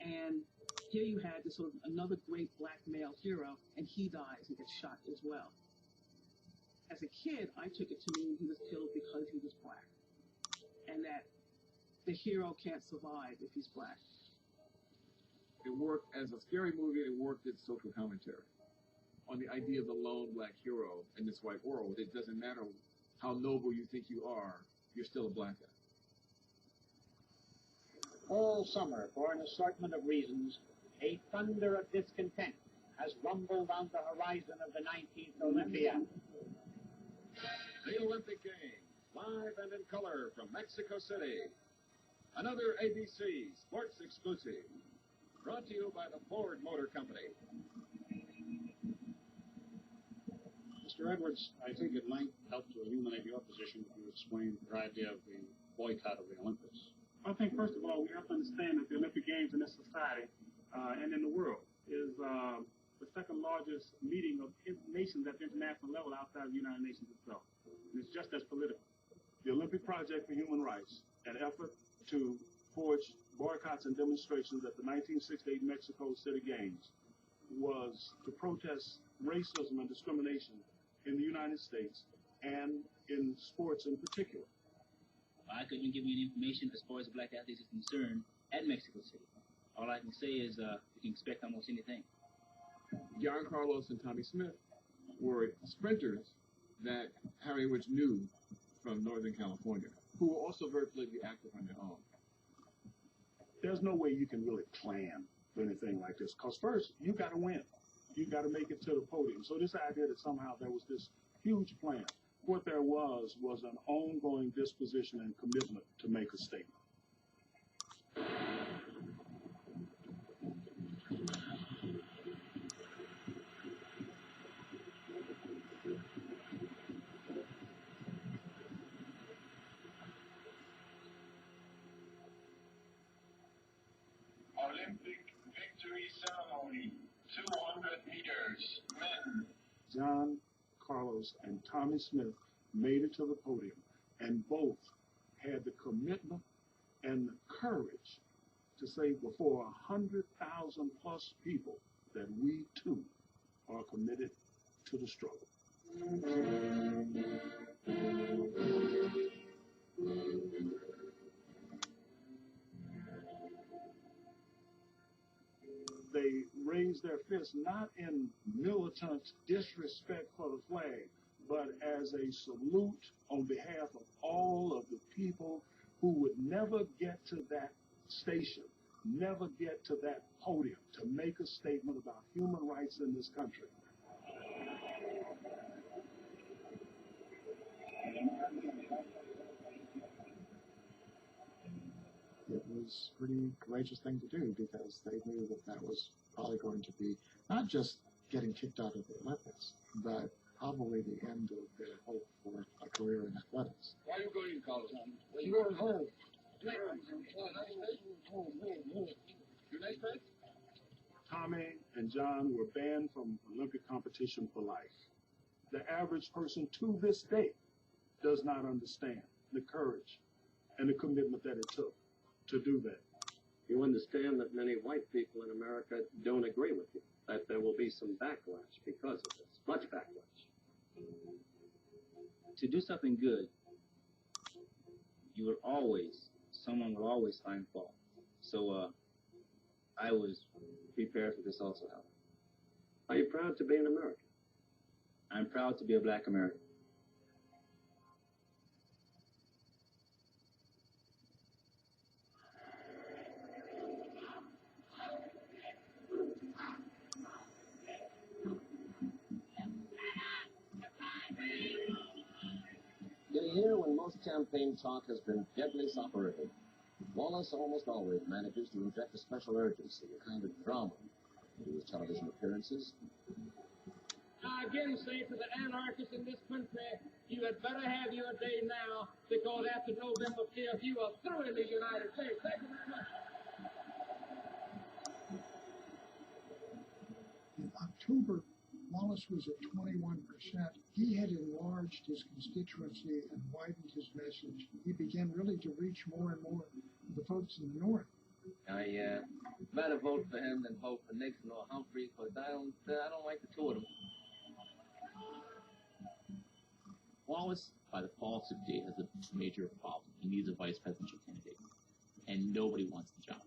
And here you had this sort of another great black male hero, and he dies and gets shot as well. As a kid, I took it to mean he was killed because he was black. And that the hero can't survive if he's black. It worked as a scary movie, and it worked as social commentary on the idea of the lone black hero in this white world. It doesn't matter how noble you think you are, you're still a black guy. All summer, for an assortment of reasons, a thunder of discontent has rumbled on the horizon of the 19th Olympiad. The Olympic Games, live and in color from Mexico City. Another ABC Sports exclusive, brought to you by the Ford Motor Company. Mr. Edwards, I think it might help to illuminate your position if you explain your idea of the boycott of the Olympics. I think, first of all, we have to understand that the Olympic Games in this society and in the world is the second largest meeting of nations at the international level outside of the United Nations itself. And it's just as political. The Olympic Project for Human Rights, an effort to forge boycotts and demonstrations at the 1968 Mexico City Games, was to protest racism and discrimination in the United States and in sports in particular. I couldn't give you any information as far as black athletes is concerned at Mexico City. All I can say is you can expect almost anything. John Carlos and Tommy Smith were sprinters that Harry Edwards knew from Northern California, who were also very politically active on their own. There's no way you can really plan for anything like this, because first, you got to win. You got to make it to the podium. So this idea that somehow there was this huge plan, what there was an ongoing disposition and commitment to make a statement. Olympic victory ceremony, 200 meters, men. John Carlos and Tommy Smith made it to the podium, and both had the commitment and the courage to say before 100,000 plus people that we too are committed to the struggle. They raised their fists not in militant disrespect for the flag, but as a salute on behalf of all of the people who would never get to that station, never get to that podium to make a statement about human rights in this country. It was a pretty courageous thing to do because they knew that that was probably going to be not just getting kicked out of the Olympics, but probably the end of their hope for a career in athletics. Why are you going, Carlos? You're going home. Tommy and John were banned from Olympic competition for life. The average person to this day does not understand the courage and the commitment that it took to do that. You understand that many white people in America don't agree with you, that there will be some backlash because of this, much backlash. To do something good, someone will always find fault. So I was prepared for this also, Howard. Are you proud to be an American? I'm proud to be a black American. In a year when most campaign talk has been deadly soporific, Wallace almost always manages to inject a special urgency, a kind of drama, into his television appearances. I again say to the anarchists in this country, you had better have your day now, because after November 5th, you are through in the United States. Thank you very much. In October, Wallace was at 21%. He had enlarged his constituency and widened his message. He began really to reach more and more of the folks in the North. I better vote for him than vote for Nixon or Humphrey, because I don't like the two of them. Wallace, by the fall of '68, has a major problem. He needs a vice presidential candidate, and nobody wants the job.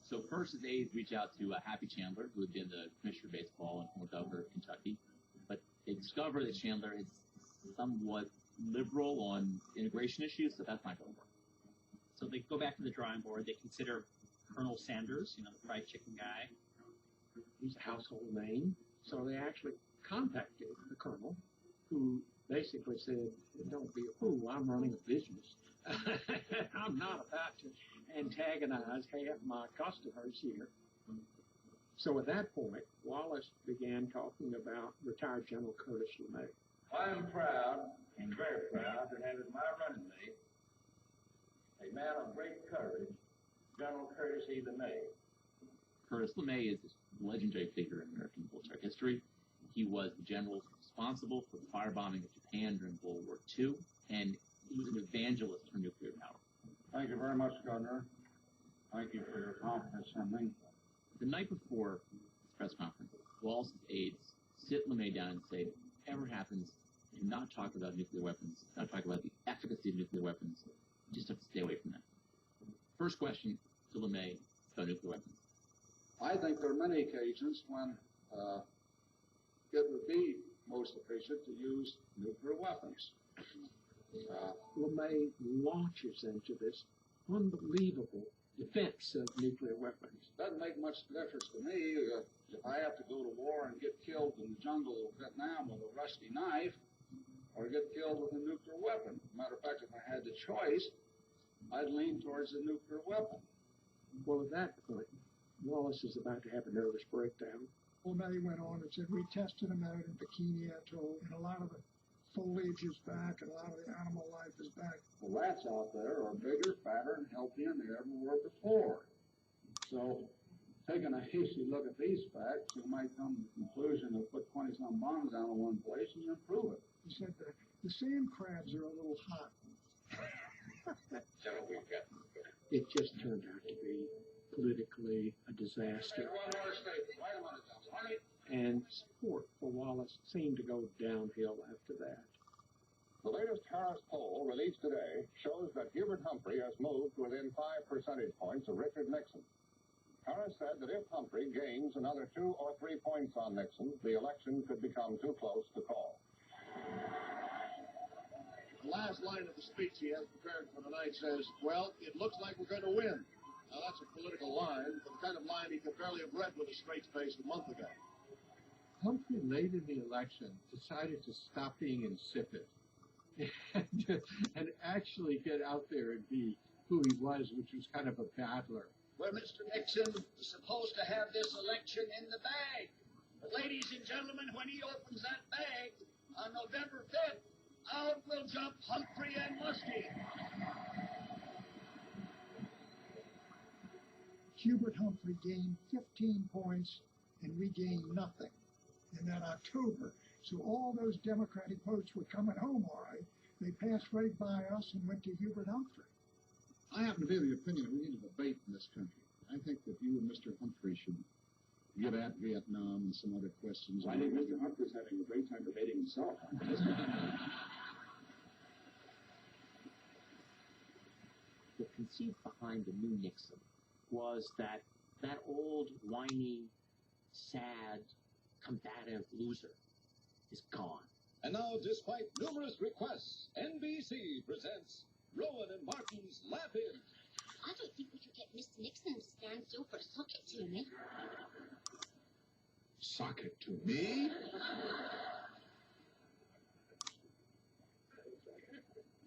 So first his aides reach out to Happy Chandler, who had been the commissioner of baseball in Dover, Kentucky. But they discover that Chandler is somewhat liberal on immigration issues, so that's not going to work. So they go back to the drawing board. They consider Colonel Sanders, the fried chicken guy. He's a household name. So they actually contacted the colonel, who basically said, don't be a fool, I'm running a business. I'm not about to antagonize half my customers here. So at that point, Wallace began talking about retired General Curtis LeMay. I am proud, and very proud, to have as my running mate a man of great courage, General Curtis E. LeMay. Curtis LeMay is a legendary figure in American military history. He was the general responsible for the firebombing of Japan during World War II, and he was an evangelist for nuclear power. Thank you very much, Governor. Thank you for your confidence in me. The night before this press conference, Wallace's aides sit LeMay down and say, whatever happens, do not talk about nuclear weapons, not talk about the efficacy of nuclear weapons. You just have to stay away from that. First question to LeMay about nuclear weapons. I think there are many occasions when it would be most efficient to use nuclear weapons. LeMay launches into this unbelievable defense of nuclear weapons. Doesn't make much difference to me if I have to go to war and get killed in the jungle of Vietnam with a rusty knife, or get killed with a nuclear weapon. Matter of fact, if I had the choice, I'd lean towards a nuclear weapon. Well, at that point, Wallace is about to have a nervous breakdown. LeMay went on and said, we tested him out in Bikini Atoll, and a lot of the foliage is back, and a lot of the animal life is back. The rats out there are bigger, fatter, and healthier than they ever were before. So, taking a hasty look at these facts, you might come to the conclusion of put 20-some bombs down in one place and you improve it. He said that the sand crabs are a little hot. It just turned out to be politically a disaster. And support for Wallace seemed to go downhill after that. The latest Harris poll released today shows that Hubert Humphrey has moved within 5 percentage points of Richard Nixon. Harris said that if Humphrey gains another 2 or 3 points on Nixon, the election could become too close to call. The last line of the speech he has prepared for tonight says, well, it looks like we're going to win. Now, that's a political line, but the kind of line he could barely have read with a straight face a month ago. Humphrey, late in the election, decided to stop being insipid and actually get out there and be who he was, which was kind of a battler. Well, Mr. Nixon was supposed to have this election in the bag. But ladies and gentlemen, when he opens that bag on November 5th, out will jump Humphrey and Muskie. Hubert Humphrey gained 15 points, and we gained nothing in that October. So all those Democratic votes were coming home all right. They passed right by us and went to Hubert Humphrey. I happen to be of the opinion that we need a debate in this country. I think that you and Mr. Humphrey should get at Vietnam and some other questions. I think Mr. Humphrey's having a great time debating himself. The conceit behind the new Nixon was that old, whiny, sad, combative loser is gone. And now, despite numerous requests, NBC presents Rowan and Martin's Laugh-In. I don't think we could get Mr. Nixon to stand still for a socket to me. Socket to me?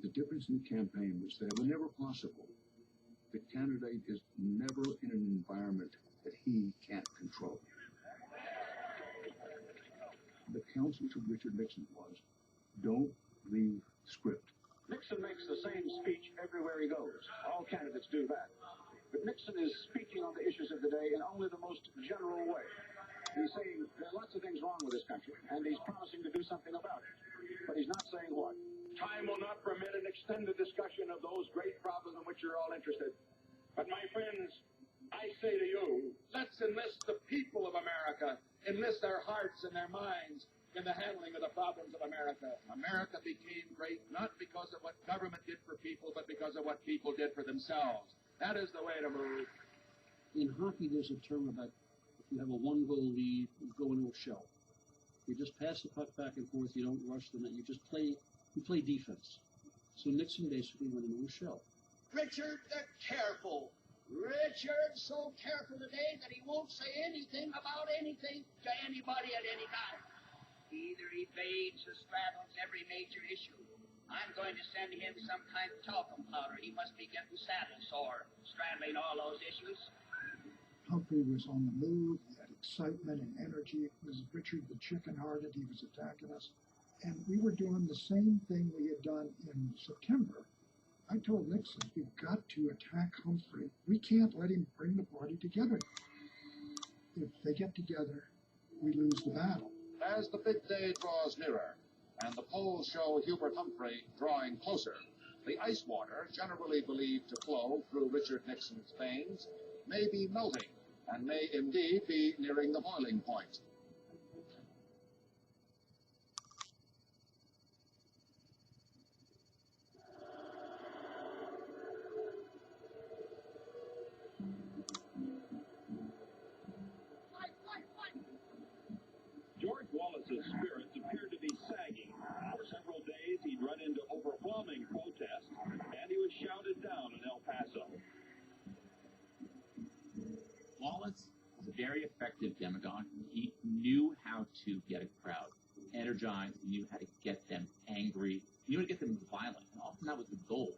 The difference in the campaign was that whenever possible, the candidate is never in an environment that he can't control. The counsel to Richard Nixon was, don't leave script. Nixon makes the same speech everywhere he goes. All candidates do that. But Nixon is speaking on the issues of the day in only the most general way. He's saying there are lots of things wrong with this country, and he's promising to do something about it. But he's not saying what. Time will not permit an extended discussion of those great problems in which you're all interested. But my friends, I say to you, let's enlist the people of America, enlist their hearts and their minds in the handling of the problems of America. America became great not because of what government did for people, but because of what people did for themselves. That is the way to move. In hockey, there's a term about if you have a one-goal lead, you go into a shell. You just pass the puck back and forth, you don't rush them, and you just play We played defense. So Nixon basically went into a shell. Richard the Careful. Richard so careful today that he won't say anything about anything to anybody at any time. He either evades or straddles every major issue. I'm going to send him some kind of talcum powder. He must be getting saddle sore, straddling all those issues. Humphrey was on the move. He had excitement and energy. It was Richard the chicken-hearted. He was attacking us. And we were doing the same thing we had done in September. I told Nixon, we've got to attack Humphrey. We can't let him bring the party together. If they get together, we lose the battle. As the big day draws nearer, and the polls show Hubert Humphrey drawing closer, the ice water, generally believed to flow through Richard Nixon's veins, may be melting, and may indeed be nearing the boiling point. George Wallace's spirits appeared to be sagging. For several days, he'd run into overwhelming protest, and he was shouted down in El Paso. Wallace was a very effective demagogue. He knew how to get a crowd energized. He knew how to get them angry. He knew how to get them violent. And often that was the goal.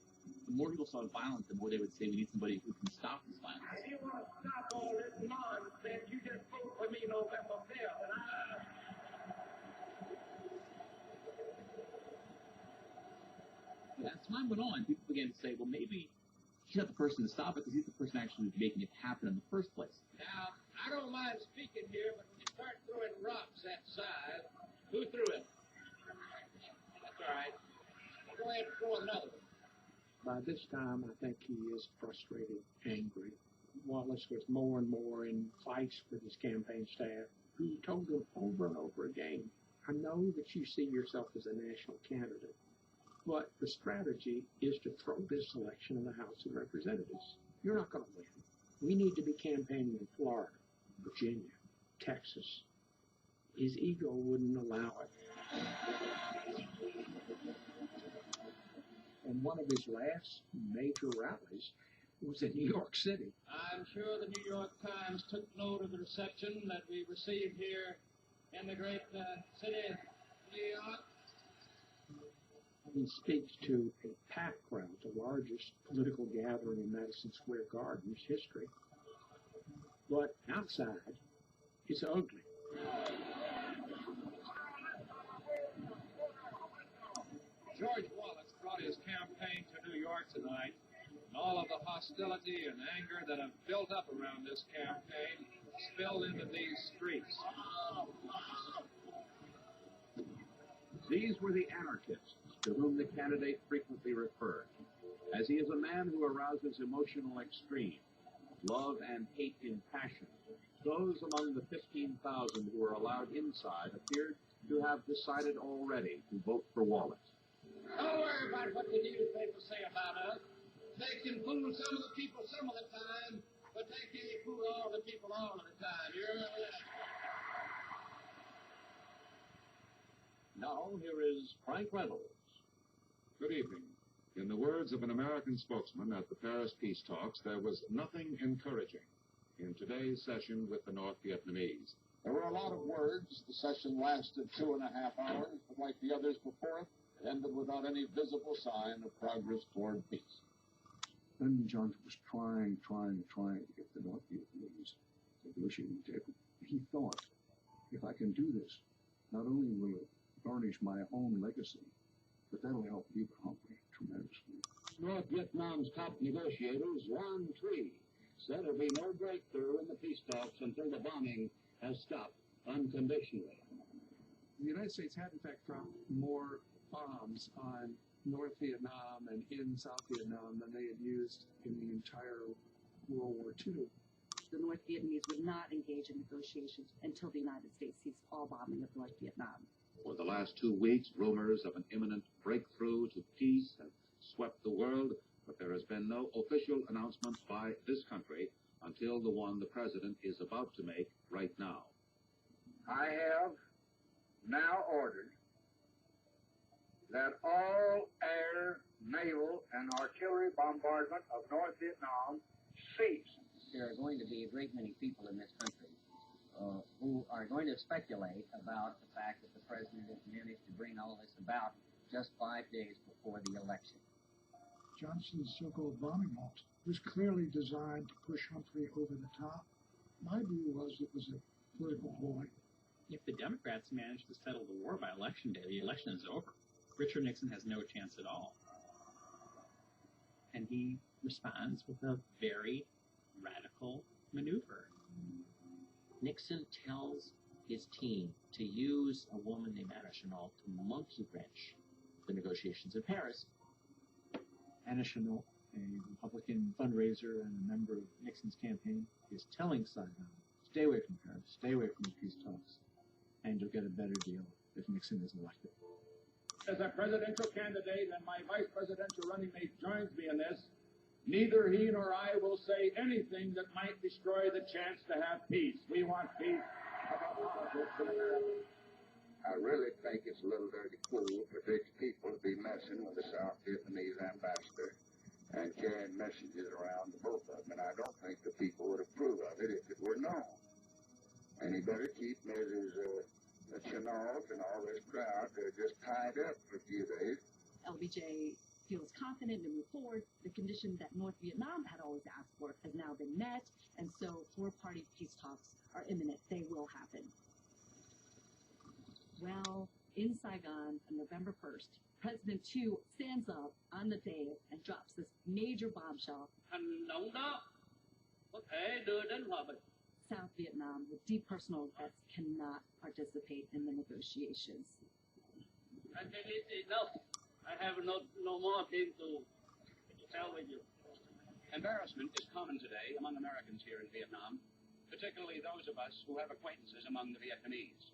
The more people saw violence, the more they would say, we need somebody who can stop this violence. If you want to stop all this nonsense, you just vote for me November 5th. As time went on, people began to say, well, maybe he's not the person to stop it because he's the person actually making it happen in the first place. Now, I don't mind speaking here, but when you start throwing rocks that size, who threw it? That's all right. Go ahead and throw another one. By this time, I think he is frustrated, angry. Wallace was more and more in fights with his campaign staff, who told him over and over again, I know that you see yourself as a national candidate, but the strategy is to throw this election in the House of Representatives. You're not going to win. We need to be campaigning in Florida, Virginia, Texas. His ego wouldn't allow it. And one of his last major rallies was in New York City. I'm sure the New York Times took note of the reception that we received here in the great city of New York. He speaks to a packed crowd, the largest political gathering in Madison Square Garden's history. But outside, it's ugly. George Wallace brought his campaign to New York tonight, and all of the hostility and anger that have built up around this campaign spilled into these streets. These were the anarchists to whom the candidate frequently referred, as he is a man who arouses emotional extremes, love and hate in passion. Those among the 15,000 who were allowed inside appeared to have decided already to vote for Wallace. Don't worry about what the newspapers say about us. They can fool some of the people some of the time, but they can't fool all the people all of the time. You remember that? Now, here is Frank Reynolds. Good evening. In the words of an American spokesman at the Paris peace talks, there was nothing encouraging in today's session with the North Vietnamese. There were a lot of words. The session lasted 2.5 hours, but like the others before it, it ended without any visible sign of progress toward peace. Lyndon Johnson was trying to get the North Vietnamese to the negotiating table. He thought, if I can do this, not only will it garnish my own legacy, but that'll help Hubert Humphrey tremendously. North Vietnam's top negotiators, Juan Tree, said there'll be no breakthrough in the peace talks until the bombing has stopped unconditionally. The United States had, in fact, dropped more bombs on North Vietnam and in South Vietnam than they had used in the entire World War II. The North Vietnamese would not engage in negotiations until the United States ceased all bombing of North Vietnam. For the last 2 weeks, rumors of an imminent breakthrough to peace have swept the world, but there has been no official announcement by this country until the one the president is about to make right now. I have now ordered that all air, naval, and artillery bombardment of North Vietnam cease. There are going to be a great many people in this country who are going to speculate about the fact that the president has managed to bring all this about just 5 days before the election. Johnson's so-called bombing halt was clearly designed to push Humphrey over the top. My view was it was a political ploy. If the Democrats manage to settle the war by election day, the election is over. Richard Nixon has no chance at all. And he responds with a very radical maneuver. Nixon tells his team to use a woman named Anna Chennault to monkey wrench the negotiations in Paris. Anna Chennault, a Republican fundraiser and a member of Nixon's campaign, is telling Saigon, stay away from Paris, stay away from the peace talks, and you'll get a better deal if Nixon is elected. As a presidential candidate and my vice presidential running mate joins me in this, neither he nor I will say anything that might destroy the chance to have peace. We want peace about politics in America. I really think it's a little dirty fool for rich people to be messing with the South Vietnamese ambassador and carrying messages around to both of them, and I don't think the people would approve of it if it were known. And he better keep Mrs. Chennault and all this crowd just tied up for a few days. LBJ feels confident to move forward. The condition that North Vietnam had always asked for has now been met, and so four-party peace talks are imminent. They will happen. Well, in Saigon on November 1st, President Thieu stands up on the dais and drops this major bombshell. Hành động đó có thể đưa đến hòa bình. South Vietnam, with deep personal regrets, cannot participate in the negotiations. I think it's enough. I have no more things to tell with you. Embarrassment is common today among Americans here in Vietnam, particularly those of us who have acquaintances among the Vietnamese.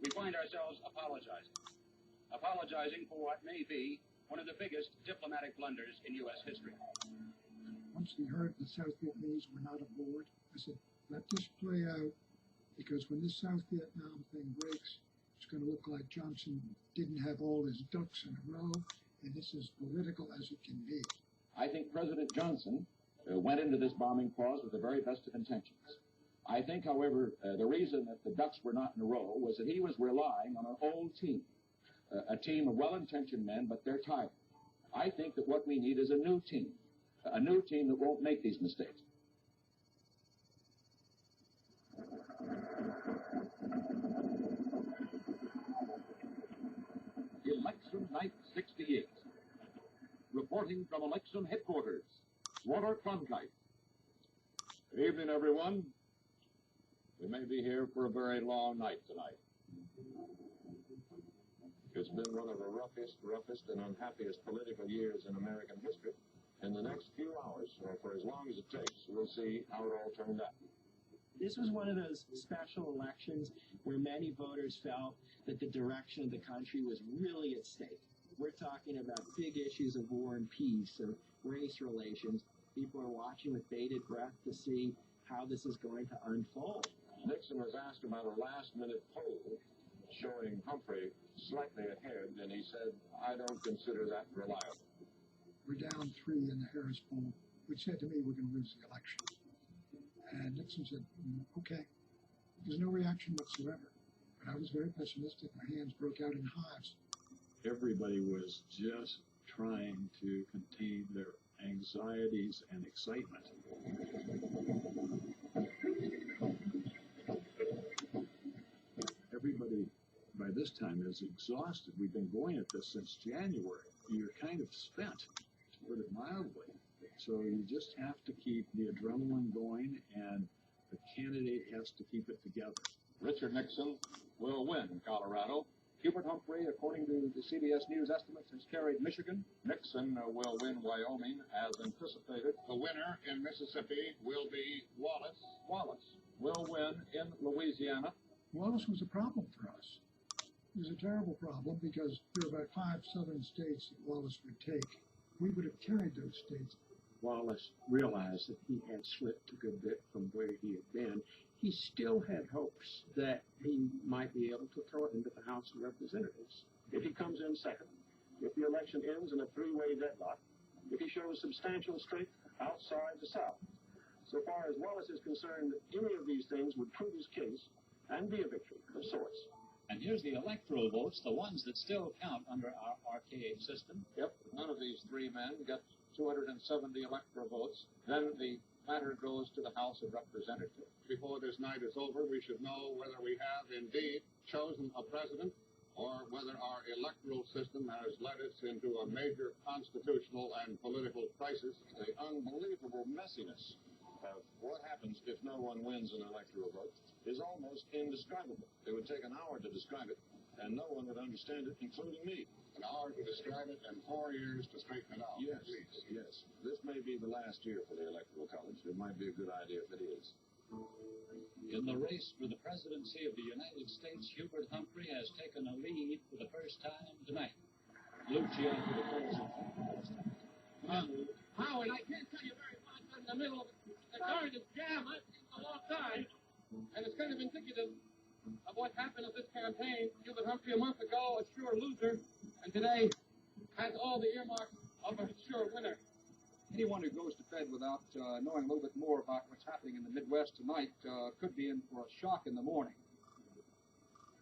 We find ourselves apologizing for what may be one of the biggest diplomatic blunders in U.S. history. Once we heard the South Vietnamese were not aboard, I said, let this play out, because when this South Vietnam thing breaks, it's going to look like Johnson didn't have all his ducks in a row, and this is political as it can be. I think President Johnson went into this bombing clause with the very best of intentions. I think, however, the reason that the ducks were not in a row was that he was relying on an old team, a team of well-intentioned men, but they're tired. I think that what we need is a new team that won't make these mistakes. Election night 68. Reporting from election headquarters, Walter Cronkite. Good evening, everyone. We may be here for a very long night tonight. It's been one of the roughest and unhappiest political years in American history. In the next few hours, or for as long as it takes, we'll see how it all turned out. This was one of those special elections where many voters felt that the direction of the country was really at stake. We're talking about big issues of war and peace, of race relations. People are watching with bated breath to see how this is going to unfold. Nixon was asked about a last-minute poll showing Humphrey slightly ahead, and he said, I don't consider that reliable. We're down 3 in the Harris poll, which said to me we're going to lose the election. And Nixon said, okay. There's no reaction whatsoever. But I was very pessimistic. My hands broke out in hives. Everybody was just trying to contain their anxieties and excitement. Everybody, by this time, is exhausted. We've been going at this since January. You're kind of spent, to put it mildly. So you just have to keep the adrenaline going, and the candidate has to keep it together. Richard Nixon will win Colorado. Hubert Humphrey, according to the CBS News estimates, has carried Michigan. Nixon will win Wyoming, as anticipated. The winner in Mississippi will be Wallace. Wallace will win in Louisiana. Wallace was a problem for us. It was a terrible problem because there were about 5 southern states that Wallace would take. We would have carried those states. Wallace realized that he had slipped a good bit from where he had been. He still had hopes that he might be able to throw it into the House of Representatives if he comes in second. if the election ends in a three-way deadlock, if he shows substantial strength outside the South. So far as Wallace is concerned, any of these things would prove his case and be a victory of sorts. And here's the electoral votes, the ones that still count under our archaic system. Yep, none of these three men got 270 electoral votes. Then the matter goes to the House of Representatives. Before this night is over, we should know whether we have indeed chosen a president or whether our electoral system has led us into a major constitutional and political crisis. The unbelievable messiness of what happens if no one wins an electoral vote is almost indescribable. It would take an hour to describe it, and no one would understand it, including me. An hour to describe it and 4 years to straighten it out. Yes, yes. This may be the last year for the Electoral College. It might be a good idea if it is. In the race for the presidency of the United States, Hubert Humphrey has taken a lead for the first time tonight. Lucia for the president. Howard, I can't tell you very much. I'm in the middle of the darndest jam. I've seen a long time. And it's kind of indicative of what happened at this campaign. Hubert Humphrey a month ago, a sure loser, and today has all the earmarks of a sure winner. Anyone who goes to bed without knowing a little bit more about what's happening in the Midwest tonight could be in for a shock in the morning.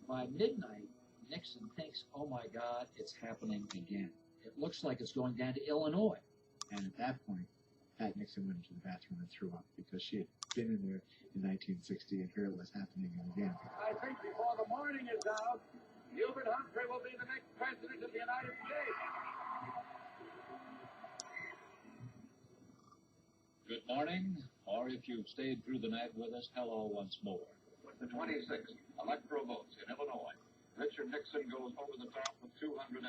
By midnight, Nixon thinks, oh my God, it's happening again. It looks like it's going down to Illinois. And at that point, Pat Nixon went into the bathroom and threw up because she had been in there in 1960 and here it was happening again. I think before the morning is out, Hubert Humphrey will be the next president of the United States. Good morning, or if you've stayed through the night with us, hello once more. With the 26th electoral votes in Illinois, Richard Nixon goes over the top with 287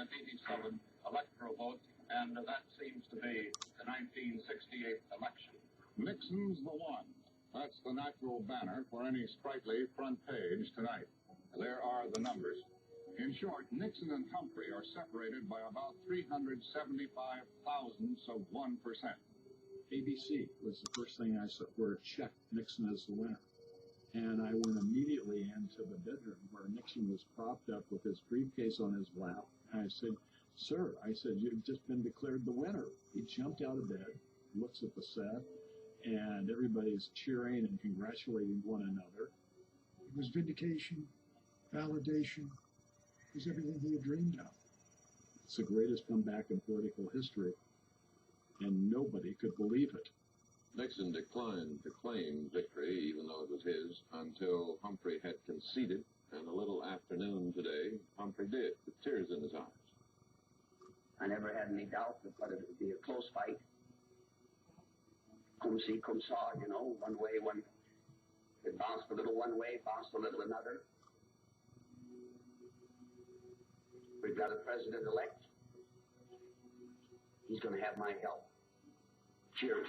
electoral votes, and that seems to be the 1968 election. Nixon's the one. That's the natural banner for any sprightly front page tonight. There are the numbers. In short, Nixon and Humphrey are separated by about 375 thousandths of 1%. ABC was the first thing I saw where it checked Nixon as the winner. And I went immediately into the bedroom where Nixon was propped up with his briefcase on his lap. And I said, sir, I said, you've just been declared the winner. He jumped out of bed, looks at the set, and everybody's cheering and congratulating one another. It was vindication, validation. It was everything he had dreamed of. It's the greatest comeback in political history. And nobody could believe it. Nixon declined to claim victory, even though it was his, until Humphrey had conceded, and a little afternoon today, Humphrey did, with tears in his eyes. I never had any doubt that it would be a close fight. Come see, come saw, you know, one way, one. It bounced a little one way, bounced a little another. We've got a president-elect. He's going to have my help. Cheers.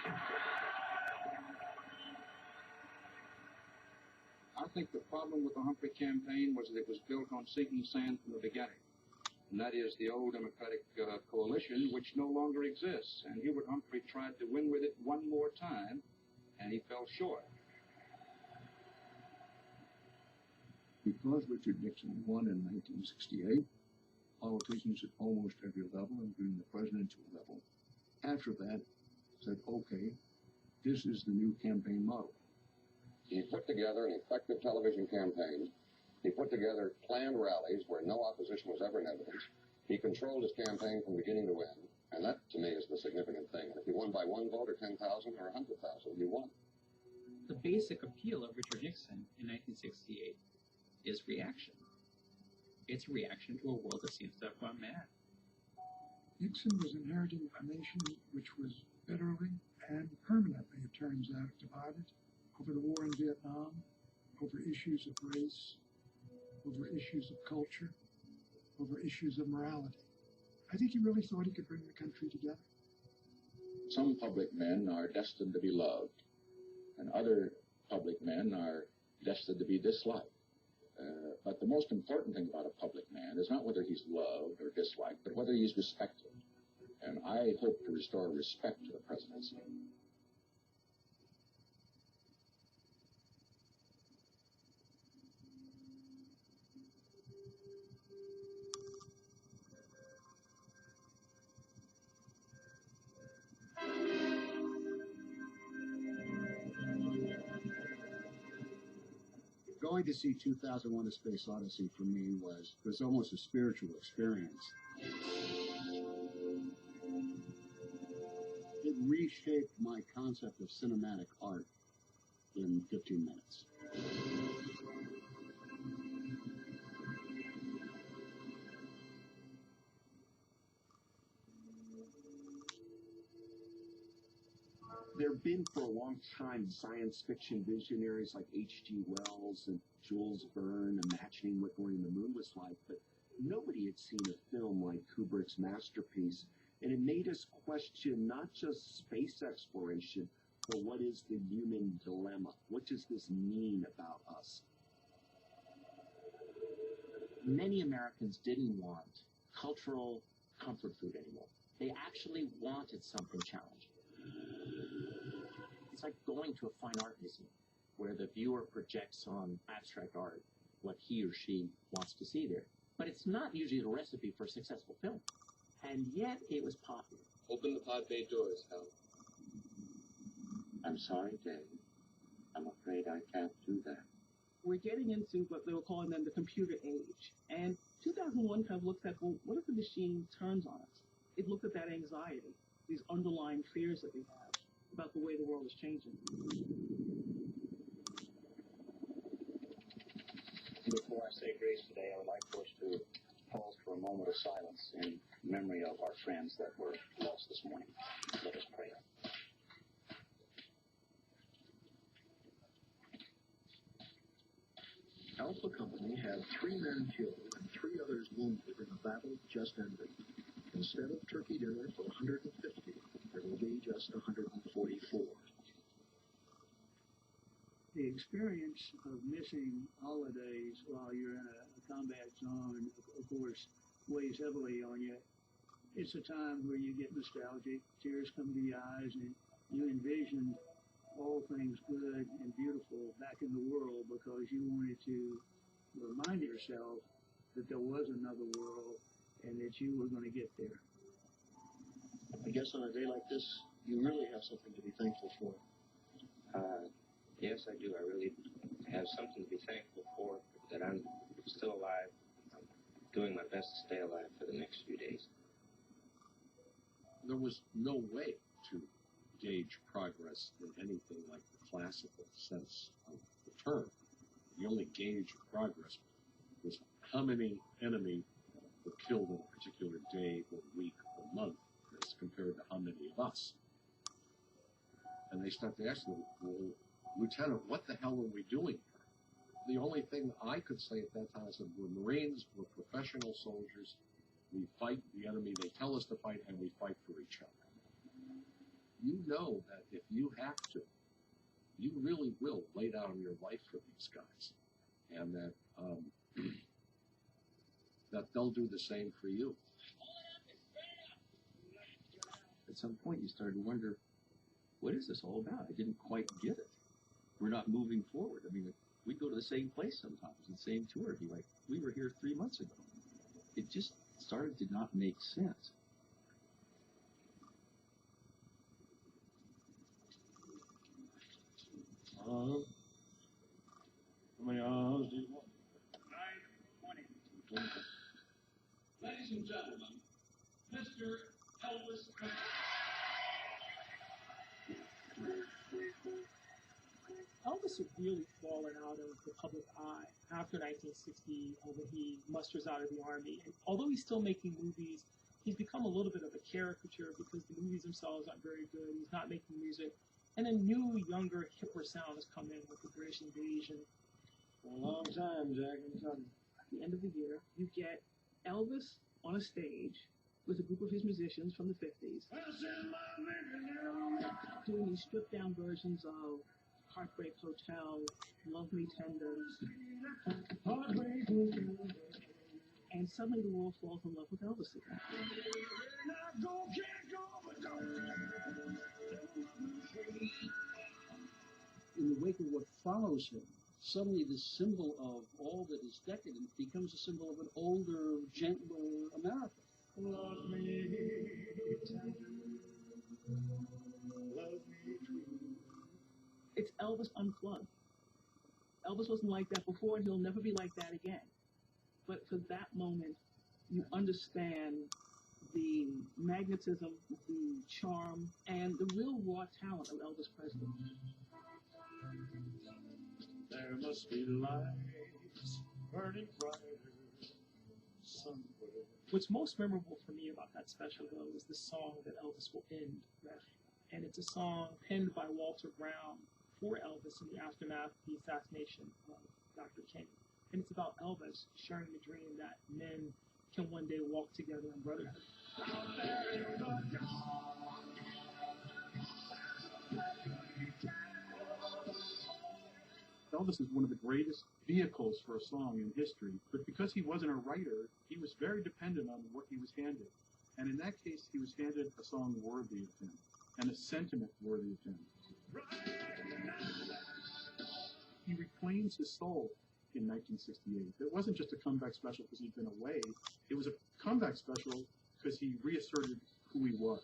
I think the problem with the Humphrey campaign was that it was built on sinking sand from the beginning. And that is the old Democratic coalition, which no longer exists. And Hubert Humphrey tried to win with it one more time, and he fell short. Because Richard Nixon won in 1968, politicians at almost every level, including the presidential level, after that said, okay, this is the new campaign model. He put together an effective television campaign. He put together planned rallies where no opposition was ever in evidence. He controlled his campaign from beginning to end, and that, to me, is the significant thing. If he won by 1 vote or 10,000 or 100,000, he won. The basic appeal of Richard Nixon in 1968 is reaction. It's a reaction to a world that seems to have gone mad. Nixon was inheriting a nation which was bitterly and permanently, it turns out, divided over the war in Vietnam, over issues of race, over issues of culture, over issues of morality. I think he really thought he could bring the country together. Some public men are destined to be loved, and other public men are destined to be disliked. But the most important thing about a public man is not whether he's loved or disliked, but whether he's respected. And I hope to restore respect to the presidency. Going to see 2001: A Space Odyssey for me was almost a spiritual experience. It reshaped my concept of cinematic art in 15 minutes. There have been for a long time science fiction visionaries like H.G. Wells and Jules Verne imagining what going to the moon was like, but nobody had seen a film like Kubrick's masterpiece, and it made us question not just space exploration, but what is the human dilemma? What does this mean about us? Many Americans didn't want cultural comfort food anymore. They actually wanted something challenging. It's like going to a fine art museum where the viewer projects on abstract art what he or she wants to see there. But it's not usually the recipe for a successful film. And yet it was popular. Open the pod bay doors, Hal. I'm sorry, Dave. I'm afraid I can't do that. We're getting into what they were calling then the computer age. And 2001 kind of looks at, well, what if the machine turns on us? It looked at that anxiety, these underlying fears that we have about the way the world is changing. Before I say grace today, I would like for us to pause for a moment of silence in memory of our friends that were lost this morning. Let us pray. Alpha Company had 3 men killed and 3 others wounded in a battle just ended. Instead of turkey dinner for 150, there will be just 144. The experience of missing holidays while you're in a combat zone, of course, weighs heavily on you. It's a time where you get nostalgic, tears come to your eyes, and you envision all things good and beautiful back in the world because you wanted to remind yourself that there was another world and that you were going to get there. I guess on a day like this, you really have something to be thankful for. Yes, I do. I really have something to be thankful for, that I'm still alive. I'm doing my best to stay alive for the next few days. There was no way to gauge progress in anything like the classical sense of the term. The only gauge of progress was how many enemy were killed on a particular day or week or month as compared to how many of us. And they start to ask them, well, Lieutenant, what the hell are we doing here? The only thing I could say at that time is that we're Marines, we're professional soldiers, we fight the enemy they tell us to fight, and we fight for each other. You know that if you have to, you really will lay down your life for these guys, and that that they'll do the same for you. At some point, you started to wonder, what is this all about? I didn't quite get it. We're not moving forward. I mean, we'd go to the same place sometimes, the same tour. It'd be like, we were here 3 months ago. It just started to not make sense. How many hours do you want? 9:20. Ladies and gentlemen, Mr. Elvis Presley. Elvis had really fallen out of the public eye after 1960 when he musters out of the Army. And although he's still making movies, he's become a little bit of a caricature because the movies themselves aren't very good. He's not making music. And a new, younger, hipper sound has come in with the British invasion. For a long time, Jack, I'm telling you. At the end of the year, you get Elvis on a stage with a group of his musicians from the 50s doing these stripped-down versions of Heartbreak Hotel, Love Me Tender. And suddenly the world falls in love with Elvis again. In the wake of what follows him, suddenly the symbol of all that is decadent becomes a symbol of an older, gentler America. Love me tender, love me true. It's Elvis unplugged. Elvis wasn't like that before, and he'll never be like that again. But for that moment, you understand the magnetism, the charm, and the real raw talent of Elvis Presley. There must be lights burning brighter somewhere. What's most memorable for me about that special, though, is the song that Elvis will end with. And it's a song penned by Walter Brown for Elvis in the aftermath of the assassination of Dr. King. And it's about Elvis sharing the dream that men can one day walk together in brotherhood. Elvis is one of the greatest vehicles for a song in history, but because he wasn't a writer, he was very dependent on what he was handed. And in that case, he was handed a song worthy of him, and a sentiment worthy of him. He reclaims his soul in 1968. It wasn't just a comeback special because he'd been away. It was a comeback special because he reasserted who he was.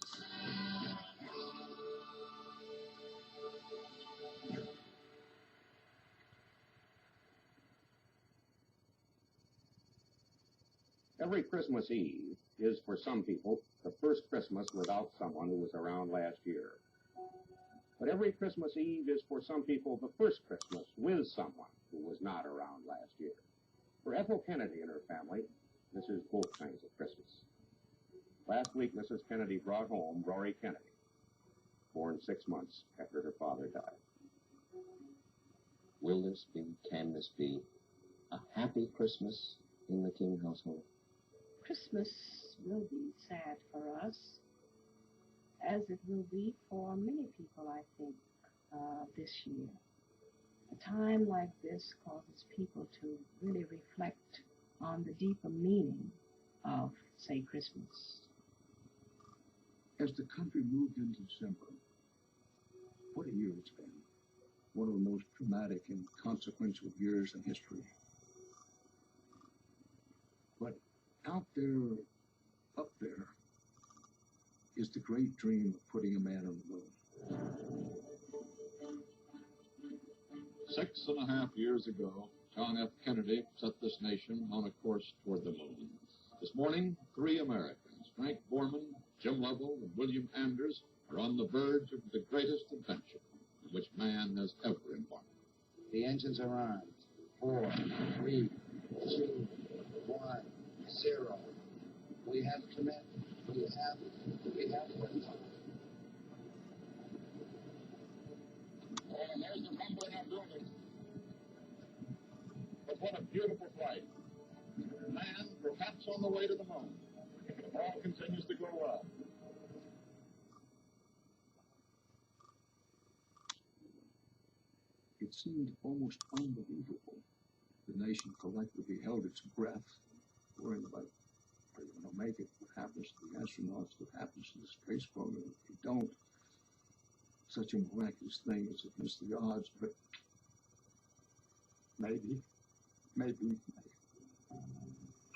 Every Christmas Eve is, for some people, the first Christmas without someone who was around last year. But every Christmas Eve is, for some people, the first Christmas with someone who was not around last year. For Ethel Kennedy and her family, this is both kinds of Christmas. Last week, Mrs. Kennedy brought home Rory Kennedy, born 6 months after her father died. Will this be, can this be, a happy Christmas in the King household? Christmas will be sad for us, as it will be for many people, I think, this year. A time like this causes people to really reflect on the deeper meaning of, say, Christmas. As the country moved into December, what a year it's been. One of the most dramatic and consequential years in history. But out there, up there, is the great dream of putting a man on the moon. 6.5 years ago, John F. Kennedy set this nation on a course toward the moon. This morning, 3 Americans, Frank Borman, Jim Lovell, and William Anders, are on the verge of the greatest adventure in which man has ever embarked. The engines are on. 4, 3, 2, 1, 0. We have commit. We have liftoff. And there's the rumbling of buildings. But what a beautiful flight. Man, perhaps on the way to the moon. If all continues to go well. It seemed almost unbelievable. The nation collectively held its breath, worrying about, are you going to make it? What happens to the astronauts? What happens to the space program if we don't? Such a miraculous thing is against the odds, but maybe.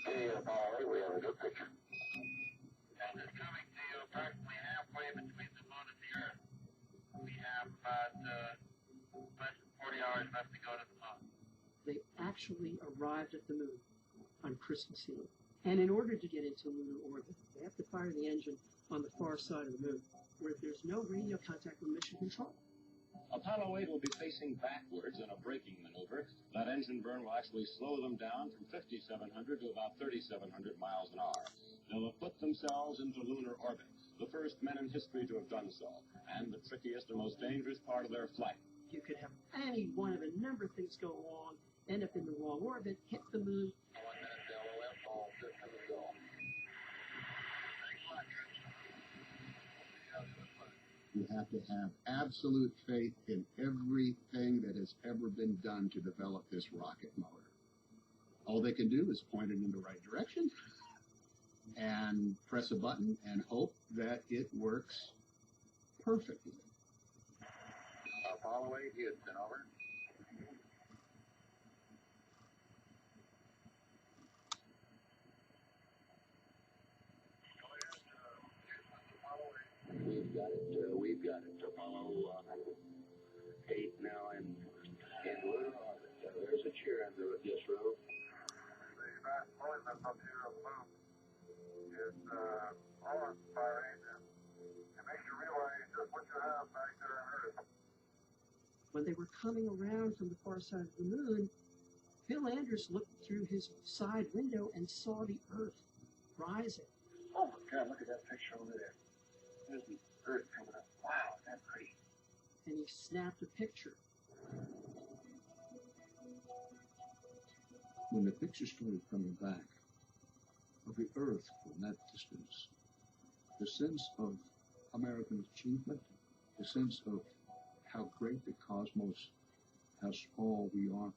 Hey, Apollo, we have a good picture. And it's coming to you approximately halfway between the moon and the Earth. We have about less than 40 hours left to go to the moon. They actually arrived at the moon on Christmas Eve. And in order to get into lunar orbit, they have to fire the engine on the far side of the moon, where there's no radio contact with mission control. Apollo 8 will be facing backwards in a braking maneuver. That engine burn will actually slow them down from 5,700 to about 3,700 miles an hour. They'll have put themselves into lunar orbit, the first men in history to have done so, and the trickiest and most dangerous part of their flight. You could have any one of a number of things go wrong, end up in the wrong orbit, hit the moon. 1 minute to LOF, all systems go. You have to have absolute faith in everything that has ever been done to develop this rocket motor. All they can do is point it in the right direction and press a button and hope that it works perfectly. Apollo 8, Houston, over. We've got it. Apollo 8 now in lunar orbit. this up here on the moon is awe-inspiring, and it makes you realize just what you have back there on Earth. When they were coming around from the far side of the moon, Bill Anders looked through his side window and saw the Earth rising. Oh my God, look at that picture over there. There's the Earth coming up. Wow, that's pretty. And he snapped a picture. When the picture started coming back of the Earth from that distance, the sense of American achievement, the sense of how great the cosmos, how small we are,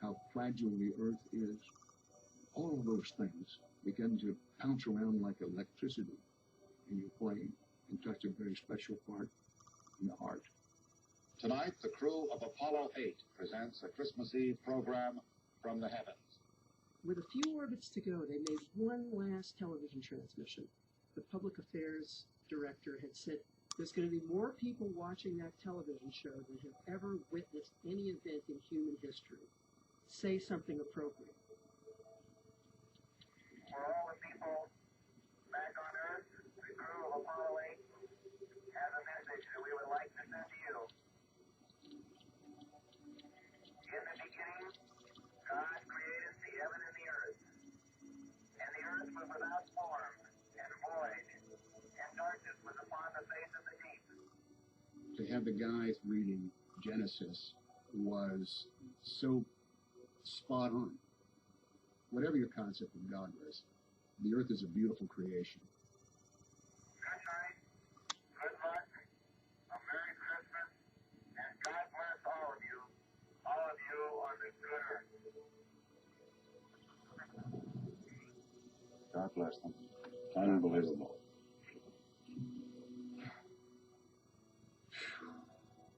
how fragile the Earth is, all of those things begin to bounce around like electricity in your brain and touch a very special part in the heart. Tonight, the crew of Apollo 8 presents a Christmas Eve program from the heavens. With a few orbits to go, they made one last television transmission. The public affairs director had said, there's going to be more people watching that television show than have ever witnessed any event in human history. Say something appropriate. For all the people back on Earth, the crew of Apollo 8 has a message that we would like to send to you. In the beginning, God created the heaven and the earth. And the earth was without form and void, and darkness was upon the face of the deep. To have the guys reading Genesis was so spot on. Whatever your concept of God was, the earth is a beautiful creation. Good night, good luck, a Merry Christmas, and God bless all of you on this good earth. God bless them. Unbelievable.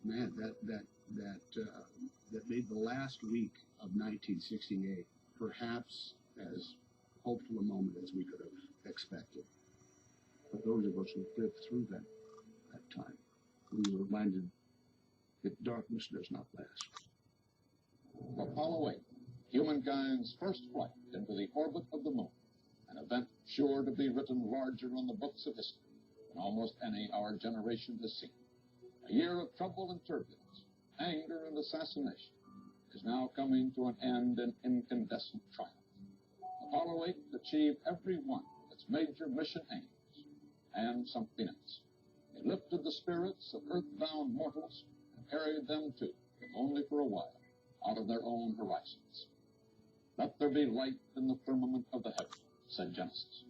Man, that made the last week of 1968 perhaps as hopeful a moment as we could have expected. For those of us who lived through that time, we were reminded that darkness does not last. Apollo 8, humankind's first flight into the orbit of the moon, an event sure to be written larger on the books of history than almost any our generation has seen. A year of trouble and turbulence, anger and assassination, is now coming to an end in incandescent triumph. Apollo 8 achieved every one of its major mission aims, and something else. It lifted the spirits of earthbound mortals and carried them too, if only for a while, out of their own horizons. Let there be light in the firmament of the heavens, said Genesis.